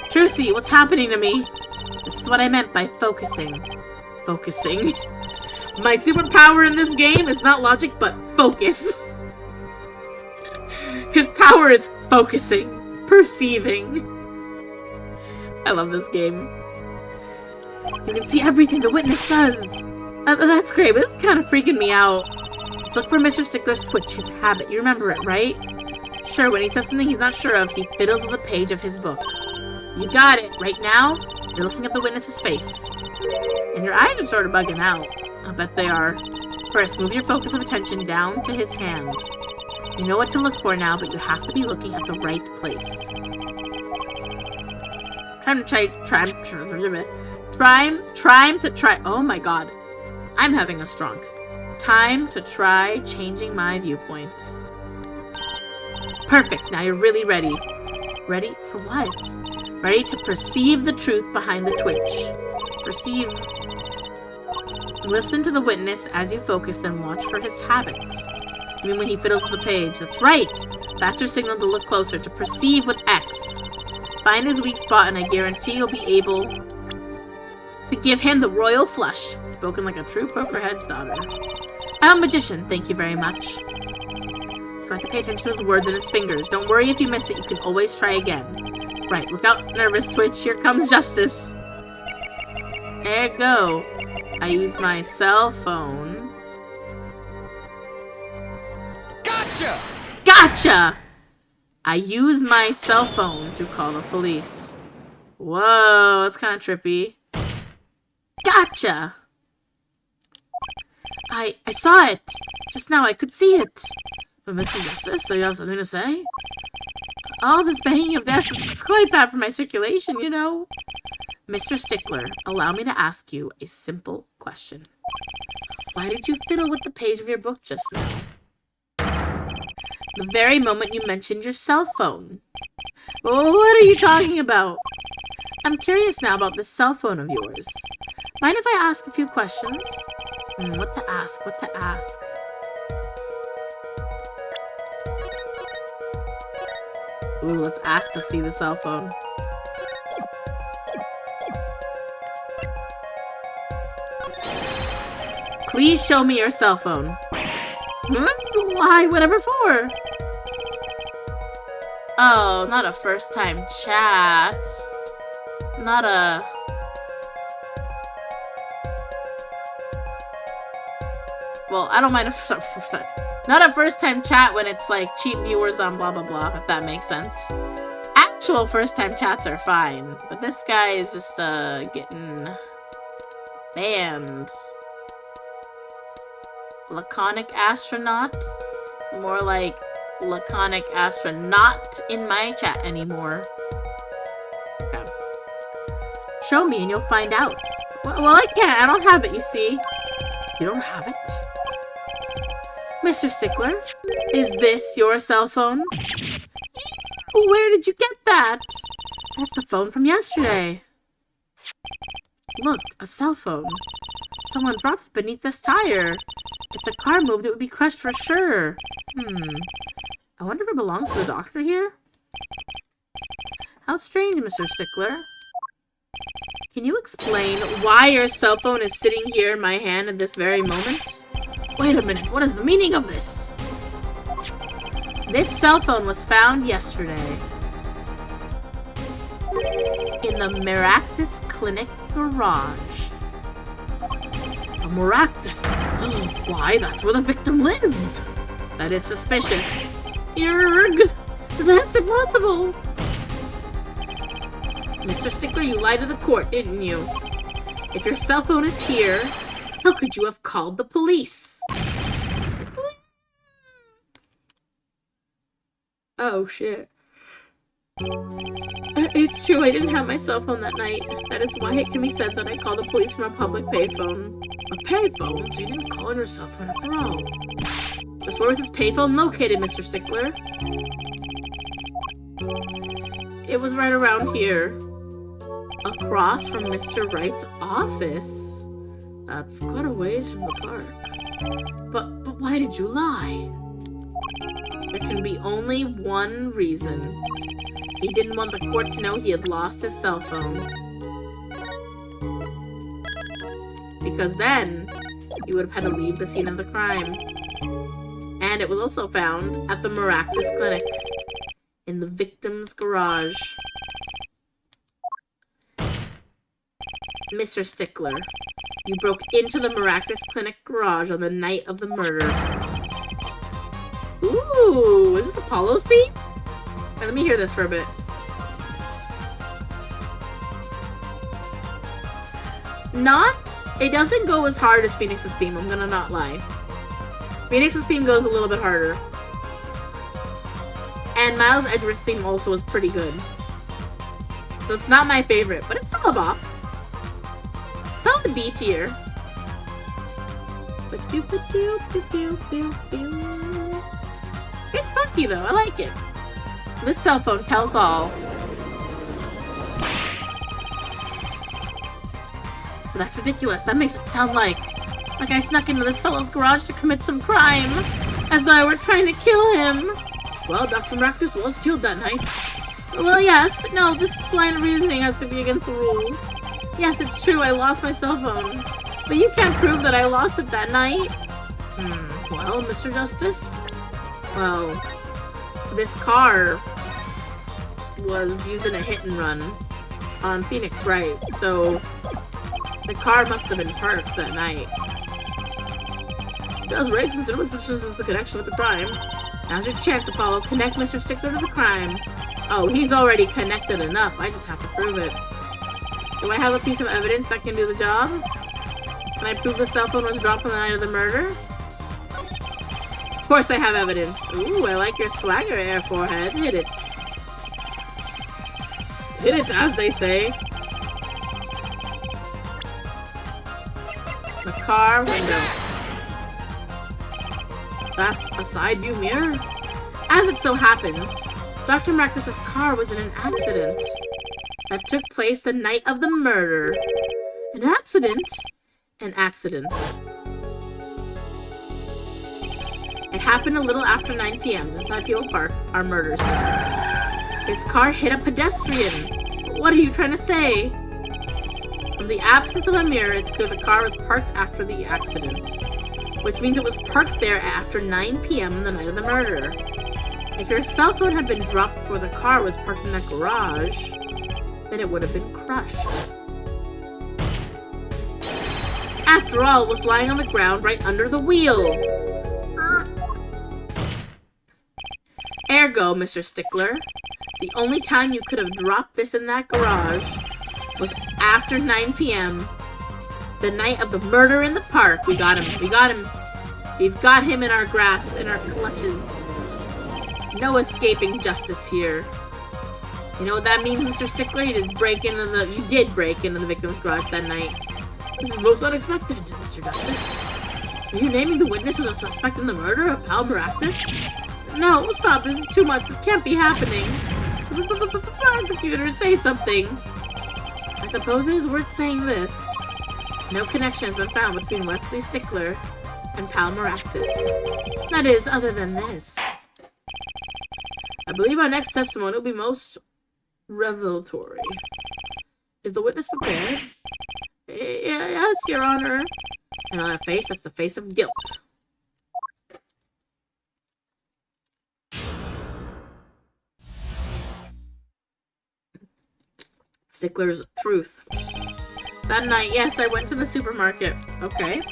Trucy, what's happening to me? This is what I meant by focusing. Focusing. My superpower in this game is not logic, but focus. His power is focusing. Perceiving. I love this game. You can see everything the witness does. That's great, but it's kind of freaking me out. Let's look for Mr. Stickler's twitch, his habit. You remember it, right? Sure, when he says something he's not sure of, he fiddles with a page of his book. You got it. Right now, you're looking at the witness's face. And your eyes are sort of bugging out. I bet they are. First, move your focus of attention down to his hand. You know what to look for now, but you have to be looking at the right place. Oh my god. I'm having a stroke. Time to try changing my viewpoint. Perfect, now you're really ready. Ready for what? Ready to perceive the truth behind the twitch. Perceive. Listen to the witness as you focus, then watch for his habit. I mean when he fiddles with the page. That's right! That's your signal to look closer, to perceive with X. Find his weak spot and I guarantee you'll be able to give him the royal flush. Spoken like a true pokerhead's daughter. I'm a magician, thank you very much. So I have to pay attention to his words and his fingers. Don't worry if you miss it, you can always try again. Right, look out, nervous twitch, here comes justice. There you go. I use my cell phone. Gotcha! Gotcha! I use my cell phone to call the police. Whoa, that's kind of trippy. Gotcha! I saw it! Just now I could see it. But Mr. Justice, so you have something to say? All this banging of desks is quite bad for my circulation, you know. Mr. Stickler, allow me to ask you a simple question. Why did you fiddle with the page of your book just now? The very moment you mentioned your cell phone. Well, what are you talking about? I'm curious now about this cell phone of yours. Mind if I ask a few questions? What to ask? What to ask? Ooh, let's ask to see the cell phone. Please show me your cell phone. Why? Whatever for? Oh, not a first time chat. Not a... Well, I don't mind if... Not a first time chat when it's like cheap viewers on blah blah blah, if that makes sense. Actual first time chats are fine, but this guy is just getting banned. Laconic astronaut? More like laconic astronaut in my chat anymore. Okay. Show me and you'll find out. Well, I can't. I don't have it, you see. You don't have it? Mr. Stickler, is this your cell phone? Where did you get that? That's the phone from yesterday. Look, a cell phone. Someone dropped it beneath this tire. If the car moved, it would be crushed for sure. I wonder if it belongs to the doctor here? How strange, Mr. Stickler. Can you explain why your cell phone is sitting here in my hand at this very moment? Wait a minute, what is the meaning of this? This cell phone was found yesterday in the Maractus Clinic garage. A Maractus? Why, that's where the victim lived. That is suspicious. Yerg! That's impossible! Mr. Stickler, you lied to the court, didn't you? If your cell phone is here, how could you have called the police? Oh, shit. It's true, I didn't have my cell phone that night. That is why it can be said that I called the police from a public payphone. A payphone? So you didn't call on your cell phone after all. Just where was this payphone located, Mr. Stickler? It was right around here. Across from Mr. Wright's office. That's quite a ways from the park. But why did you lie? There can be only one reason. He didn't want the court to know he had lost his cell phone. Because then, he would have had to leave the scene of the crime. And it was also found at the Maractus Clinic, in the victim's garage. Mr. Stickler, you broke into the Maractus Clinic garage on the night of the murder. Ooh, is this Apollo's theme? Right, let me hear this for a bit. It doesn't go as hard as Phoenix's theme, I'm gonna not lie. Phoenix's theme goes a little bit harder. And Miles Edgeworth's theme also was pretty good. So it's not my favorite, but it's still a bop. Solid B tier. It's funky though, I like it. This cell phone tells all. But that's ridiculous. That makes it sound like I snuck into this fellow's garage to commit some crime, as though I were trying to kill him. Well, Dr. Marcus was killed that night. Well, yes, but no, this line of reasoning has to be against the rules. Yes, it's true, I lost my cell phone. But you can't prove that I lost it that night. Well, Mr. Justice? Well, this car was using a hit and run on Phoenix Wright, so the car must have been parked that night. It does raise considerable suspicions as the connection with the crime. Now's your chance, Apollo. Connect Mr. Stickler to the crime. Oh, he's already connected enough. I just have to prove it. Do I have a piece of evidence that can do the job? Can I prove the cell phone was dropped on the night of the murder? Of course I have evidence. Ooh, I like your swagger, Air Forehead. Hit it. Hit it, as they say. The car window. That's a side view mirror? As it so happens, Dr. Marcus's car was in an accident that took place the night of the murder. An accident? An accident. It happened a little after 9 p.m. just inside People Park, our murder scene. His car hit a pedestrian. What are you trying to say? From the absence of a mirror, it's clear the car was parked after the accident, which means it was parked there after 9 p.m. on the night of the murder. If your cell phone had been dropped before the car was parked in that garage, then it would have been crushed. After all, it was lying on the ground right under the wheel. Ergo, Mr. Stickler, the only time you could have dropped this in that garage was after 9 p.m. the night of the murder in the park. We got him. We got him. We've got him in our grasp, in our clutches. No escaping justice here. You know what that means, Mr. Stickler? You did break into the victim's garage that night. This is most unexpected, Mr. Justice. Are you naming the witness as a suspect in the murder of Pal Maractus? No, stop. This is too much. This can't be happening. Prosecutor, say something. I suppose it is worth saying this. No connection has been found between Wesley Stickler and Pal Maractus. That is, other than this. I believe our next testimony will be most revelatory. Is the witness prepared? Yes, Your Honor. And on a face, that's the face of guilt. Stickler's truth. That night, yes, I went to the supermarket. Okay.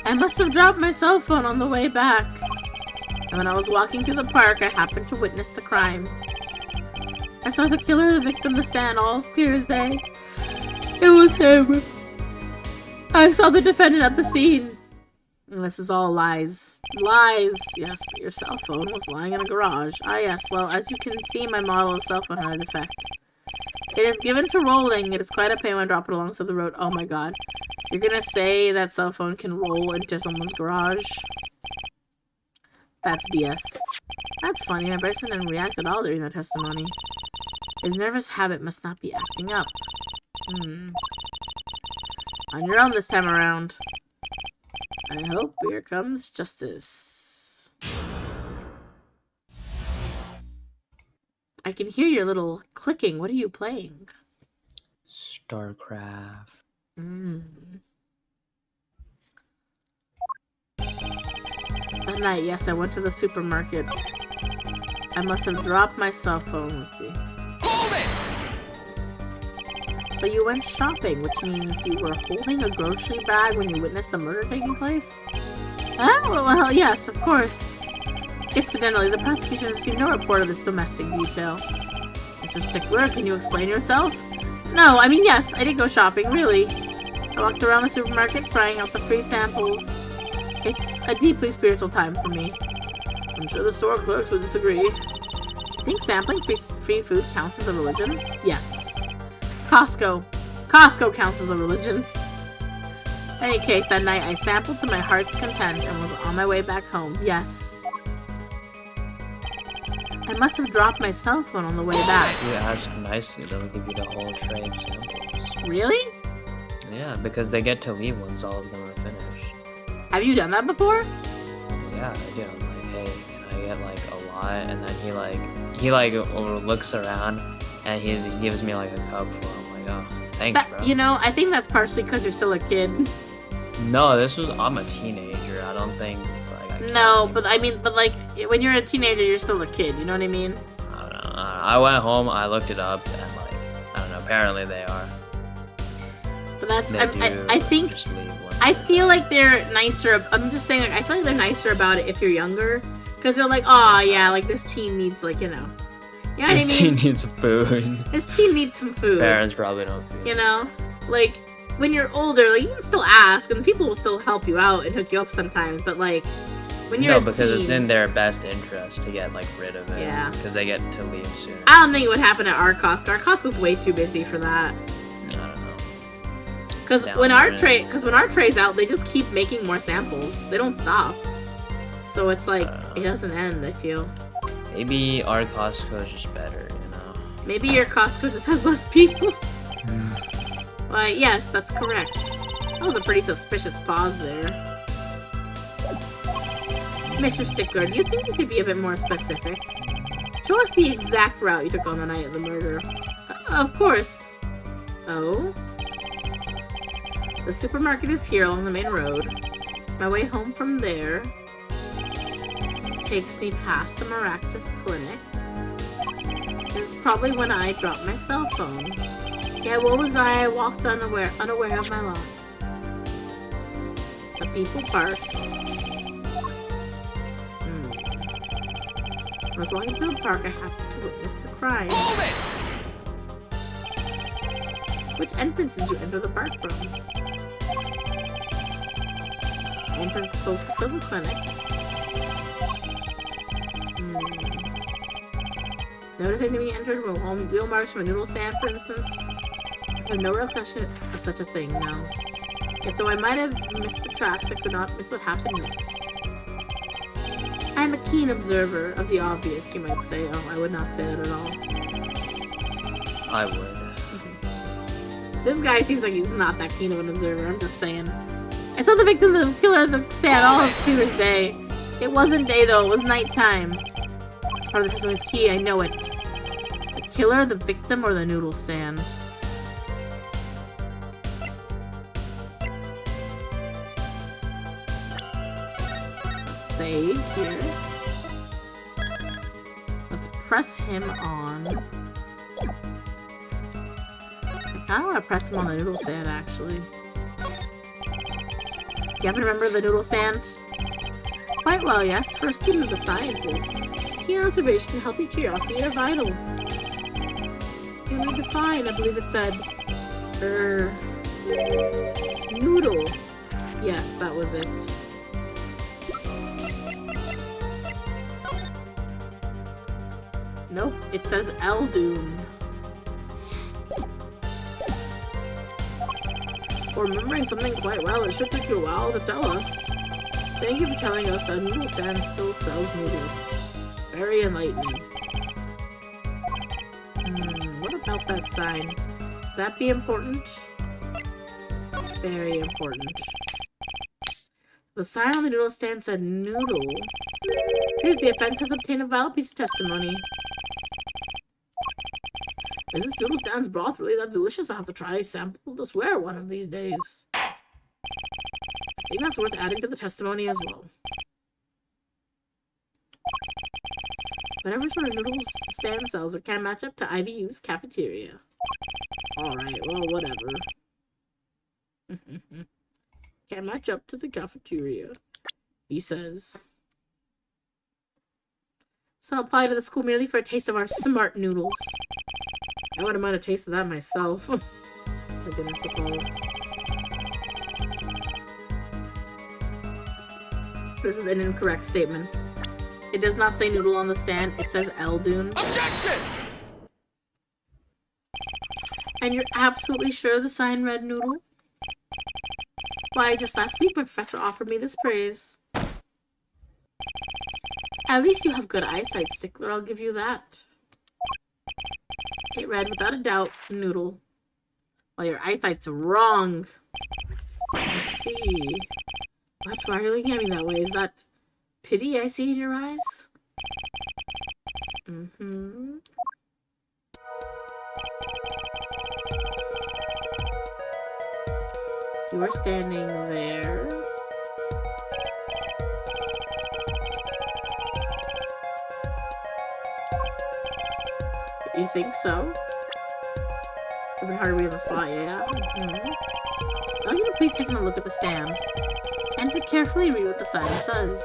I must have dropped my cell phone on the way back. And when I was walking through the park, I happened to witness the crime. I saw the killer, the victim, the stand, all as clear as day. It was him. I saw the defendant at the scene. And this is all lies. Lies! Yes, but your cell phone was lying in a garage. Ah yes, well, as you can see, my model of cell phone had a defect. It is given to rolling. It is quite a pain when I drop it alongside the road. Oh my god. You're gonna say that cell phone can roll into someone's garage? That's BS. That's funny. My Bryson didn't react at all during that testimony. His nervous habit must not be acting up. On your own this time around. I hope here comes justice. I can hear your little clicking. What are you playing? StarCraft. That night, yes, I went to the supermarket. I must have dropped my cell phone with me. Hold it! So you went shopping, which means you were holding a grocery bag when you witnessed the murder taking place? Oh, well, yes, of course. Incidentally, the prosecution received no report of this domestic detail. Mr. Stickler, can you explain yourself? No, I mean, yes, I did go shopping, really. I walked around the supermarket trying out the free samples. It's a deeply spiritual time for me. I'm sure the store clerks would disagree. Think sampling free food counts as a religion? Yes. Costco. Costco counts as a religion. In any case, that night I sampled to my heart's content and was on my way back home. Yes. I must have dropped my cell phone on the way back. If you ask nicely, they'll give you the whole tray of samples. Really? Yeah, because they get to leave once all of them are finished. Have you done that before? Yeah, I do. I'm like, hey, can I get like a lot? And then he looks around and he gives me like a cup full. I'm like, oh, thanks, bro. You know, I think that's partially because you're still a kid. No, I'm a teenager. I don't think it's like I can't No, anymore. but I mean, like when you're a teenager, you're still a kid. You know what I mean? I don't know. I went home, I looked it up, and like, I don't know. Apparently they are. But that's They I do think just leave one I day. feel like they're nicer. I'm just saying, like, I feel like they're nicer about it if you're younger, because they're like, oh yeah, like this teen needs like you know what I This mean? teen needs food. This teen needs some food. Parents probably don't feel. You know, like when you're older, like you can still ask, and people will still help you out and hook you up sometimes. But like when you're No, a because teen, it's in their best interest to get like rid of it. Yeah. Because they get to leave soon. I don't think it would happen at our Costco. Our Costco's way too busy for that. I don't know. Because Down when there. our tray's out, they just keep making more samples. They don't stop. So it's like it doesn't end. I feel. Maybe our Costco is just better, you know. Maybe your Costco just has less people. Why, yes, that's correct. That was a pretty suspicious pause there. Mr. Sticker, do you think you could be a bit more specific? Show us the exact route you took on the night of the murder. Of course. Oh? The supermarket is here along the main road. My way home from there takes me past the Maractus Clinic. This is probably when I dropped my cell phone. Yeah, what was I? I walked unaware of my loss. The people park. I was walking through the park. I happened to witness the crime. Which entrance did you enter the park from? Entrance closest to the clinic. Notice anything when you entered wheel marks from a noodle stand, for instance? I have no recollection of such a thing, no. Yet though I might have missed the tracks, I could not miss what happened next. I am a keen observer of the obvious, you might say. Oh, I would not say that at all. I would. This guy seems like he's not that keen of an observer, I'm just saying. I saw the victim of the killer at the stand all as clear as day. It wasn't day though, it was nighttime. It's part of the testimony's key, I know it. The killer, the victim, or the noodle stand? Save here. Let's press him on. I kind of want to press him on the noodle stand, actually. You happen to remember the noodle stand? Quite well, yes. First student of the sciences. Keen observation and healthy curiosity are vital. You read the sign, I believe it said... noodle. Yes, that was it. Nope, it says Eldoon. We're remembering something quite well. It should take you a while to tell us. Thank you for telling us that noodle stand still sells noodles. Very enlightening. What about that sign? Would that be important? Very important. The sign on the noodle stand said noodle. Here's the offense has obtained a valid piece of testimony. Is this noodle stand's broth really that delicious? I'll have to try a sample to swear one of these days. I think that's worth adding to the testimony as well. Whatever sort of noodles the stand sells, it can't match up to IBU's cafeteria. Alright, well, whatever. Can't match up to the cafeteria, he says. So I'll apply to the school merely for a taste of our smart noodles. I wouldn't mind a taste of that myself. For goodness of all. This is an incorrect statement. It does not say noodle on the stand. It says Eldoon. Objection! And you're absolutely sure the sign read noodle? Why, just last week my professor offered me this praise. At least you have good eyesight, Stickler. I'll give you that. It read without a doubt, noodle. Well, your eyesight's wrong. I see. Why are you looking at me that way? Is that pity I see in your eyes? Mm-hmm. You are standing there. You think so? It's been hard to read on the spot, yeah? Mm-hmm. I'll you to please take a look at the stand and to carefully read what the sign says.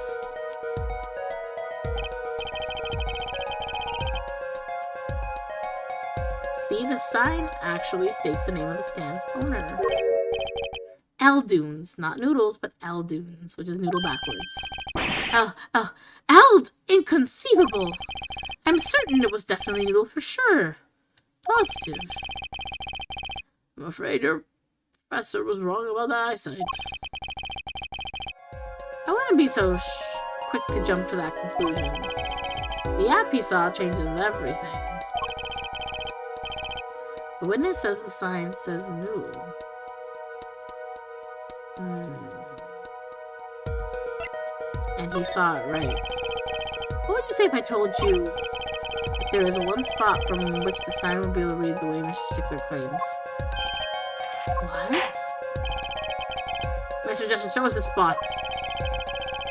See, the sign actually states the name of the stand's owner. Eldoons, not noodles, but Eldoons, which is noodle backwards. Eld! Inconceivable! I'm certain it was definitely noodle for sure. Positive. I'm afraid your professor was wrong about the eyesight. I wouldn't be so quick to jump to that conclusion. The app he saw changes everything. The witness says the sign says noodle. And he saw it right. What would you say if I told you that there is one spot from which the sign would be able to read the way Mr. Stickler claims? What? Mr. Justin, show us the spot.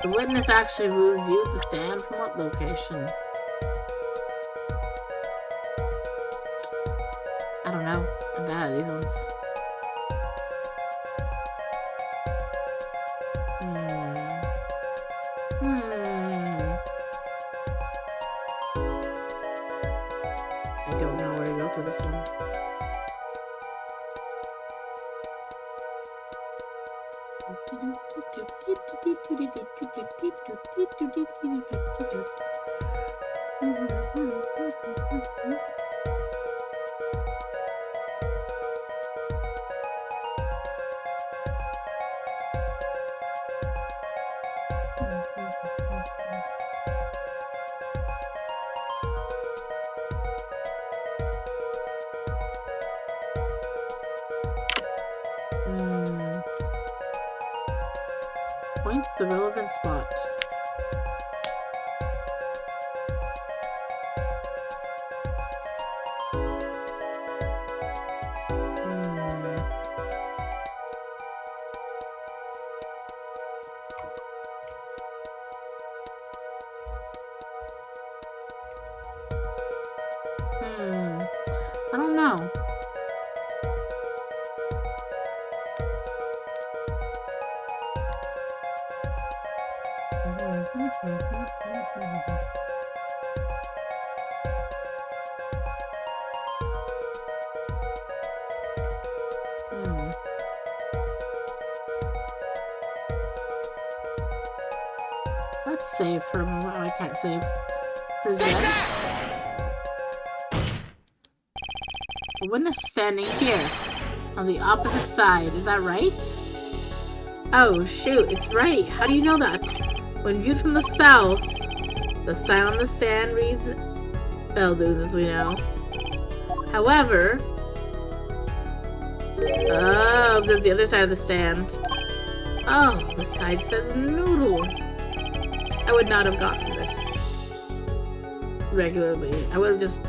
The witness actually reviewed the stand from what location? I don't know. I'm bad at these ones. I don't know where to go for this one. Point to the relevant spot. I don't know. Let's save for a moment. Oh, I can't save. Present. The witness was standing here, on the opposite side. Is that right? Oh, shoot, it's right. How do you know that? When viewed from the south, the sign on the stand reads Eldoon, as we know. However, observe the other side of the stand. Oh, the side says noodle. I would not have gotten this regularly. I would have just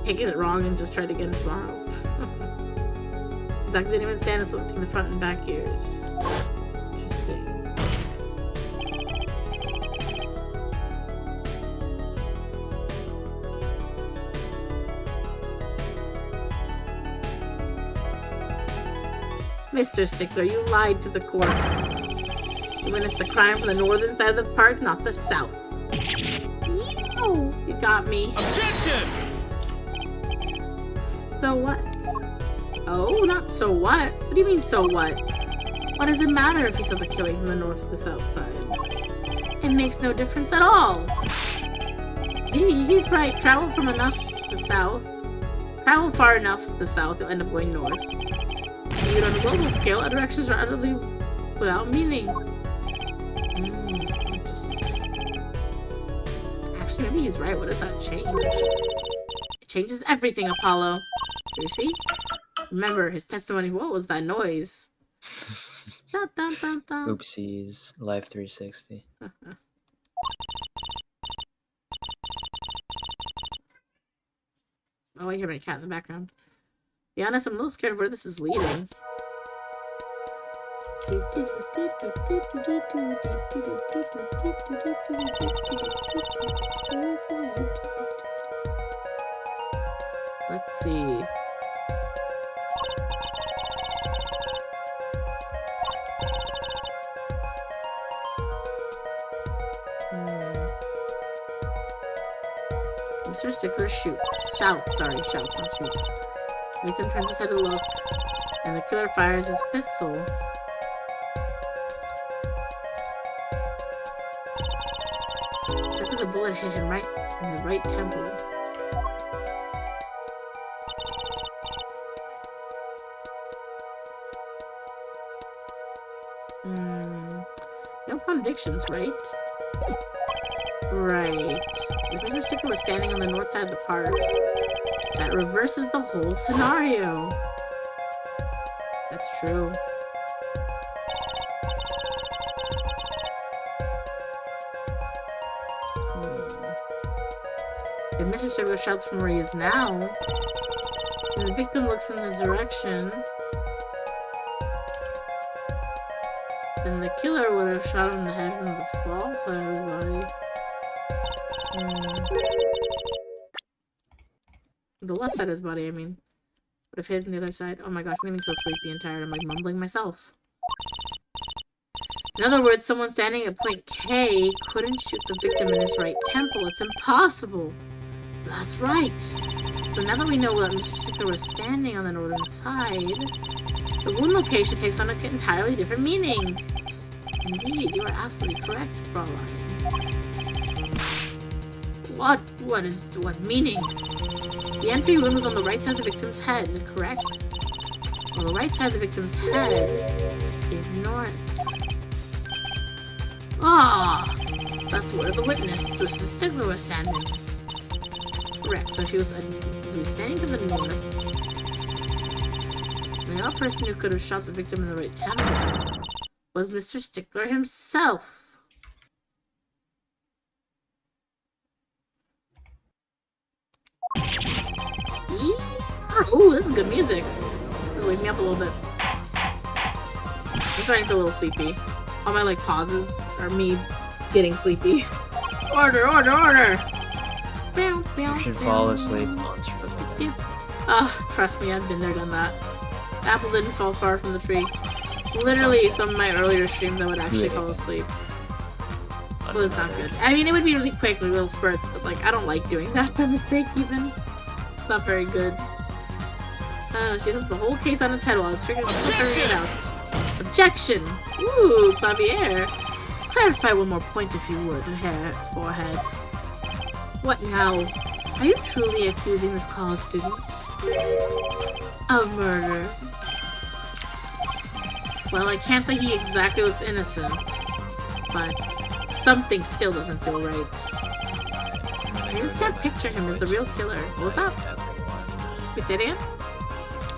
taken it wrong and just tried to get it tomorrow. Exactly the name of the stand is looked to the front and back ears. Interesting. Mr. Stickler, you lied to the court. You witnessed the crime from the northern side of the park, not the south. Ew, you got me. Objection! So what? Oh, not so what? What do you mean, so what? What does it matter if you saw the killing from the north or the south side? It makes no difference at all. He's right. Travel far enough to the south, you'll end up going north. Viewed on a global scale, our directions are utterly without meaning. Interesting. Actually, maybe he's right. What if that changed? It changes everything, Apollo. You see? Remember his testimony. What was that noise? Dun, dun, dun, dun. Oopsies. Life 360. Oh, I hear my cat in the background. To be honest, I'm a little scared of where this is leading. Let's see. Mr. Stickler shouts, not shoots. Nathan turns his head to look, and the killer fires his pistol. Just as the bullet hit him right in the right temple. No contradictions, right? Right. If Mr. Stickler was standing on the north side of the park, that reverses the whole scenario. That's true. If Mr. Stickler shouts from where he is now, and the victim looks in this direction, then the killer would have shot him in the head from the fall side of his body. The left side of his body, I mean. Would have hit him the other side. Oh my gosh, I'm getting so sleepy and tired. I'm like mumbling myself. In other words, someone standing at point K couldn't shoot the victim in his right temple. It's impossible. That's right. So now that we know that Mr. Stickler was standing on the northern side, the wound location takes on an entirely different meaning. Indeed, you are absolutely correct, Fraulein. What meaning? The entry wound was on the right side of the victim's head, correct? On the right side of the victim's head is north. Ah! That's where the witness, Mr. Stickler, was standing. Correct, so he was standing to the north. The only person who could have shot the victim in the right temple was Mr. Stickler himself. Ooh, this is good music. This wake me up a little bit. I'm starting to feel a little sleepy. All my like pauses are me getting sleepy. Order, order, order! You should fall asleep once for the Trust me, I've been there, done that. The apple didn't fall far from the tree. Literally, some of my earlier streams I would actually fall asleep. It was not good. I mean, it would be really quick with little spurts, but like, I don't like doing that by mistake even. It's not very good. She took the whole case on its head while I was figuring it out. Objection! Ooh, Clavier. Clarify one more point if you would, forehead. What now? Are you truly accusing this college student of murder? Well, I can't say he exactly looks innocent, but something still doesn't feel right. I just can't picture him as the real killer. What was that? Wait, say it again?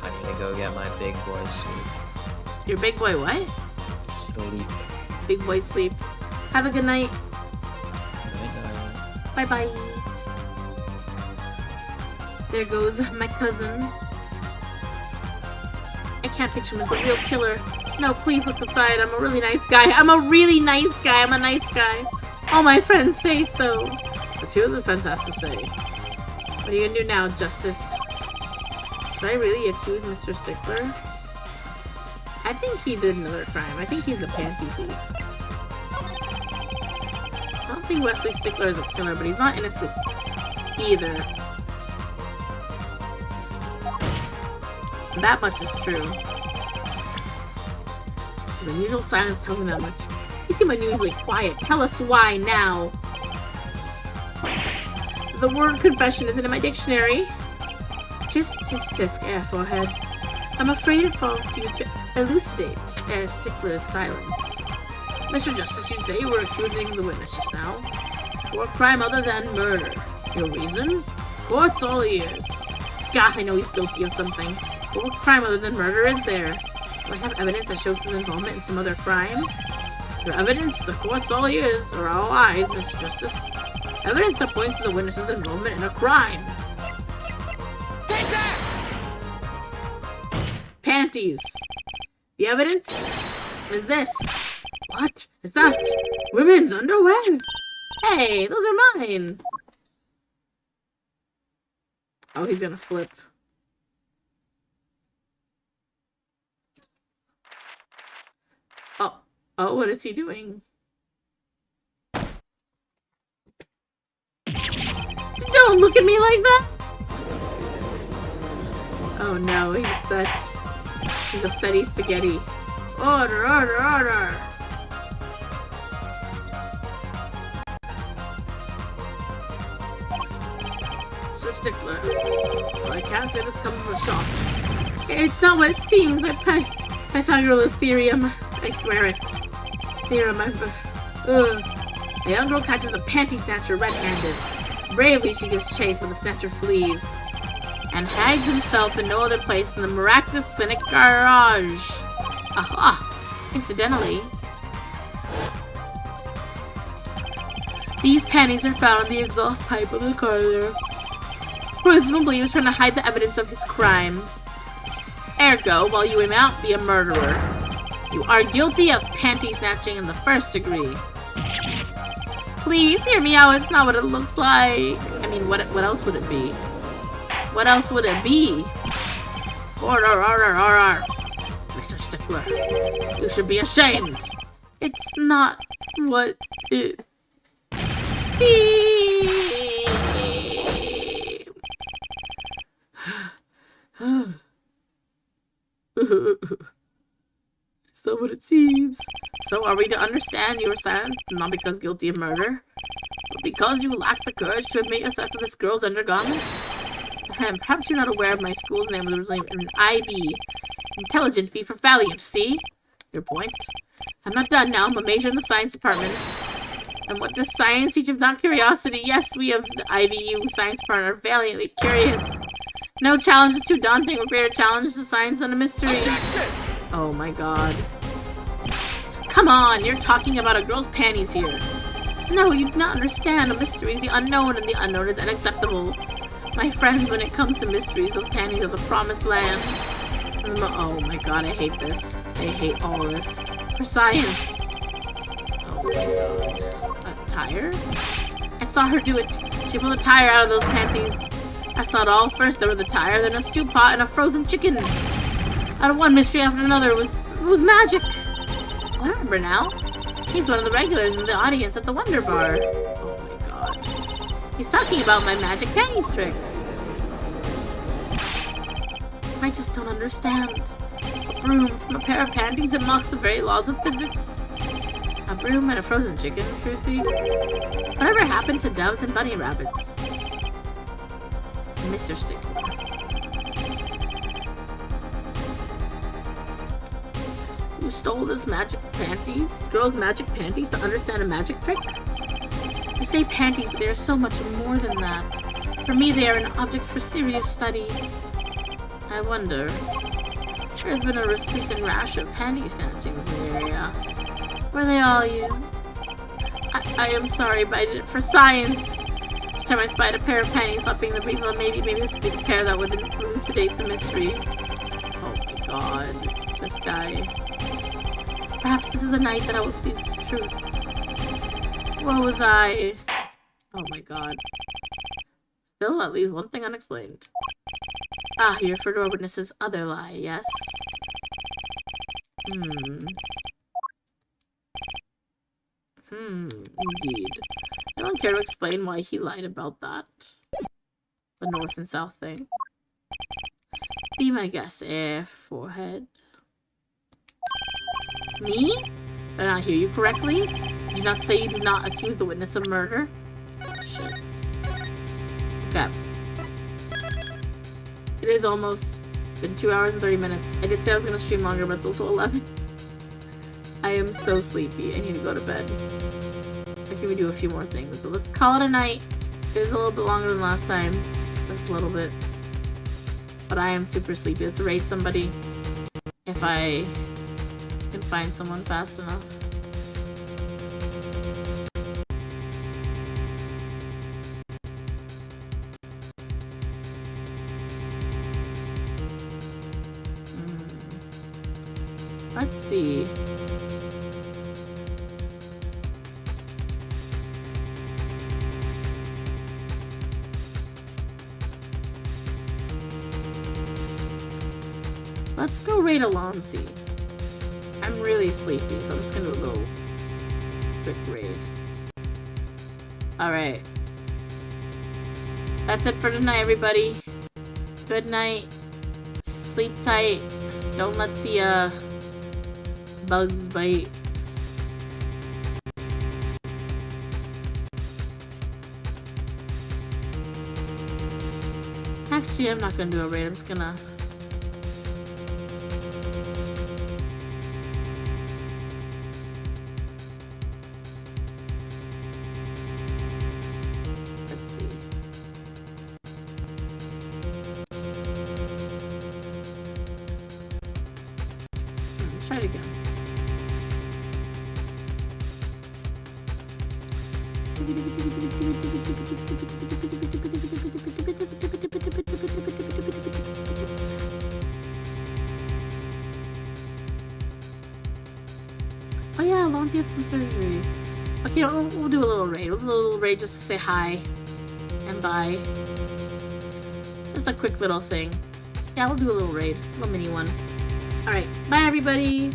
I need to go get my big boy sleep. Your big boy what? Sleep. Big boy sleep. Have a good night. Bye-bye. There goes my cousin. I can't picture him as the real killer. No, please look aside. I'm a really nice guy. I'm a really nice guy. I'm a nice guy. All my friends say so. But two of the friends has to say. What are you gonna do now, Justice? Should I really accuse Mr. Stickler? I think he did another crime. I think he's the panty thief. I don't think Wesley Stickler is a killer, but he's not innocent either. That much is true. His unusual silence tells me that much. He seem unusually quiet. Tell us why now. The word confession isn't in my dictionary. Tisk, tisk, tisk, forehead. I'm afraid it falls to you to elucidate. Stickler's silence. Mr. Justice, you'd say you were accusing the witness just now. For a crime other than murder. Your reason? Court's all ears. God, I know he's guilty of something. But what crime other than murder is there? Do I have evidence that shows his involvement in some other crime? Your evidence? The court's all ears, or all eyes, Mr. Justice. Evidence that points to the witness's involvement in a crime. Take that! Panties. The evidence is this. What is that? Women's underwear? Hey, those are mine. Oh, he's gonna flip. Oh, what is he doing? Don't look at me like that! Oh no, he's upset. He's upset he's spaghetti. Order, order, order! So Stickler. Well, I can't say this comes from a shop. It's not what it seems, my Pythagoras theorem. I swear it. Theorem, a young girl catches a panty snatcher red-handed. Bravely, she gives chase when the snatcher flees. And hides himself in no other place than the miraculous clinic garage. Aha! Incidentally, these panties are found in the exhaust pipe of the car there. Presumably, he was trying to hide the evidence of his crime. Ergo, while you may not be a murderer, you are guilty of panty snatching in the first degree. Please hear me out. It's not what it looks like. I mean, what else would it be? What else would it be? Order, order, order. Mr. Stickler, you should be ashamed. It's not what it So what it seems. So are we to understand you were silent, not because guilty of murder, but because you lack the courage to admit your theft of this girl's undergarments? Perhaps you're not aware of my school's name was an IB. Intelligent V for Valiant, see? Your point. I'm not done now, I'm a major in the science department. And what does science teach if not curiosity? Yes, we of the IBU science department are valiantly curious. No challenge is too daunting or greater challenge to science than a mystery. Oh my god. Come on, you're talking about a girl's panties here. No, you do not understand. A mystery is the unknown, and the unknown is unacceptable. My friends, when it comes to mysteries, those panties are the promised land. Oh my god, I hate this. I hate all of this. For science. Oh my god. A tire? I saw her do it. She pulled a tire out of those panties. I saw it all. First there was the tire, then a stew pot, and a frozen chicken. Out of one mystery after another, it was magic. Oh, I remember now. He's one of the regulars in the audience at the Wonder Bar. Oh my god. He's talking about my magic panties trick. I just don't understand. A broom from a pair of panties that mocks the very laws of physics. A broom and a frozen chicken, Trucy. Whatever happened to doves and bunny rabbits? Mr. Stickler. You stole this magic panties? This girl's magic panties to understand a magic trick? You say panties, but they are so much more than that. For me, they are an object for serious study. I wonder. There has been a recent rash of panty snatchings in the area. Were they all you? I am sorry, but I did it for science. Each time I spied a pair of panties lapping the breeze, well, maybe this would be the pair that would elucidate the mystery. Oh my god. This guy. Perhaps this is the night that I will seize this truth. What was I? Oh my god. Still, at least one thing unexplained. Ah, you refer to our witness's other lie, yes? Indeed. No one care to explain why he lied about that. The north and south thing. Be my guest, forehead. Me? Did I not hear you correctly? Did you not say you do not accuse the witness of murder? Shit. Okay. It is almost been 2 hours and 30 minutes. I did say I was gonna stream longer, but it's also 11. I am so sleepy. I need to go to bed. I can do a few more things, but let's call it a night. It is a little bit longer than last time. Just a little bit. But I am super sleepy. Let's raid somebody. If I can find someone fast enough. Let's see. Let's go raid Alonzi. I'm really sleepy, so I'm just gonna do a little quick raid. Alright. That's it for tonight, everybody. Good night. Sleep tight. Don't let the bugs bite. Actually, I'm not gonna do a raid. I'm just gonna... Let's see. Let's try it again. Oh yeah, Alonzi had some surgery. Okay, we'll do a little raid. We'll do a little raid just to say hi and bye. Just a quick little thing. Yeah, we'll do a little raid. A little mini one. Alright, bye everybody!